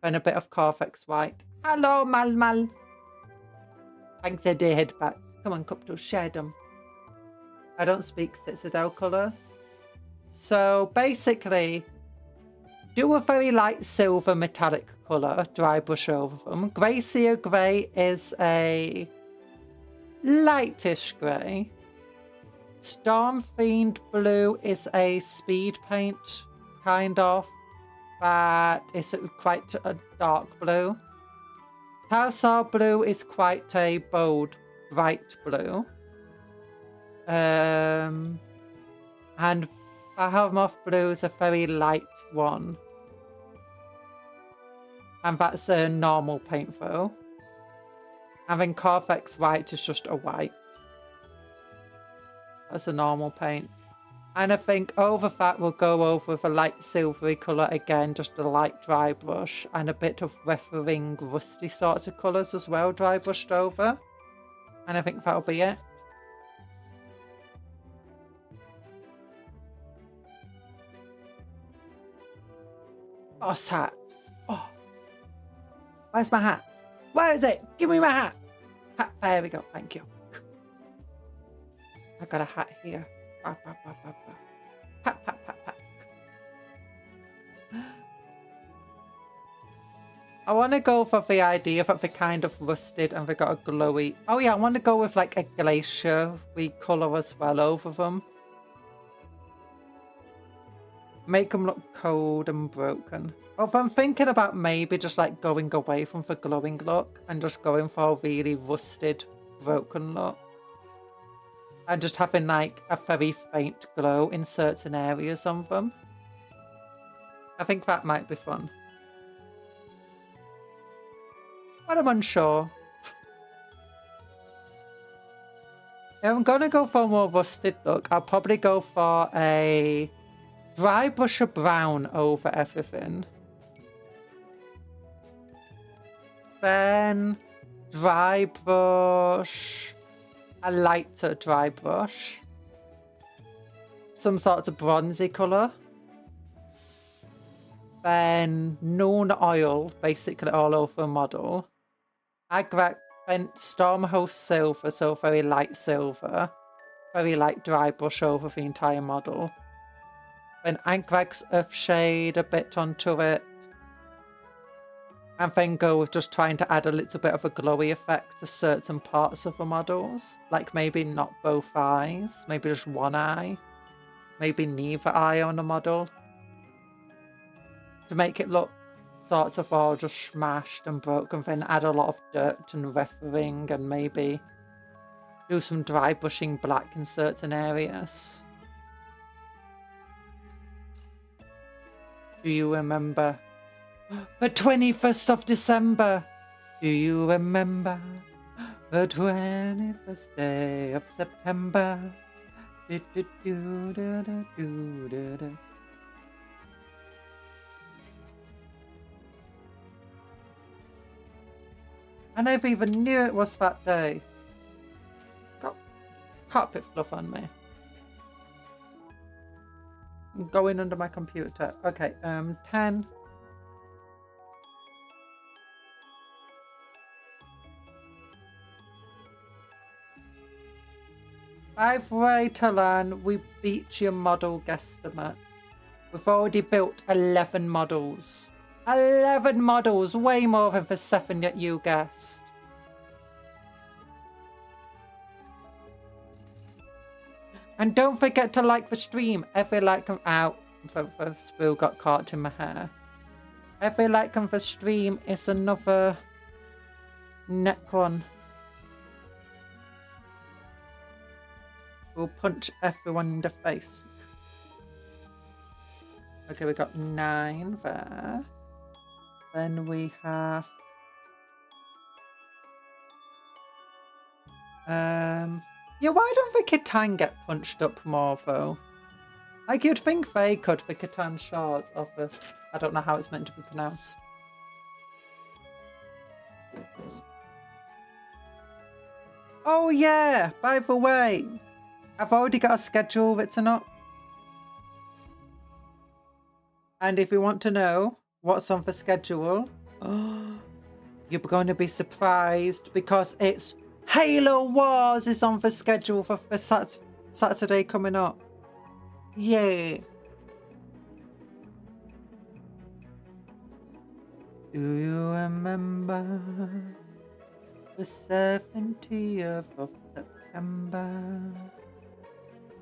then a bit of Corvex white. Hello, Mal. Thanks, dear headbats. Come on, Cuptle, share them. I don't speak Citadel colours. So basically, do a very light silver metallic colour, dry brush over them. Gracia Grey is a lightish grey. Stormfiend Blue is a speed paint, kind of, but it's quite a dark blue. Talsar Blue is quite a bold, bright blue. And Bahamut Blue is a very light one. And that's a normal paint though. And then Corvex White is just a white. That's a normal paint. And I think over that we'll go over with a light silvery colour again, just a light dry brush. And a bit of weathering rusty sorts of colours as well, dry brushed over. And I think that'll be it. Boss hat. Oh. Where's my hat? Where is it? Give me my hat. There we go. Thank you. I got a hat here. Pat, pat, pat, pat. I want to go for the idea that they're kind of rusted and they got a glowy. Oh yeah, I want to go with like a glacier colour as well over them. Make them look cold and broken. Although I'm thinking about maybe just like going away from the glowing look and just going for a really rusted, broken look. and just having like a very faint glow in certain areas of them. I think that might be fun. But I'm unsure. If I'm gonna go for a more rusted look, I'll probably go for a dry brush of brown over everything. Then dry brush, a lighter dry brush. Some sort of bronzy colour. Then noon oil, basically all over a model. Then Stormhost silver, so very light silver. Very light dry brush over the entire model. Then Agrag's Earthshade a bit onto it. And then go with just trying to add a little bit of a glowy effect to certain parts of the models. Like maybe not both eyes, maybe just one eye. Maybe neither eye on the model. To make it look sort of all just smashed and broken, then add a lot of dirt and weathering and maybe do some dry brushing black in certain areas. Do you remember the 21st of December? Do you remember the 21st day of September? I never even knew it was that day. Got carpet fluff on me. I'm going under my computer. Okay, 10. I've way to learn. We beat your model guesstimate. We've already built 11 models. 11 models, way more than the 7 that you guessed. And don't forget to like the stream. Every like out, the spool got caught in my hair. Every like on the stream is another Necron. We'll punch everyone in the face. Okay, we got 9 there. Then we have yeah, why don't the Catan get punched up more though? Like you'd think they could, the Catan shorts of the, I don't know how it's meant to be pronounced. Oh yeah, by the way, I've already got a schedule written up. And if you want to know what's on the schedule, you're going to be surprised because it's Halo Wars is on the schedule for Saturday coming up. Yay. Do you remember the 70th of September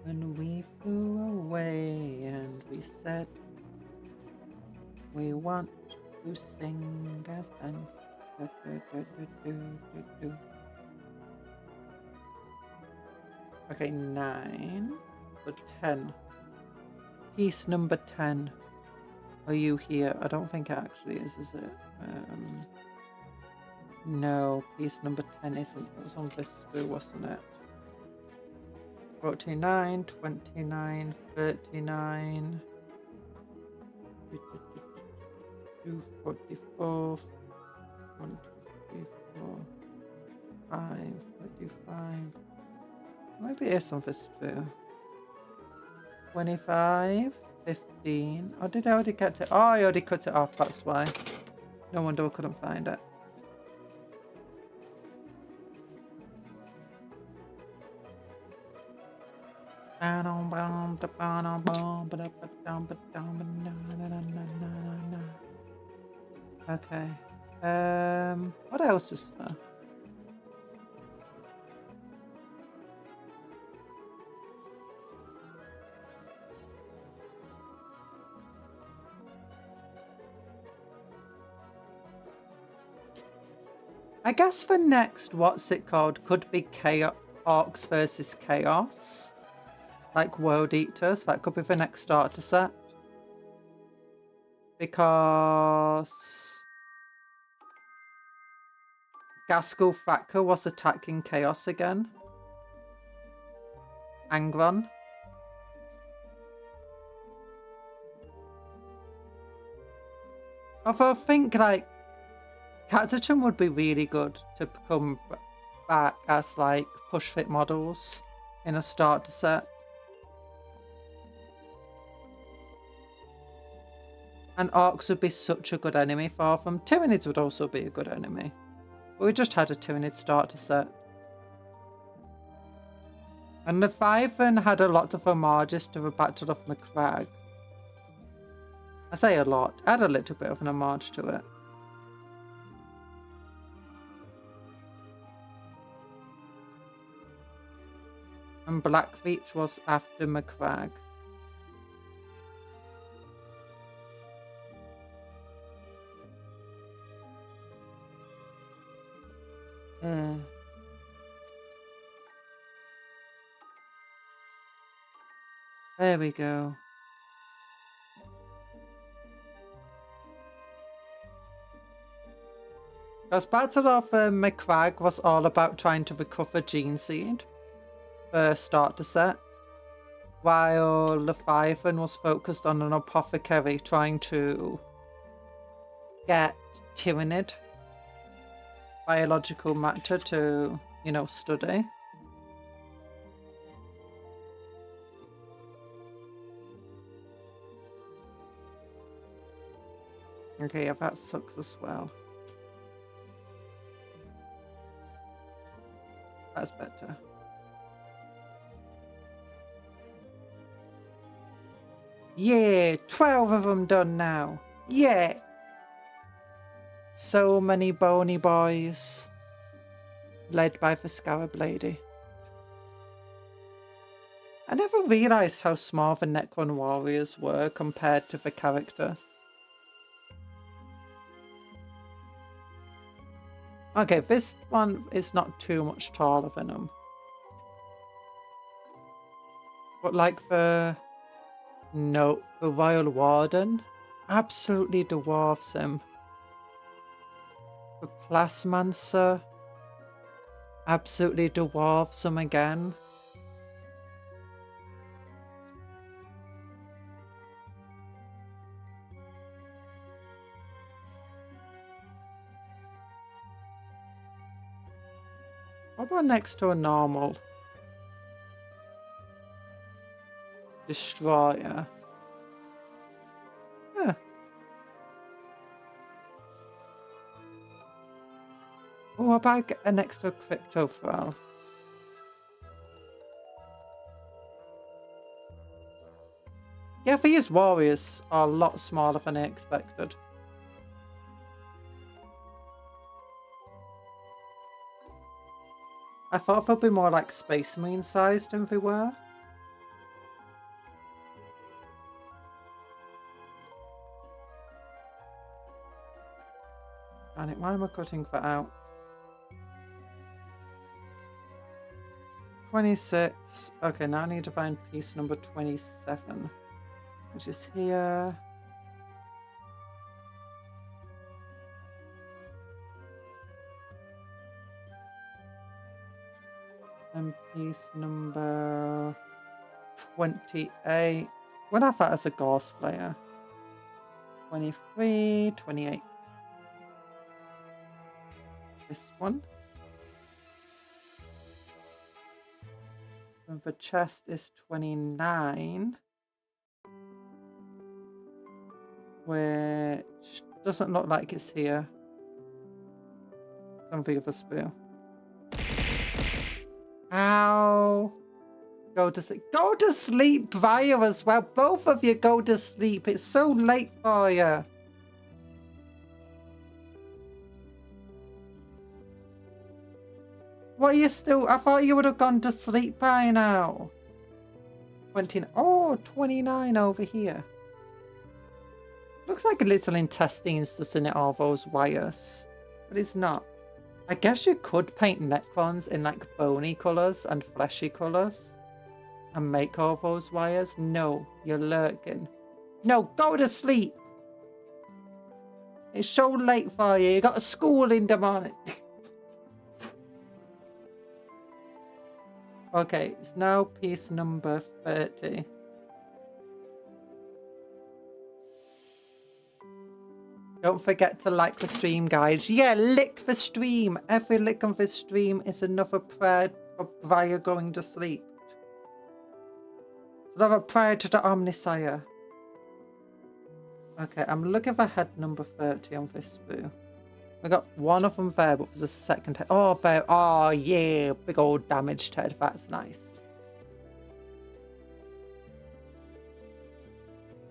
when we flew away and we said we want to sing a dance. Okay, 9. But 10. Piece number 10. Are you here? I don't think it actually is it? No, piece number 10 isn't. It was on this spool, wasn't it? 49, 29, 39. 244, 1, 2, 3, 4, 5, 45. Maybe it is on this spool. 25, 15. Oh, did I already get it? Oh, I already cut it off, that's why. No wonder I couldn't find it. Okay. What else is there? I guess the next, what's it called, could be chaos. Orcs versus Chaos. Like World Eaters. That could be the next starter set. Because Gaskell Thacker was attacking Chaos again. Angron. Although I think like Catachan would be really good to come back as like push fit models in a starter set. And Orcs would be such a good enemy for them. Tyranids would also be a good enemy. But we just had a Tyranid starter set. And Leviathan had a lot of homages to the Battle of Macragge. I say a lot. I had a little bit of an homage to it. And Blackreach was after Macragge. There we go. Because Battle of Macragge was all about trying to recover Gene Seed for starter set, while Leviathan was focused on an apothecary trying to get Tyranid biological matter to, you know, study. Okay, yeah, that sucks as well. That's better. Yeah, 12 of them done now. Yeah. So many bony boys. Led by the Scarab Lady. I never realised how small the Necron warriors were compared to the characters. Okay, this one is not too much taller than him. But like the Royal Warden absolutely dwarfs him. The Plasmancer absolutely dwarfs him again. What about next to a normal destroyer? Yeah. Oh, what about an extra crypto file? Yeah, these warriors are a lot smaller than I expected. I thought they'd be more like Space Marine sized than they were. Damn it, why am I cutting that out? 26. Okay, now I need to find piece number 27, which is here. And piece number 28. We'll have that as a Ghost layer. 23, 28. This one. And the chest is 29. Which doesn't look like it's here. Something of a spear. Ow. Go to sleep. Go to sleep, Via, as well. Both of you go to sleep. It's so late for you. What are you still? I thought you would have gone to sleep by now. 20. Oh, 29 over here. Looks like a little intestines, doesn't it? All those wires. But it's not. I guess you could paint Necrons in like bony colours and fleshy colours and make all those wires. No, you're lurking. No, go to sleep. It's so late for you. You got a school in the morning. Okay, it's now piece number 30. Don't forget to like the stream, guys. Yeah, lick the stream. Every lick on this stream is another prayer for Briar going to sleep. It's another prayer to the Omnisire. Okay, I'm looking for head number 30 on this sprue. We got one of them there, but there's a second head. Oh, there. Oh, yeah. Big old damaged head. That's nice.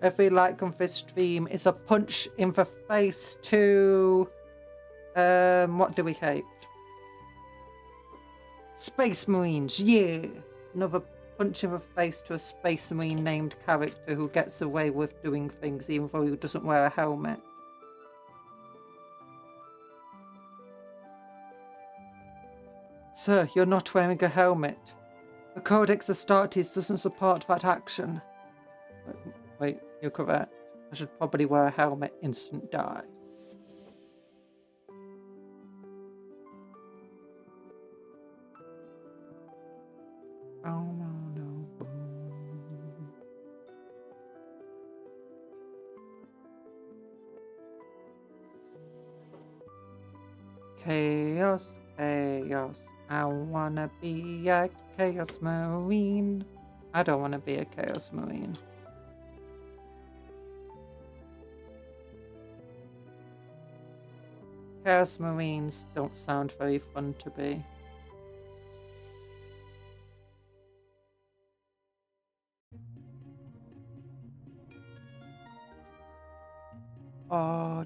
Every like on this stream is a punch in the face to... what do we hate? Space Marines, yeah! Another punch in the face to a Space Marine named character who gets away with doing things even though he doesn't wear a helmet. Sir, you're not wearing a helmet. The Codex Astartes doesn't support that action. Wait, you're correct. I should probably wear a helmet. Instant die. Oh no. Chaos, chaos. I wanna be a Chaos Marine. I don't wanna be a Chaos Marine. Chaos Marines don't sound very fun to be. Oh,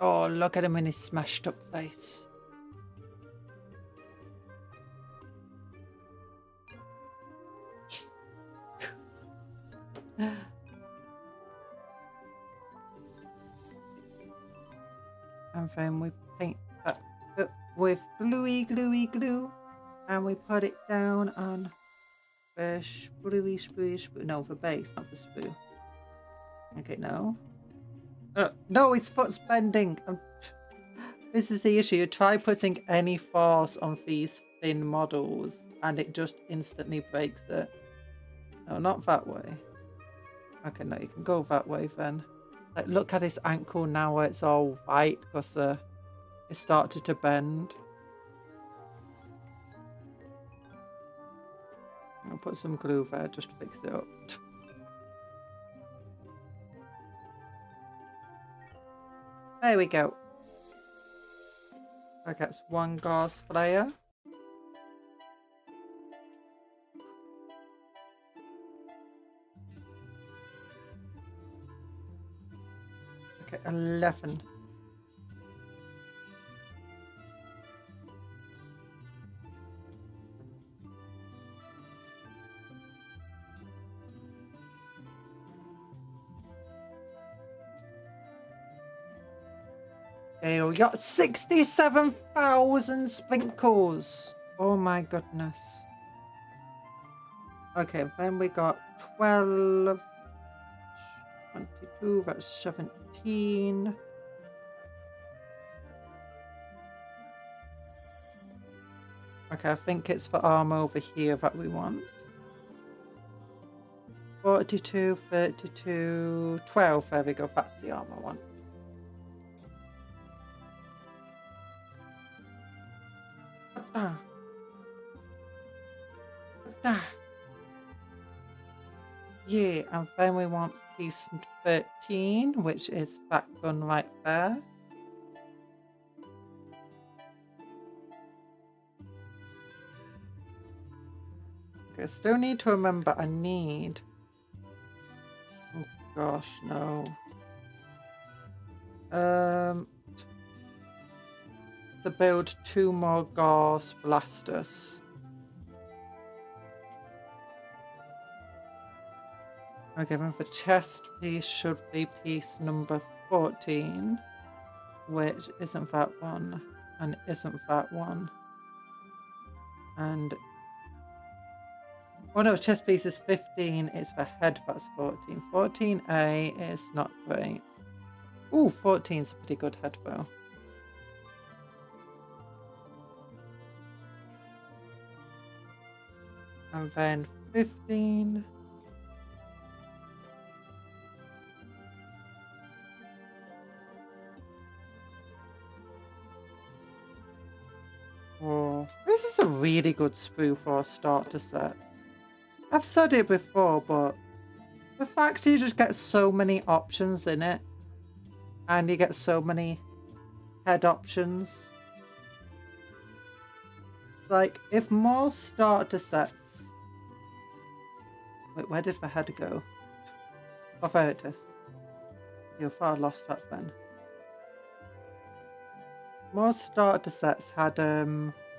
Oh, look at him in his smashed up face. And then we paint that with gluey glue, and we put it down on the sprue. No, the base, not the sprue. Okay, no. No, it's foot's bending. This is the issue. You try putting any force on these thin models, and it just instantly breaks it. No, not that way. Okay, no, you can go that way then. Like, look at his ankle now where it's all white because it started to bend. I'll put some glue there just to fix it up. There we go. That gets one gauze flare. Okay, 11. Okay, we got 67,000 sprinkles. Oh my goodness. Okay, then we got 12, 22, that's 17. Okay, I think it's for armor over here that we want. 42, 32, 12, there we go, that's the armor one. Yeah, and then we want piece 13, which is that gun right there. Okay, still need to remember I need... Oh gosh, no. To build 2 more gauze blasters. Okay, then the chest piece should be piece number 14, which isn't that one, and isn't that one. And oh no, chest piece is 15, it's the head that's 14. 14A is not great. Ooh, 14 is a pretty good head though. And then 15. Oh, this is a really good sprue for a starter set. I've said it before, but the fact you just get so many options in it, and you get so many head options. Like, if more starter sets... Wait, where did the head go? Oh, there it is. You're far lost that then. More starter sets had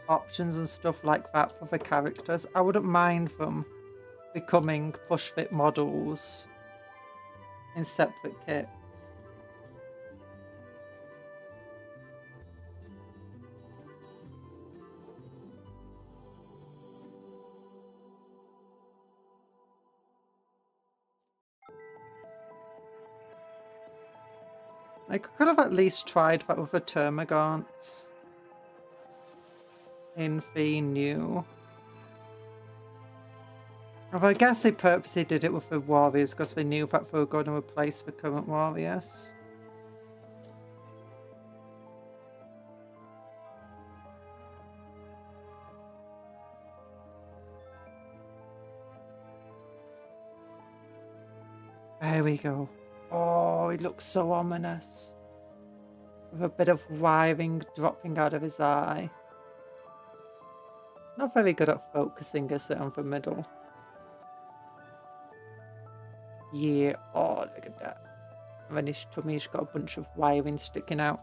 options and stuff like that for the characters. I wouldn't mind them becoming push fit models in separate kits. I could have at least tried that with the Termagants in the new. Although I guess they purposely did it with the warriors because they knew that they were going to replace the current warriors. There we go. Oh, he looks so ominous. With a bit of wiring dropping out of his eye. Not very good at focusing, is it, on the middle? Yeah. Oh, look at that. And then his tummy's got a bunch of wiring sticking out.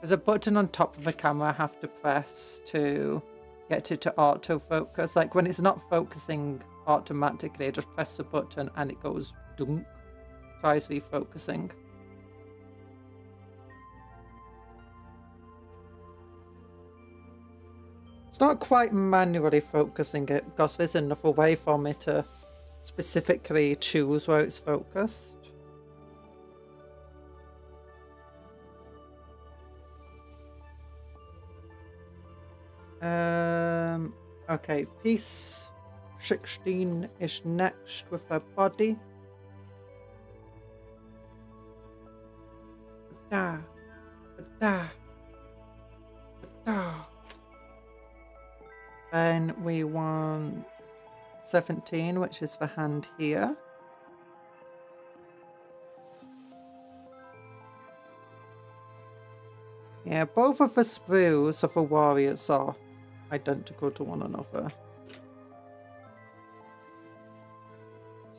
There's a button on top of the camera I have to press to get it to autofocus. Like when it's not focusing automatically, I just press the button and it goes dunk. Tries refocusing. It's not quite manually focusing it because there's another way for me to specifically choose where it's focused. Okay, piece 16 is next with her body. Da, da, da. Then we want 17, which is the hand here. Yeah, both of the sprues of the warriors are identical to one another.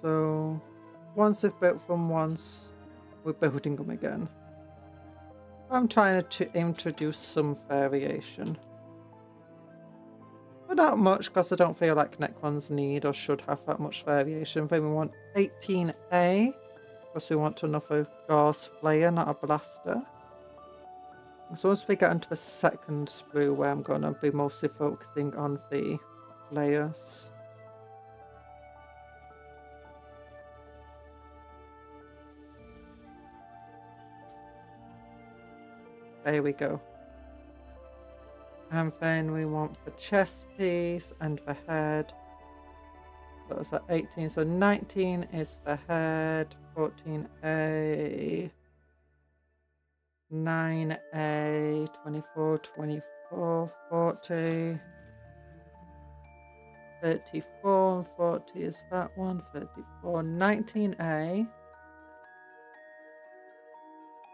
So, once they've built them once, we're building them again. I'm trying to introduce some variation. But not much, because I don't feel like Necrons need or should have that much variation. Then we want 18A, because we want another Gauss Flayer, not a Blaster. So once we get into the second sprue where I'm going to be mostly focusing on the layers. There we go. And then we want the chest piece and the head. So that's at 18. So 19 is the head, 14A. 9A, 24, 24, 40, 34 and 40 is that one, 34, 19A,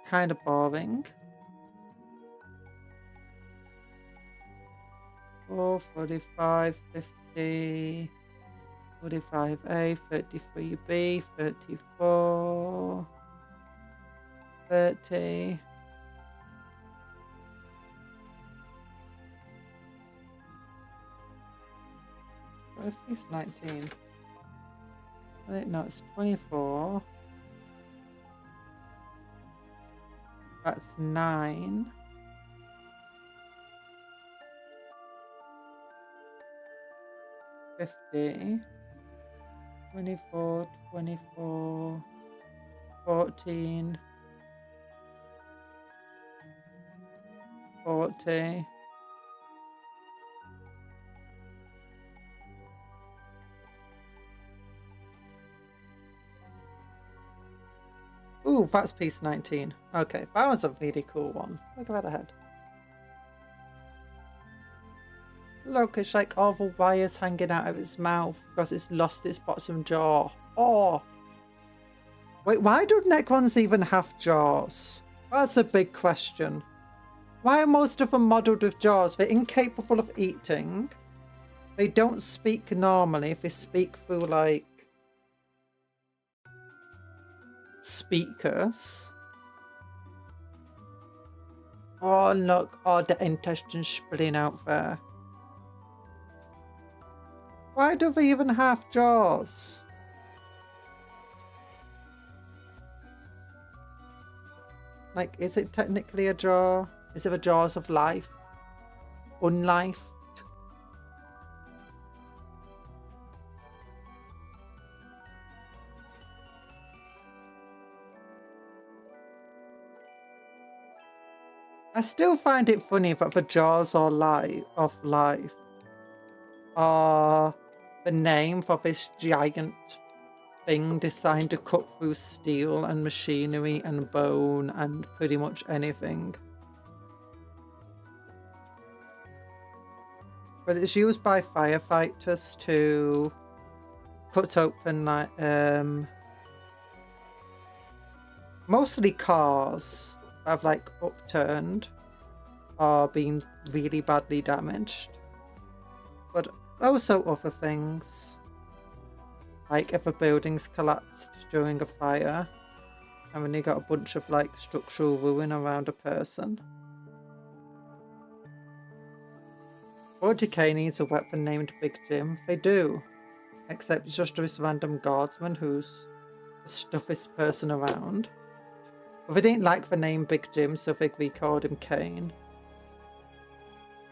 kind of boring, 4, 45, 50, 45A, 33B, 34, 30, Where's piece 19? Wait, no, it's 24. That's 9. 50. 24, 24, 14, 40. Ooh, that's piece 19. Okay, that was a really cool one. Look at that ahead. Look, it's like all the wires hanging out of its mouth because it's lost its bottom jaw. Oh! Wait, why do Necrons even have jaws? That's a big question. Why are most of them modelled with jaws? They're incapable of eating. They don't speak normally. They speak through, like, speakers. Oh, look. Oh, the intestines splitting out there. Why do they even have jaws? Like, is it technically a jaw? Is it the jaws of life? Unlife? I still find it funny that the jaws of life are the name for this giant thing designed to cut through steel and machinery and bone and pretty much anything. But it's used by firefighters to cut open, like, mostly cars have, like, upturned or been really badly damaged. But also other things. Like if a building's collapsed during a fire and then you got a bunch of, like, structural ruin around a person. 40k needs a weapon named Big Jim. They do. Except it's just this random guardsman who's the stuffiest person around. But they didn't like the name Big Jim, so they recalled him Kane.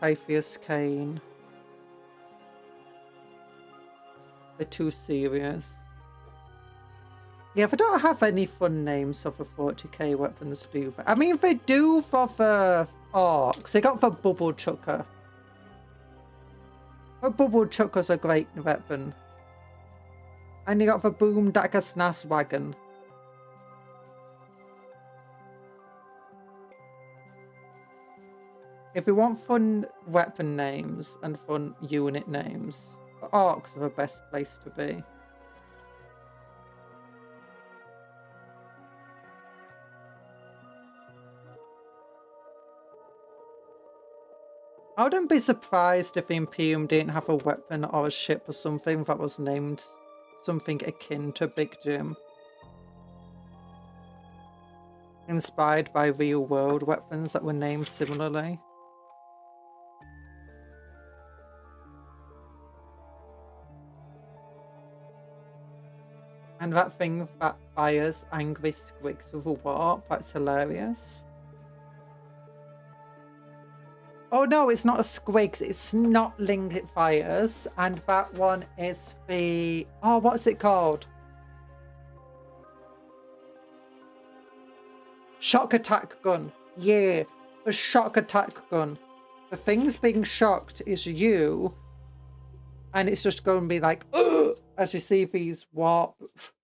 Pythias Kane. They're too serious. Yeah, they don't have any fun names of the 40k weapons, do they? I mean, they do for the orcs. They got the Bubble Chucker. The Bubble Chucker's a great weapon. And you got the Boom Dagger Snas Wagon. If we want fun weapon names and fun unit names, the orcs are the best place to be. I wouldn't be surprised if the Imperium didn't have a weapon or a ship or something that was named something akin to Big Jim. Inspired by real world weapons that were named similarly. And that thing that fires angry squigs with a warp, that's hilarious. Oh no, it's not a squigs, it's snotling it fires. And that one is the... oh, what's it called? Shock attack gun. Yeah, the shock attack gun. The thing's being shocked is you. And it's just going to be like, ugh! As you see these warp,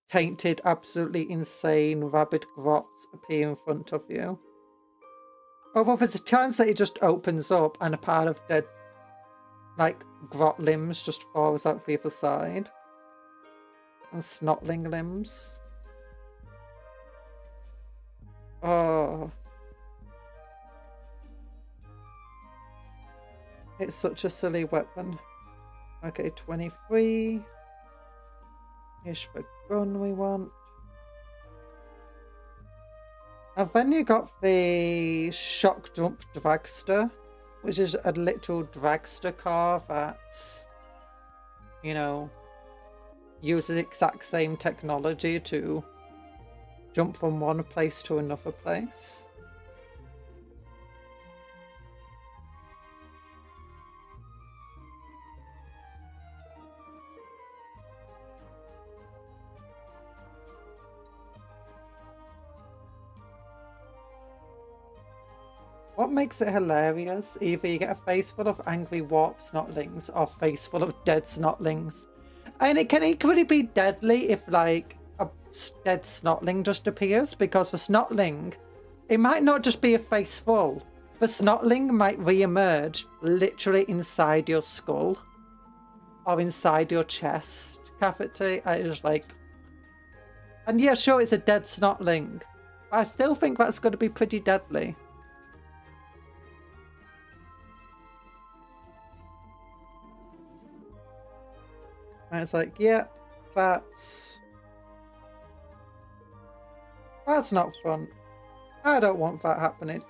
tainted, absolutely insane rabid grots appear in front of you. Although there's a chance that it just opens up and a part of dead, like, grot limbs just falls out the other side. And snotling limbs. Oh. It's such a silly weapon. Okay, 23. Here's the gun we want. And then you got the shock dump dragster, which is a little dragster car that's you know, use the exact same technology to jump from one place to another place. What makes it hilarious? Either you get a face full of angry warp snotlings or a face full of dead snotlings. And it can equally be deadly if like a dead snotling just appears, because the snotling, it might not just be a face full. The snotling might re-emerge literally inside your skull or inside your chest cavity. I just like, and yeah, sure, it's a dead snotling, but I still think that's going to be pretty deadly. And it's like, yeah, that's not fun. I don't want that happening.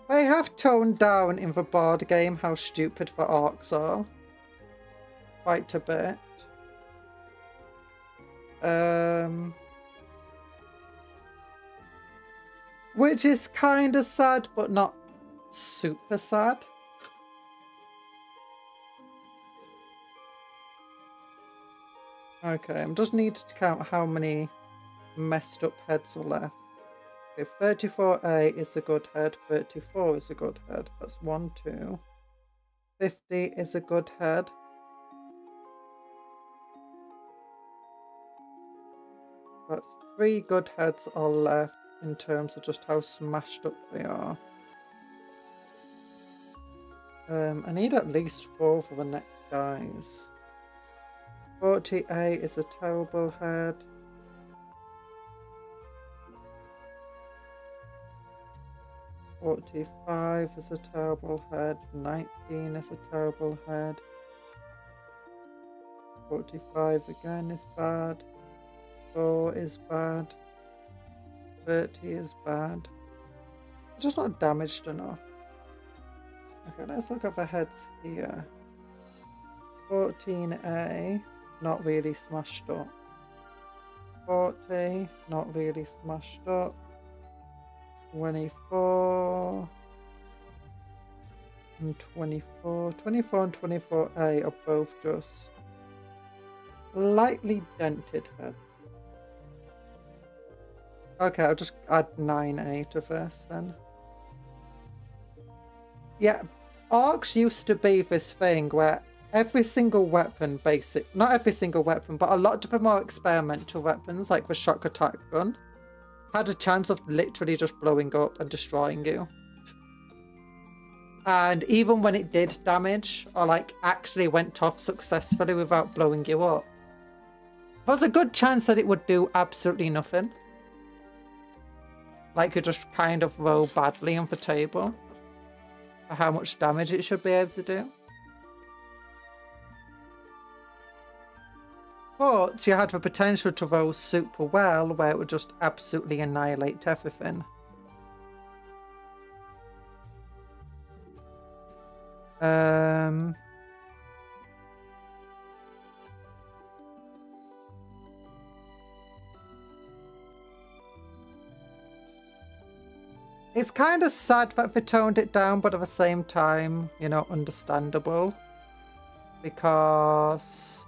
They have toned down in the board game how stupid the orcs are. Quite a bit. Which is kind of sad, but not super sad. Okay, I'm just needing to count how many messed up heads are left. Okay, 34A is a good head, 34 is a good head. That's 1, 2. 50 is a good head. So that's 3 good heads are left in terms of just how smashed up they are. I need at least 4 for the next guys. 40A is a terrible head. 45 is a terrible head. 19 is a terrible head. 45 again is bad. 4 is bad. 30 is bad. It's just not damaged enough. Okay, let's look at the heads here. 14A, not really smashed up. 40, not really smashed up. 24 and 24. 24 and 24A are both just lightly dented heads. Okay, I'll just add 9A to this then. Yeah, orcs used to be this thing where every single weapon, not every single weapon, but a lot of the more experimental weapons, like the shock attack gun, had a chance of literally just blowing up and destroying you. And even when it did damage, or like actually went off successfully without blowing you up, there was a good chance that it would do absolutely nothing. Like you just kind of roll badly on the table for how much damage it should be able to do. But you had the potential to roll super well, where it would just absolutely annihilate everything. It's kind of sad that they toned it down, but at the same time, you know, understandable. Because,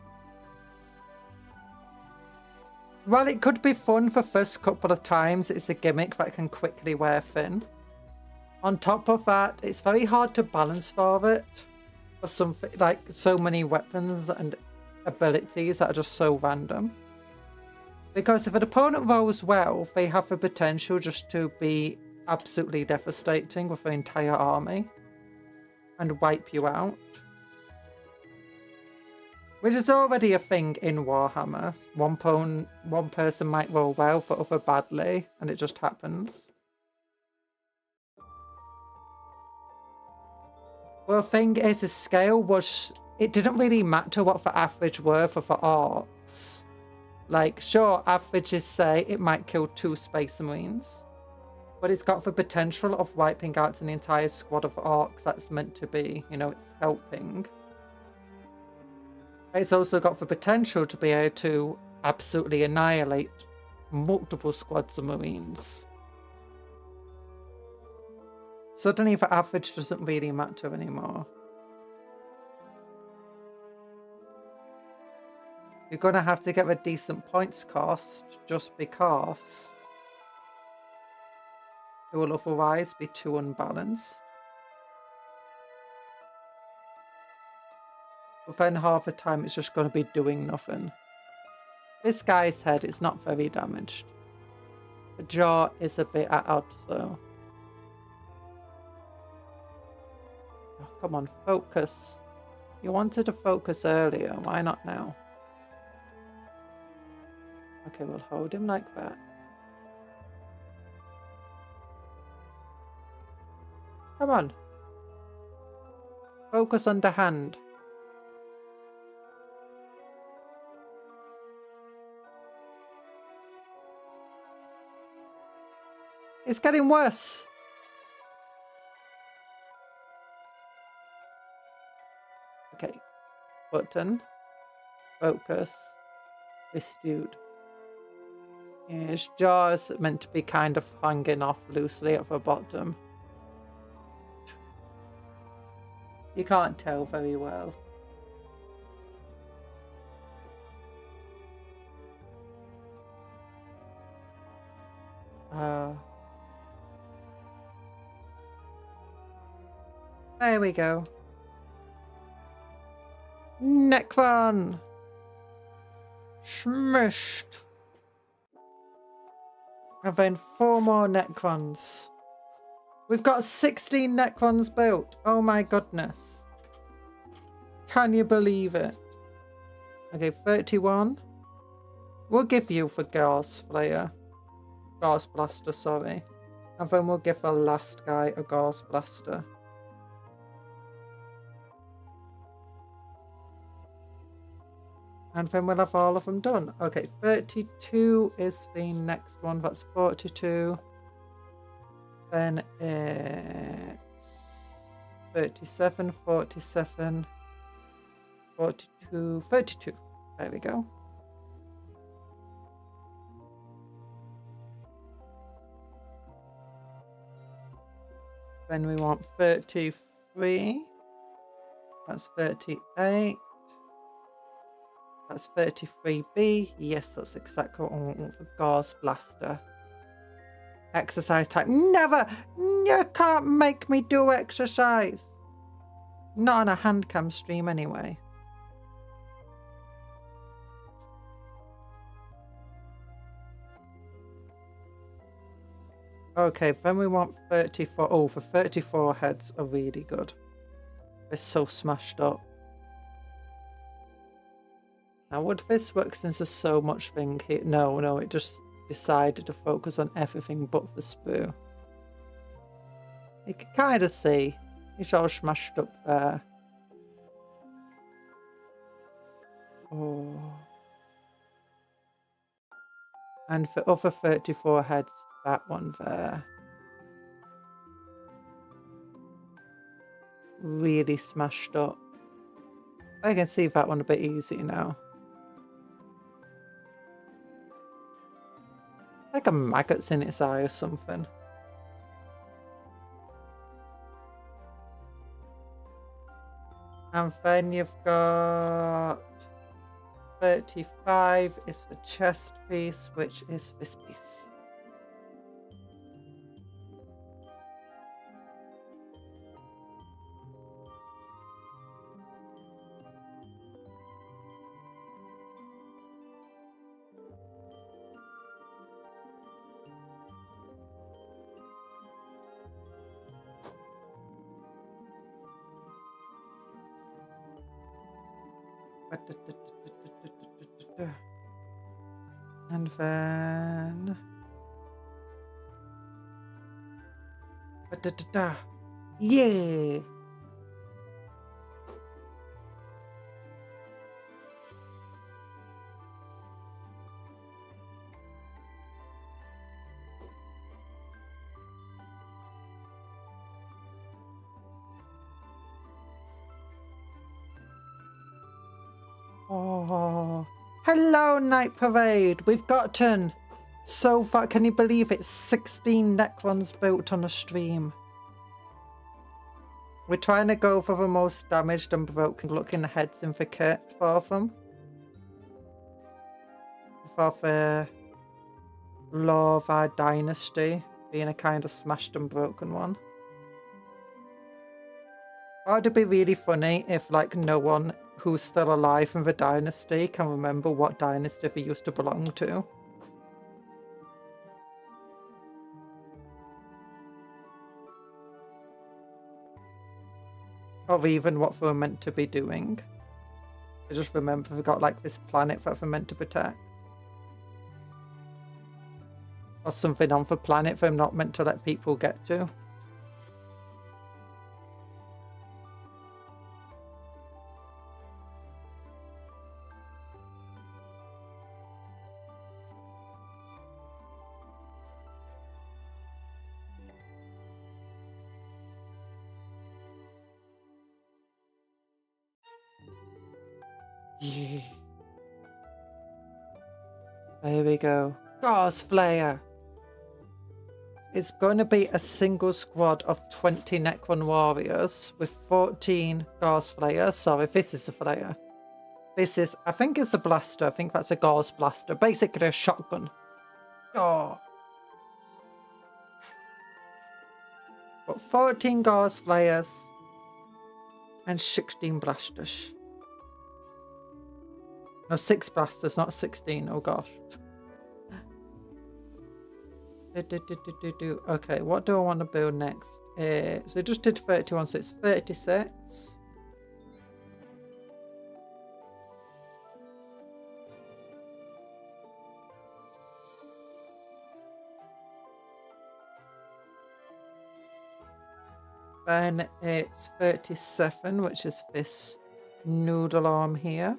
well, it could be fun for the first couple of times. It's a gimmick that can quickly wear thin. On top of that, it's very hard to balance for it. For something like so many weapons and abilities that are just so random. Because if an opponent rolls well, they have the potential just to be absolutely devastating with the entire army and wipe you out. Which is already a thing in Warhammer. One person might roll well, the other badly, and it just happens. Well, the thing is, the scale was... It didn't really matter what the average were for the orcs. Like, sure, averages say it might kill 2 Space Marines. But it's got the potential of wiping out an entire squad of orcs that's meant to be, you know, it's helping. It's also got the potential to be able to absolutely annihilate multiple squads of Marines. Suddenly the average doesn't really matter anymore. You're going to have to get a decent points cost just because it will otherwise be too unbalanced. But then half the time it's just going to be doing nothing. This guy's head is not very damaged. The jaw is a bit at odds though. Oh, come on, focus. You wanted to focus earlier, why not now? Okay, we'll hold him like that. Come on. Focus on the hand. It's getting worse. Okay. Button. Focus. This dude. Yeah, his jaw is meant to be kind of hanging off loosely at the bottom. You can't tell very well. There we go. Necron! Smashed! And then 4 more Necrons. We've got 16 Necrons built. Oh my goodness. Can you believe it? Okay, 31. We'll give you for Gauss Flare. Gauss Blaster, sorry. And then we'll give the last guy a Gauss Blaster. And then we'll have all of them done. Okay, 32 is the next one. That's 42. Then it's 37, 47, 42, 32. There we go. Then we want 33. That's 38. That's 33B. Yes, that's exactly what I want for Gauss Blaster. Exercise type. Never! You can't make me do exercise. Not on a Handcam stream anyway. Okay, then we want 34. Oh, the 34 heads are really good. They're so smashed up. Now, would this work since there's so much thing here? No, it just decided to focus on everything but the sprue. You can kind of see it's all smashed up there. Oh. And for other 34 heads, that one there. Really smashed up. I can see that one a bit easy now. Like a maggot's in its eye or something. And then you've got 35 is the chest piece, which is this piece. And then yeah. Oh, hello, Night Parade. We've gotten so far. Can you believe it? 16 Necrons built on a stream. We're trying to go for the most damaged and broken looking heads in the kit for them. For the Law of our Dynasty being a kind of smashed and broken one. Or it'd be really funny if like no one who's still alive in the dynasty can remember what dynasty they used to belong to. Or even what they were meant to be doing. I just remember they got like this planet that they're meant to protect. Or something on the planet they're not meant to let people get to. Yeah. There we go. Cosplayer. It's going to be a single squad of 20 Necron warriors with 14 Gauss Flayers. Sorry, this is a Flayer. This is, I think it's a blaster. I think that's a Gauss blaster. Basically a shotgun. Oh. But 14 Gauss Flayers and 16 blasters. No, 6 blasters, not 16. Oh gosh. Okay, what do I want to build next? So I just did 31, so it's 36. Then it's 37, which is this noodle arm here.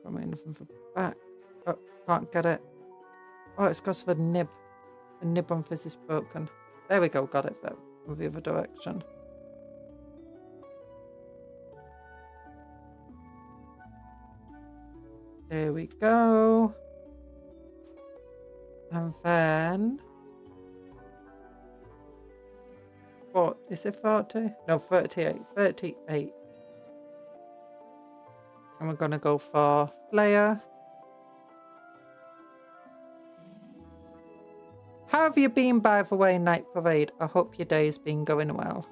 Coming from the back. Oh, can't get it. Oh, it's because of a nib. The nib on this is broken. There we go, got it though. From the other direction. There we go. And then... what? Is it 40? No, 38. 38. And we're going to go for Flayer. How have you been, by the way, Night Parade? I hope your day's been going well.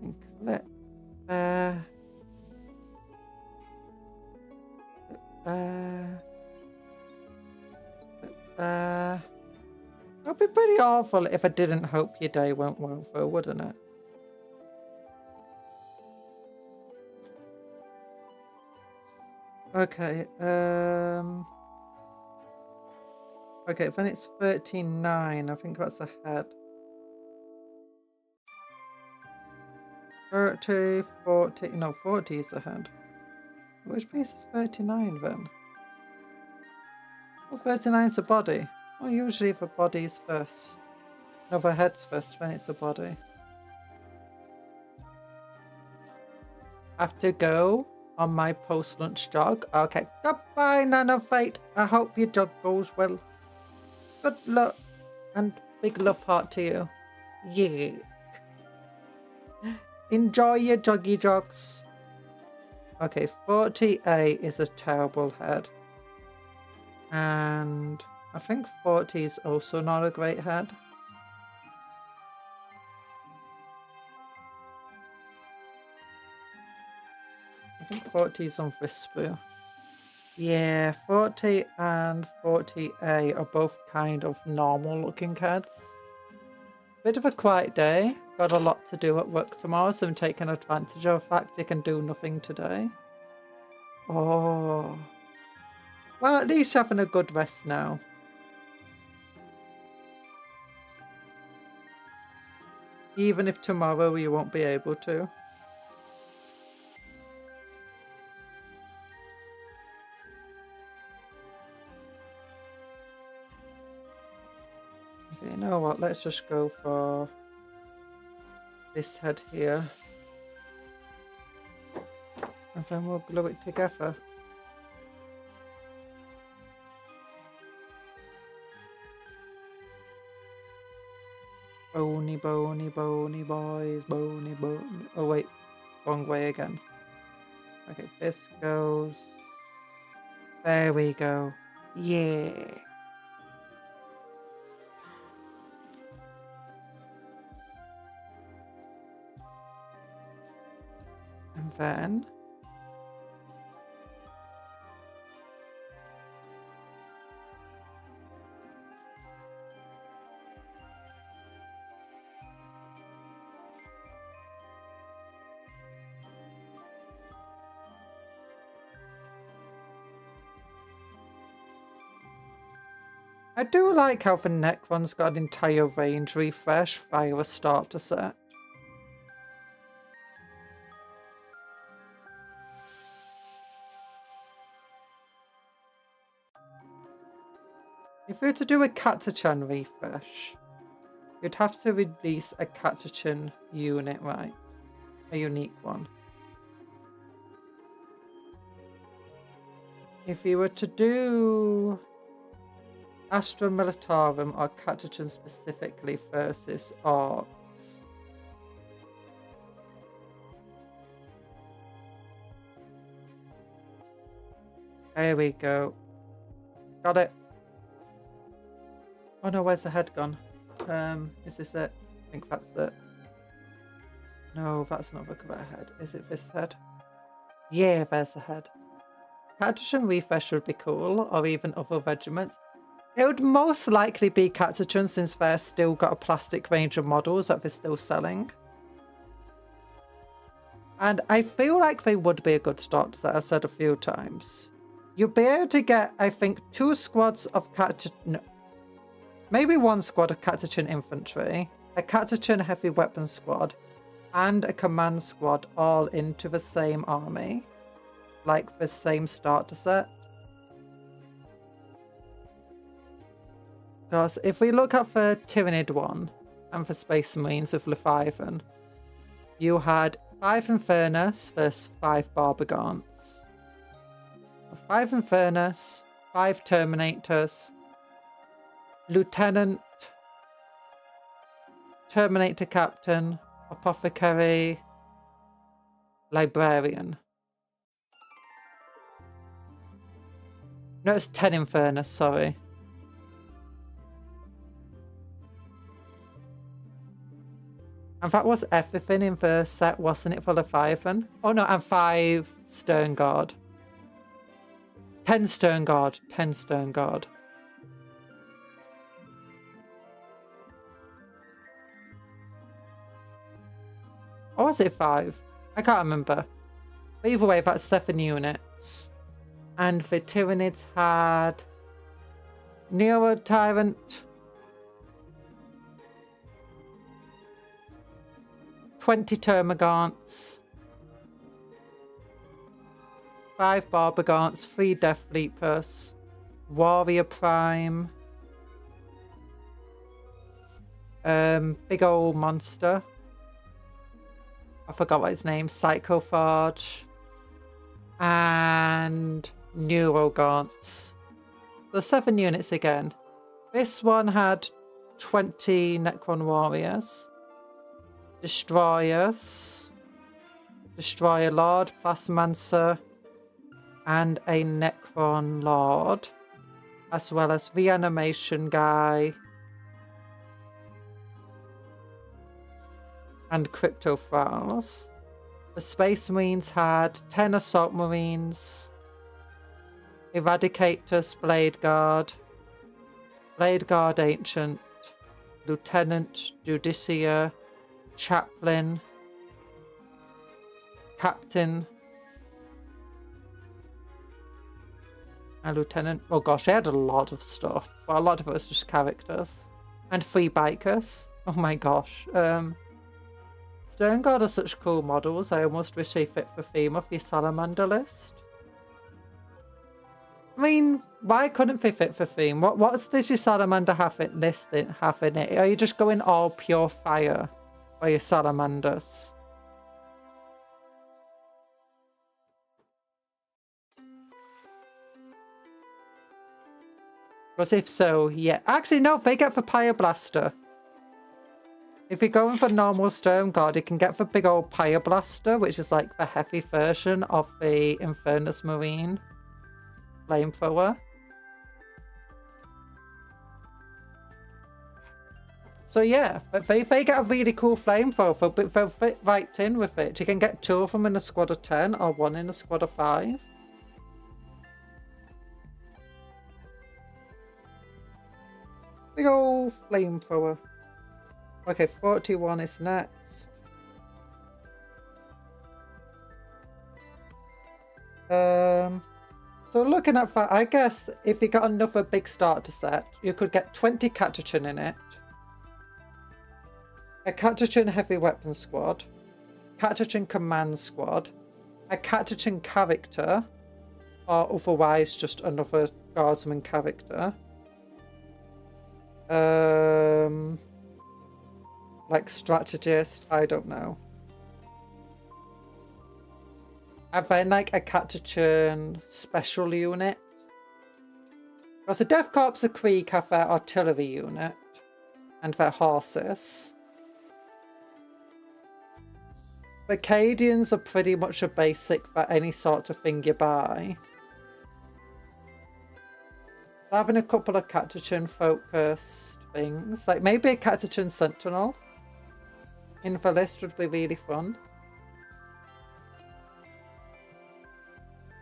And clip there. Clip there. Clip there. It would be pretty awful if I didn't hope your day went well, though, wouldn't it? Okay, okay, then it's 39. I think that's a head. 30, 40. No, 40 is a head. Which piece is 39 then? Well, 39 is a body. Well, usually the body's first. No, the head's first, then it's a body. Have to go on my post-lunch jog. Okay, goodbye, Nana Fate. I hope your jog goes well. Good luck and big love heart to you. Yeah. Enjoy your joggy jogs. Okay, 48 is a terrible head. And I think 40 is also not a great head. I think 40 is on this brew. Yeah, 40 and 40A are both kind of normal looking heads. Bit of a quiet day. Got a lot to do at work tomorrow, so I'm taking advantage of the fact I can do nothing today. Oh. Well, at least having a good rest now. Even if tomorrow you won't be able to. Okay, you know what? Let's just go for this head here. And then we'll glue it together. Bony, bony, bony boys, bony, bony. Oh wait, wrong way again. Okay, this goes. There we go. Yeah. And then I do like how the Necrons got an entire range refresh via a starter set. If we were to do a Catachan refresh, you'd have to release a Catachan unit, right? A unique one. If you were to do Astra Militarum or Catachan specifically versus Arts. There we go. Got it. Oh no, where's the head gone? Is this it? I think that's it. No, that's not the correct head. Is it this head? Yeah, there's the head. Catachan refresh would be cool, or even other regiments. It would most likely be Catachan since they're still got a plastic range of models that they're still selling. And I feel like they would be a good start set, I've said a few times. You'll be able to get, I think, 2 squads of Catachan... No, maybe 1 squad of Catachan infantry, a Catachan heavy weapon squad, and a command squad all into the same army. Like the same starter set. Because if we look at the Tyranid one and the Space Marines of Leviathan, you had 5 Infernus versus 5 Barbagants, 5 Infernus, 5 Terminators, Lieutenant, Terminator Captain, Apothecary, Librarian. No, it's 10 Infernus, sorry. And that was everything in the set, wasn't it, for Leviathan? Oh no, and 5 Stern Guard. 10 Stern Guard. 10 Stern Guard. Or was it 5? I can't remember. But either way, that's 7 units. And the Tyranids had Nero Tyrant, 20 Termagants, 5 Barbagants, 3 Death Leapers, Warrior Prime, big old monster. I forgot what his name, Psychophage, and Neurogants. So 7 units again. This one had 20 Necron Warriors, Destroyers, Destroyer Lord, Plasmancer, and a Necron Lord, as well as Reanimation Guy and Cryptophiles. The Space Marines had 10 Assault Marines, Eradicatus Blade Guard, Blade Guard Ancient, Lieutenant Judiciar, Chaplain, Captain, and Lieutenant. Oh gosh, they had a lot of stuff, but a lot of it was just characters. And 3 Bikers. Oh my gosh. Stern Guard are such cool models. I almost wish they fit the theme of the Salamander list. I mean, why couldn't they fit the theme? What's this your Salamander have in it? Are you just going all pure fire? Or by your salamanders. Because if so, yeah. Actually, no, they get the Pyreblaster. If you're going for normal Storm Guard, you can get the big old Pyreblaster, which is like the heavy version of the Infernus Marine flamethrower. So yeah, but they get a really cool flamethrower, but they'll fit right in with it. You can get 2 of them in a squad of 10 or 1 in a squad of 5. Big old flamethrower. Okay, 41 is next. So looking at that, I guess if you got another big starter set, you could get 20 Catachin in it. A Catachin Heavy Weapon Squad. Catachin Command Squad. A Catachin character. Or otherwise just another Guardsman character. Like strategist, I don't know. And then like a Catachin special unit. Because the Death Corps of Krieg have their artillery unit and their horses. The Cadians are pretty much a basic for any sort of thing you buy. Having a couple of Catachin focused things, like maybe a Catachin Sentinel in the list would be really fun.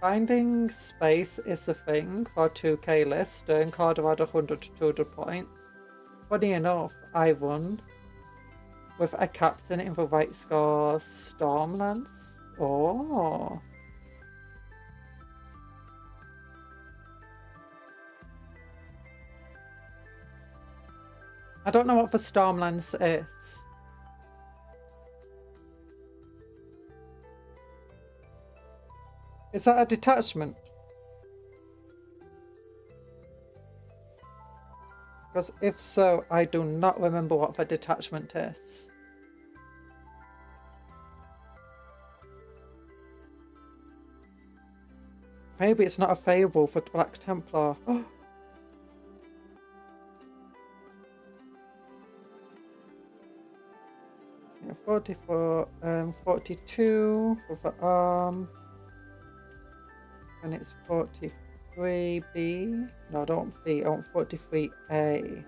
Finding space is a thing for a 2k list. Stern card around 100 to 200 points. Funny enough, I won with a captain in the White Scar Stormlance. Oh. I don't know what the Stormlance is. Is that a detachment? Because if so, I do not remember what the detachment is. Maybe it's not a fable for Black Templar. Oh. Yeah, 44, 42 for the arm. And it's 43B. No, I don't B. I want 43A.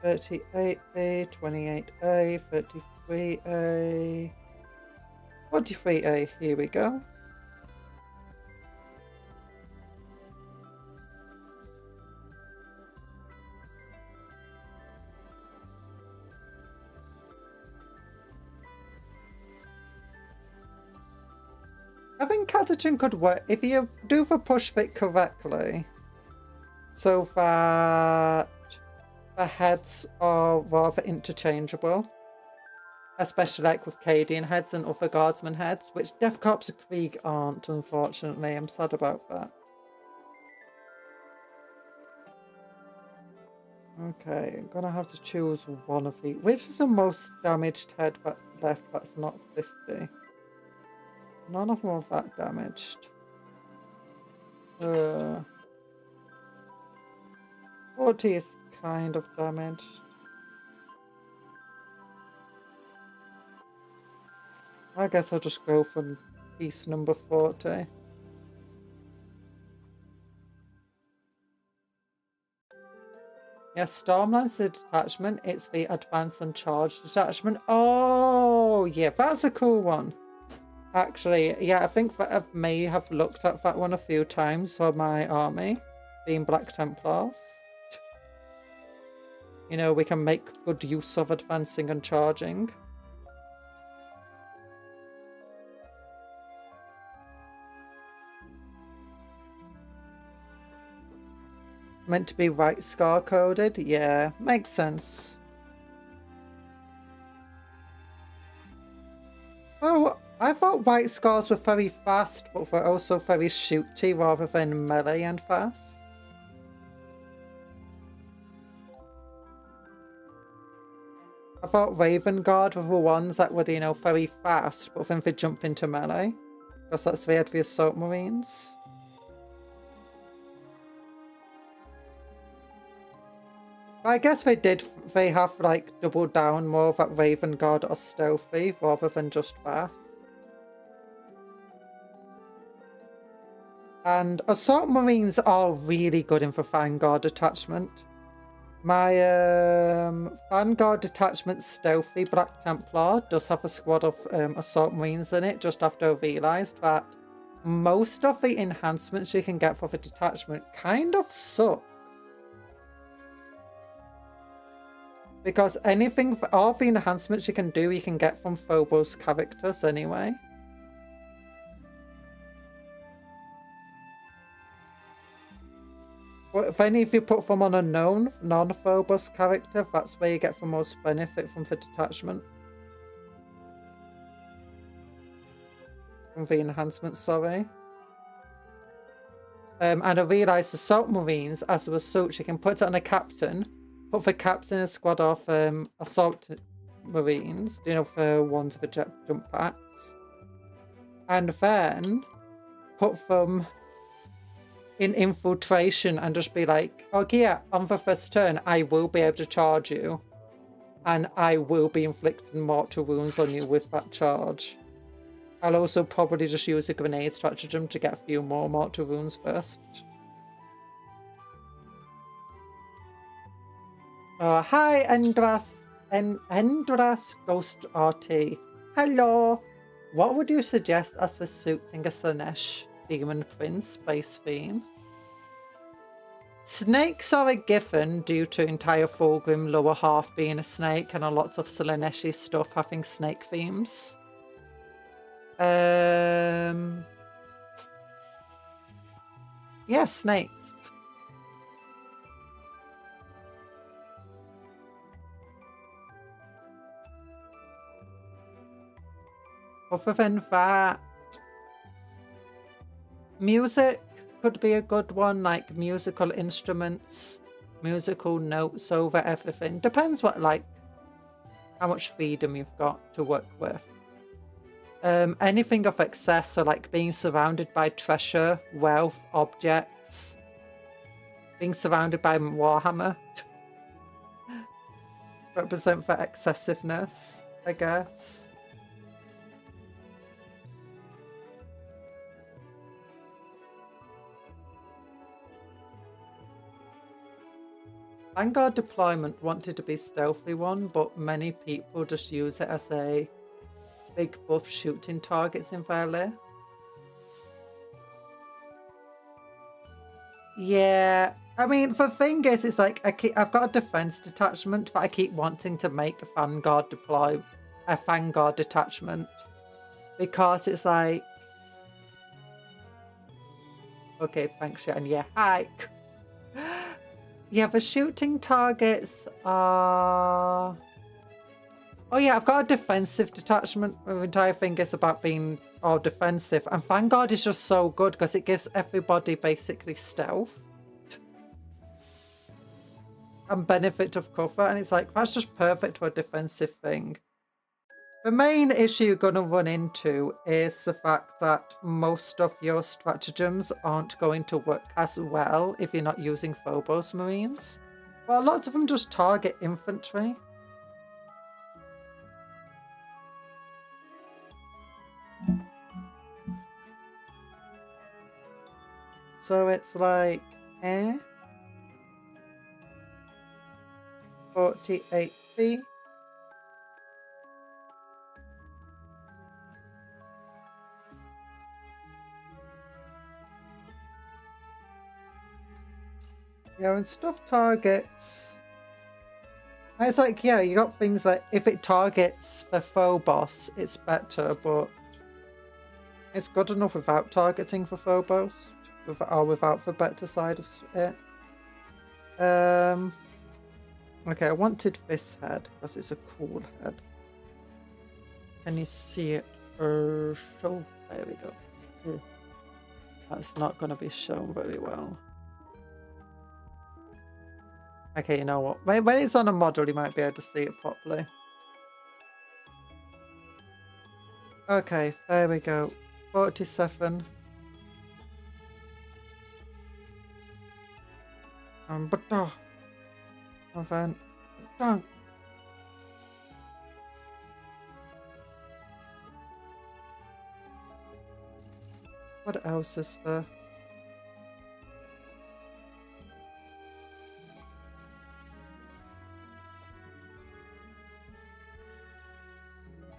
38A, 28A, 33A. 43A. Here we go. I think Catachin could work if you do the push fit correctly, so that the heads are rather interchangeable, especially like with Cadian heads and other Guardsman heads, which Death Corps of Krieg aren't, unfortunately. I'm sad about that. Okay, I'm gonna have to choose one of these. Which is the most damaged head that's left that's not 50? None of them are that damaged. 40 is kind of damaged. I guess I'll just go for piece number 40. Yes, Stormlance is a detachment. It's the Advance and Charge detachment. Oh, yeah, that's a cool one. Actually, yeah, I think that I may have looked at that one a few times for my army, being Black Templars. You know, we can make good use of advancing and charging. Meant to be right scar coded? Yeah, makes sense. Oh, I thought white scars were very fast, but were also very shooty rather than melee and fast. I thought Raven Guard were the ones that were, you know, very fast, but then they jump into melee. Because that's the had the Assault Marines. But I guess they have like doubled down more of that Raven Guard or stealthy rather than just fast. And Assault Marines are really good in the Vanguard detachment. My Vanguard detachment stealthy Black Templar does have a squad of Assault Marines in it, just after I realised that most of the enhancements you can get for the detachment kind of suck. Because all the enhancements you can do, you can get from Phobos characters anyway. But then if you put them on a non-Phobos character, that's where you get the most benefit from the detachment. From the enhancements, sorry. And I realised Assault Marines, as a result, you can put it on a captain, put the captain in a squad of Assault Marines, you know, the ones with the jump packs, and then put them in infiltration and just be like, okay, yeah, on the first turn, I will be able to charge you, and I will be inflicting mortal wounds on you with that charge. I'll also probably just use a grenade stratagem to get a few more mortal wounds first. Hi, Endras Ghost RT. Hello. What would you suggest as the suiting a Slanesh Demon Prince space theme? Snakes are a given due to entire Fulgrim lower half being a snake and a lot of Slaneshi stuff having snake themes. Yeah, snakes. Other than that, music could be a good one, like musical instruments, musical notes over everything. Depends what, like, how much freedom you've got to work with. Anything of excess, so like being surrounded by treasure, wealth, objects, being surrounded by Warhammer. Represent for excessiveness, I guess. Vanguard deployment wanted to be stealthy one, but many people just use it as a big buff shooting targets in their list. Yeah, I mean, the thing is, it's like I've got a defense detachment that I keep wanting to make a Vanguard detachment, because it's like, okay, thanks, Shan. Yeah, hi. Yeah, the shooting targets are... Oh yeah, I've got a defensive detachment. The entire thing is about being all defensive. And Vanguard is just so good because it gives everybody basically stealth. And benefit of cover. And it's like, that's just perfect for a defensive thing. The main issue you're going to run into is the fact that most of your stratagems aren't going to work as well if you're not using Phobos Marines. Well, lots of them just target infantry. So it's like, 48 feet. Yeah, and stuff targets. And it's like, yeah, you got things like if it targets the Phobos, it's better, but it's good enough without targeting for Phobos, or without the better side of it. Okay, I wanted this head because it's a cool head. Can you see it? There we go. That's not going to be shown very well. Okay, you know what? When it's on a model, you might be able to see it properly. Okay, there we go. 47. But and then done. What else is there?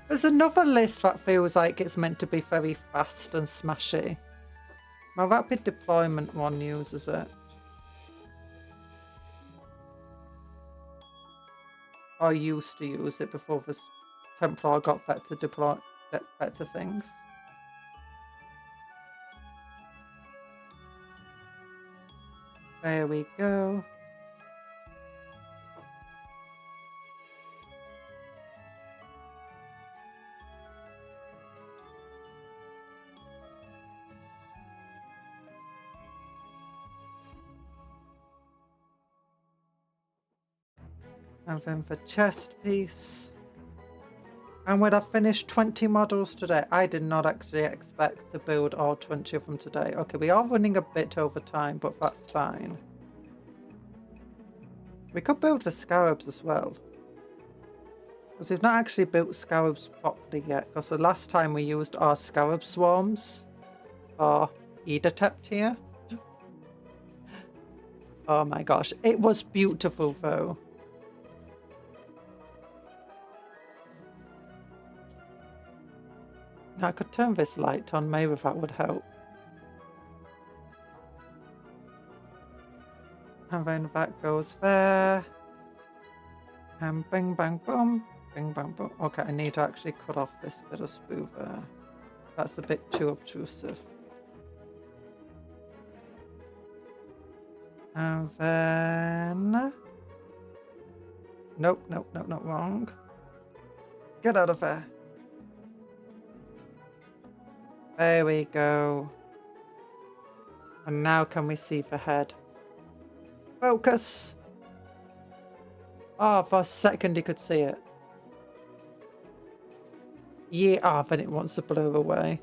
There's another list that feels like it's meant to be very fast and smashy. My rapid deployment one uses it. I used to use it before this Templar got better better things. There we go. And then the chest piece. And when I finished 20 models today, I did not actually expect to build all 20 of them today. Okay, we are running a bit over time, but that's fine. We could build the scarabs as well. Because we've not actually built scarabs properly yet, because the last time we used our scarab swarms for Edetept here. Oh my gosh, it was beautiful though. I could turn this light on, maybe that would help. And then that goes there. And bing bang boom, bing bang boom. Okay, I need to actually cut off this bit of spoo there. That's a bit too obtrusive. And then... Nope, nope, nope, not wrong. Get out of there. There we go. And now can we see the head? Focus! Oh, for a second you could see it. Yeah, then it wants to blur away.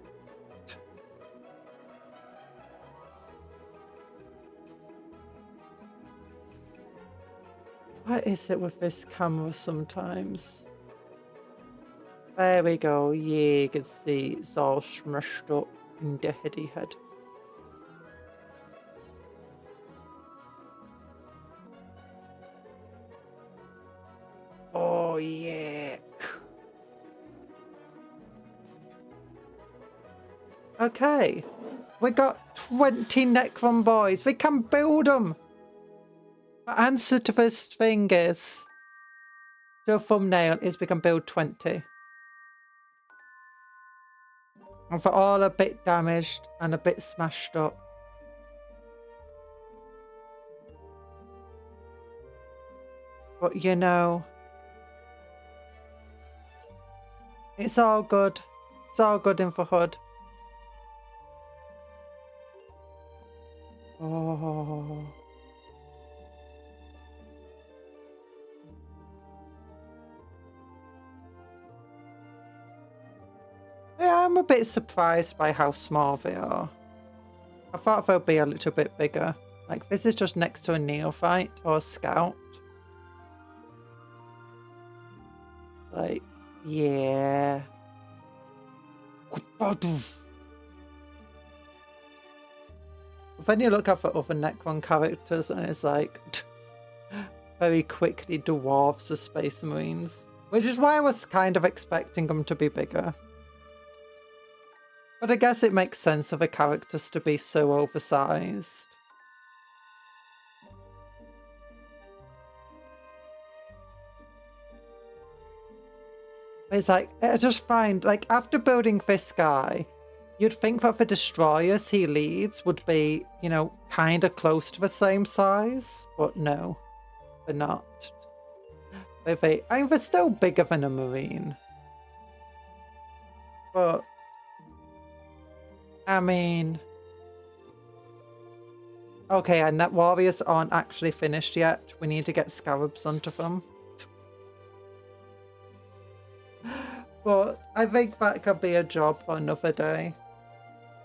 What is it with this camera sometimes? There we go. Yeah, you can see it's all smushed up in the heady head. Oh, yeah. Okay. We got 20 Necron boys. We can build them. The answer to this thing is... The thumbnail is we can build 20. And for all a bit damaged and a bit smashed up. But you know, it's all good. It's all good in the hood. Oh. Yeah, I'm a bit surprised by how small they are. I thought they'd be a little bit bigger. Like, this is just next to a neophyte or a scout. Like, yeah. Then you look at the other Necron characters and it's like very quickly dwarfs the Space Marines. Which is why I was kind of expecting them to be bigger. But I guess it makes sense for the characters to be so oversized. It's like, I just find, like, after building this guy, you'd think that the destroyers he leads would be, you know, kind of close to the same size. But no, they're not. I mean, they're still bigger than a Marine. But... I mean... Okay, and that warriors aren't actually finished yet. We need to get scarabs onto them. But I think that could be a job for another day.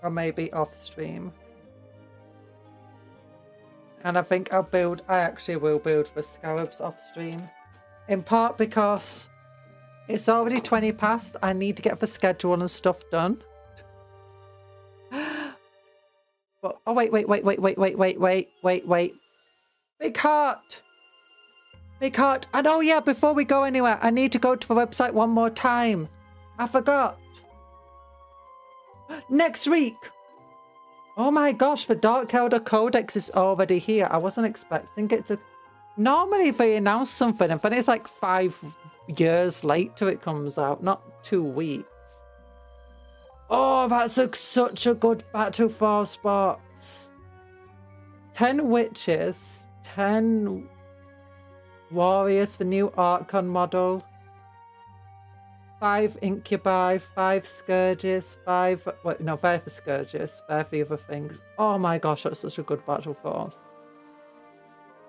Or maybe off stream. And I think I actually will build the scarabs off stream. In part because it's already 20 past. I need to get the schedule and stuff done. But, oh, wait. Big heart. Big heart. And oh yeah, before we go anywhere, I need to go to the website one more time. I forgot. Next week. Oh my gosh, the Dark Elder Codex is already here. I wasn't expecting it to... Normally they announce something and then it's like 5 years later it comes out, not 2 weeks. Oh, that's such a good Battle Force box. 10 witches, 10 warriors for new Archon model. 5 incubi, 5 scourges, 5... Wait, no, they're for scourges. They're for other things. Oh my gosh, that's such a good Battle Force.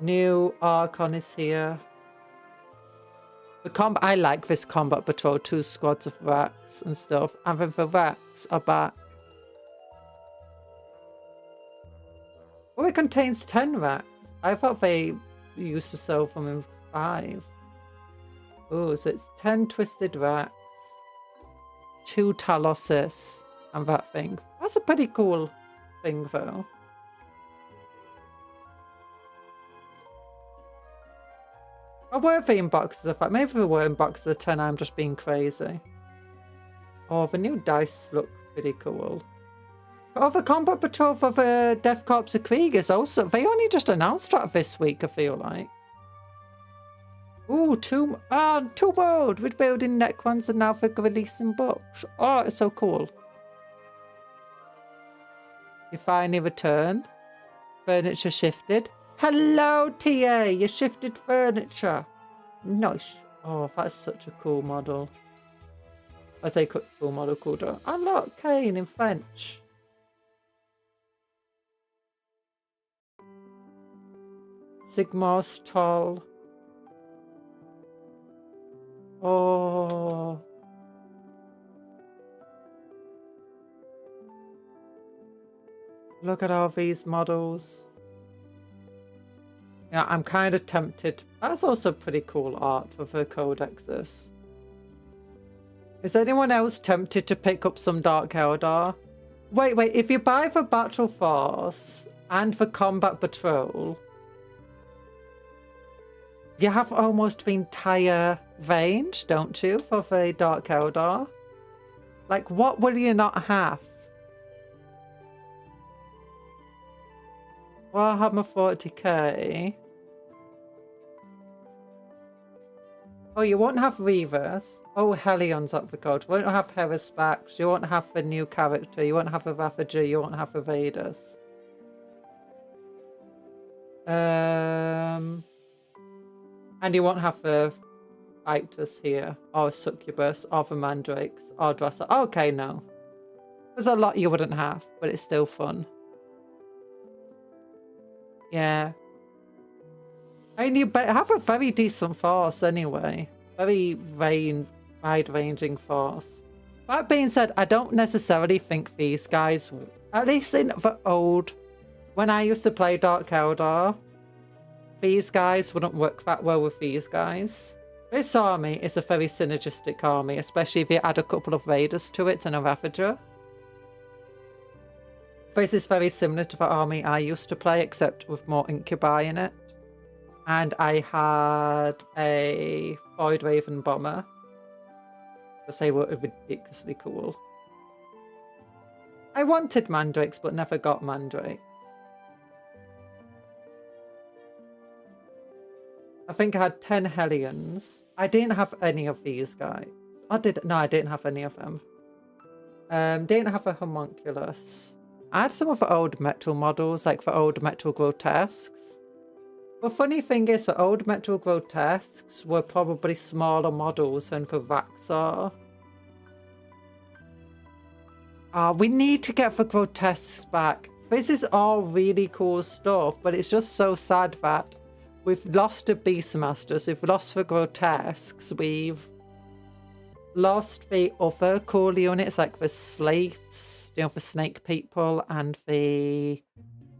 New Archon is here. I like this combat patrol. 2 squads of racks and stuff. And then the racks are back. Oh, it contains 10 racks. I thought they used to sell them in 5. Oh, so it's 10 twisted racks. 2 Taloses and that thing. That's a pretty cool thing though. Or were they in boxes of that? Maybe they were in boxes of 10. I'm just being crazy. Oh, the new dice look pretty cool. Oh, the combat patrol for the Death Corps of Krieg is also... They only just announced that this week, I feel like. Ooh, Tomb Mode! We're building Necrons and now they're releasing books. Oh, it's so cool. You finally return. Furniture shifted. Hello, TA! You shifted furniture. Nice. Oh, that's such a cool model. I say cool model, cool door. Oh, look, Kane in French. Sigmar's tall. Oh. Look at all these models. Yeah, I'm kind of tempted. That's also pretty cool art for the codexes. Is anyone else tempted to pick up some Dark Eldar? Wait, if you buy the Battle Force and the Combat Patrol, you have almost the entire range, don't you, for the Dark Eldar? Like, what will you not have? Warhammer 40k. Oh, you won't have Reavers. Oh, Helion's up for code. You won't have Herospax. You won't have the new character. You won't have a Ravager. You won't have a Raiders. And you won't have the Ictus here, or Succubus, or the Mandrakes, or Dresser. Okay, no. There's a lot you wouldn't have, but it's still fun. Yeah. I mean, you have a very decent force anyway. Very wide-ranging force. That being said, I don't necessarily think these guys, at least in the old, when I used to play Dark Eldar, these guys wouldn't work that well with these guys. This army is a very synergistic army, especially if you add a couple of Raiders to it and a Ravager. This is very similar to the army I used to play, except with more Incubi in it. And I had a Void Raven Bomber, because they were ridiculously cool. I wanted Mandrakes, but never got Mandrakes. I think I had 10 Hellions. I didn't have any of these guys. No, I didn't have any of them. Didn't have a Homunculus. I had some of the old metal models, like the old metal grotesques. The funny thing is, the old metal grotesques were probably smaller models than the Vaxar. We need to get the grotesques back. This is all really cool stuff, but it's just so sad that we've lost the Beastmasters, we've lost the grotesques, we've lost the other cool units, like the slaves, you know, the snake people and the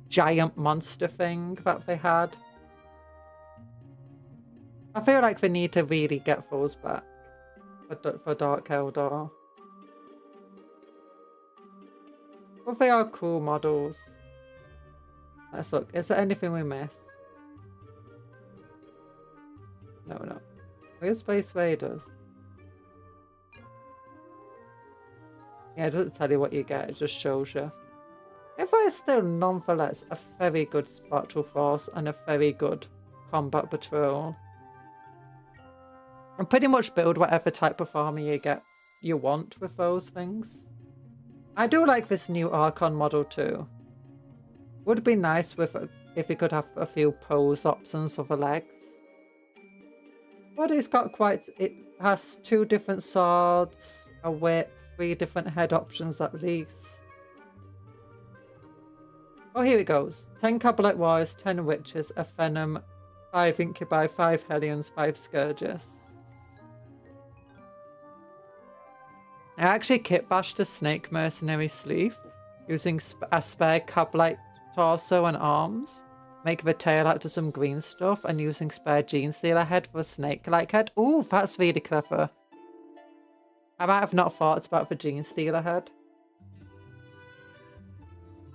giant monster thing that they had. I feel like they need to really get those back for Dark Eldar. But they are cool models. Let's look. Is there anything we missed? No. Where's Space Raiders? Yeah, it doesn't tell you what you get, it just shows you. If I still nonetheless a very good Spectral Force and a very good Combat Patrol. And pretty much build whatever type of army you want with those things. I do like this new Archon model too. Would be nice if we could have a few pose options for the legs. But it has 2 different swords, a whip, 3 different head options at least. Oh, here it goes. 10 Cabalite Warriors, 10 Witches, a Venom, 5 Incubi, 5 Hellions, 5 Scourges. I actually kit bashed a Snake Mercenary sleeve using a spare Cabalite torso and arms, make the tail out to some green stuff, and using spare Gene Stealer head for a snake-like head. Ooh, that's really clever. I might have not thought about the Gene Stealer head.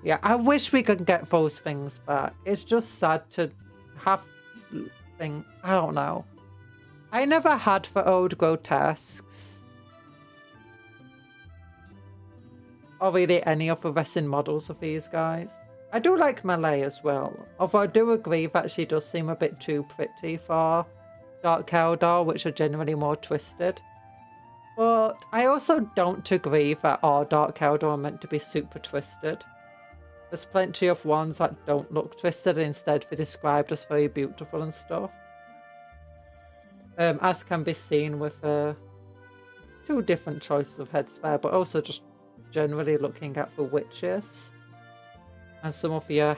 Yeah, I wish we could get those things back. It's just sad to have things. I don't know. I never had the old Grotesques. Or really any of the resin models of these guys. I do like Melee as well, although I do agree that she does seem a bit too pretty for Dark Eldar, which are generally more twisted. But I also don't agree that all Dark Eldar are meant to be super twisted. There's plenty of ones that don't look twisted and instead be described as very beautiful and stuff. As can be seen with 2 different choices of heads there, but also just generally looking at the witches. And some of your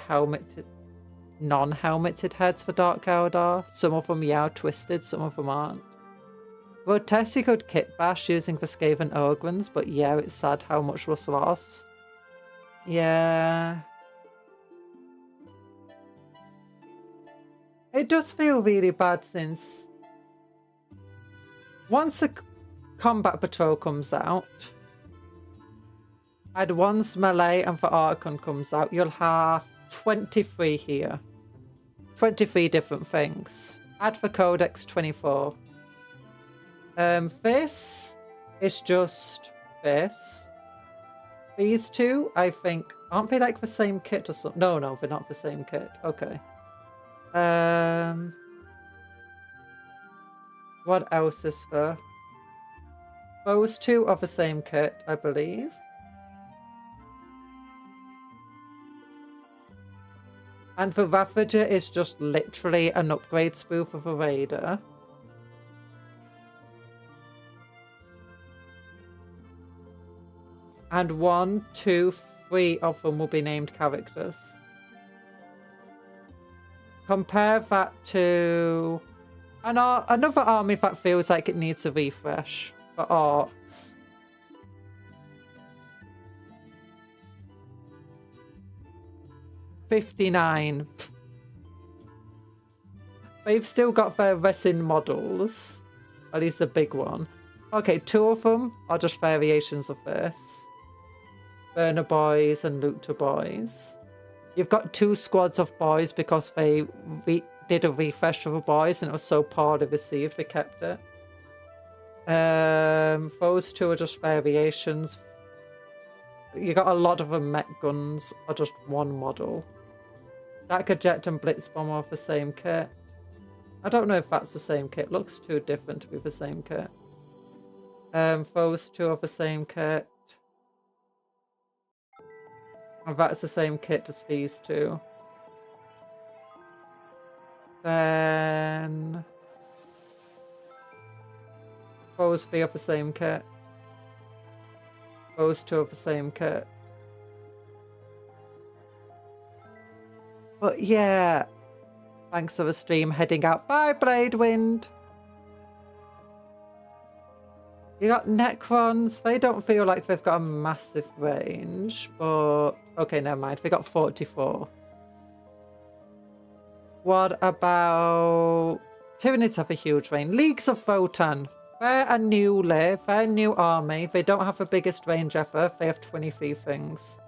non-helmeted heads for Dark Eldar. Some of them, yeah, are twisted, some of them aren't. Grotesque could kit bash using the Skaven Ogrins, but yeah, it's sad how much was lost. Yeah. It does feel really bad since once a Combat Patrol comes out, and once Melee and the Archon comes out, you'll have 23 here. 23 different things. Add the Codex 24. This is just this. These 2, I think, aren't they like the same kit or something? No, they're not the same kit. Okay. What else is there? Those 2 are the same kit, I believe. And the Ravager is just literally an upgrade spoof of a Raider. And 1, 2, 3 of them will be named characters. Compare that to another army that feels like it needs a refresh for Orcs. $59. They've still got their resin models. At least the big one. Okay, 2 of them are just variations of this. Burner Boys and Looter Boys. You've got 2 squads of boys because they did a refresh of the boys and it was so poorly received, they kept it. Those 2 are just variations. You got a lot of them mech guns are just 1 model. Dacker Jet and Blitzbomber are the same kit. I don't know if that's the same kit. Looks too different to be the same kit. Those 2 are the same kit. And that's the same kit as these 2. Then those 3 are the same kit. Those 2 are the same kit. But yeah, thanks for the stream, heading out. Bye, Bladewind. You got Necrons. They don't feel like they've got a massive range, but okay, never mind. They got 44. What about Tyranids have a huge range. Leagues of Photon. They're a new army. They don't have the biggest range ever. They have 23 things.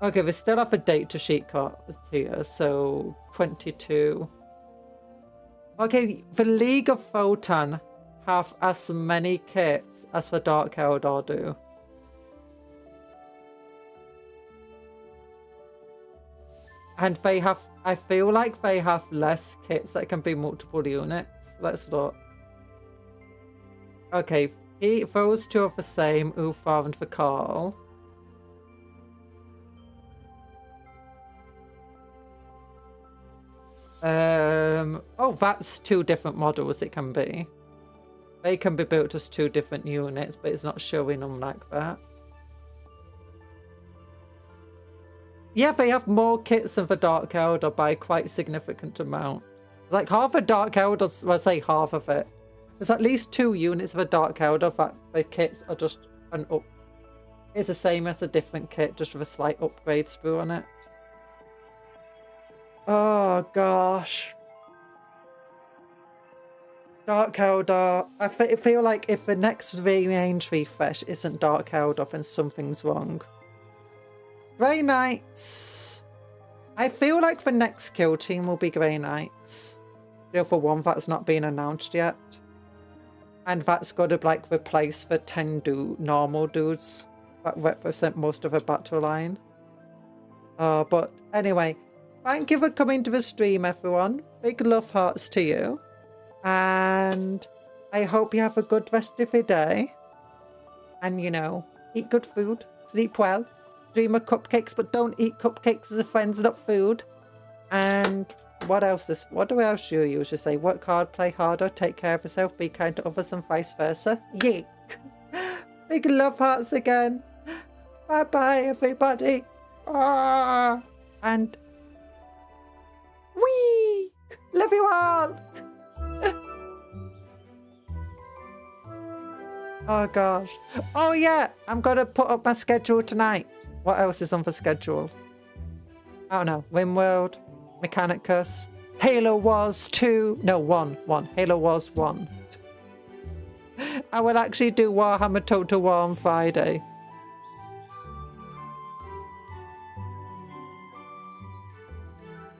Okay, they still have a data sheet cards here, so 22. Okay, the League of Photon have as many kits as the Dark Eldar do. And they have, I feel like they have less kits that can be multiple units. Let's look. Okay, those two are the same, Uthar and Vakal. Oh, that's two different models it can be. They can be built as two different units, but it's not showing them like that. Yeah, they have more kits than the Dark Eldar by quite a significant amount. Like half the Dark Eldar, well, I say half of it. There's at least 2 units of a Dark Eldar that the kits are just an up. It's the same as a different kit, just with a slight upgrade sprue on it. Oh gosh. Dark Eldar. I feel like if the next range refresh isn't Dark Eldar, then something's wrong. Grey Knights. I feel like the next kill team will be Grey Knights. The other one that's not been announced yet. And that's got to like replace the 10 normal dudes that represent most of the battle line. But anyway, thank you for coming to the stream, everyone. Big love hearts to you. And I hope you have a good rest of your day. And, you know, eat good food, sleep well, dream of cupcakes, but don't eat cupcakes as a friends, not food. And what do else do you usually say? Work hard, play harder, take care of yourself, be kind to others, and vice versa. Yeet. Big love hearts again. Bye-bye, everybody. And wee! Love you all! Oh gosh. Oh yeah, I'm gonna put up my schedule tonight. What else is on the schedule? I don't know. Rimworld, Mechanicus, Halo Wars 2. No, 1. Halo Wars 1. I will actually do Warhammer Total War on Friday.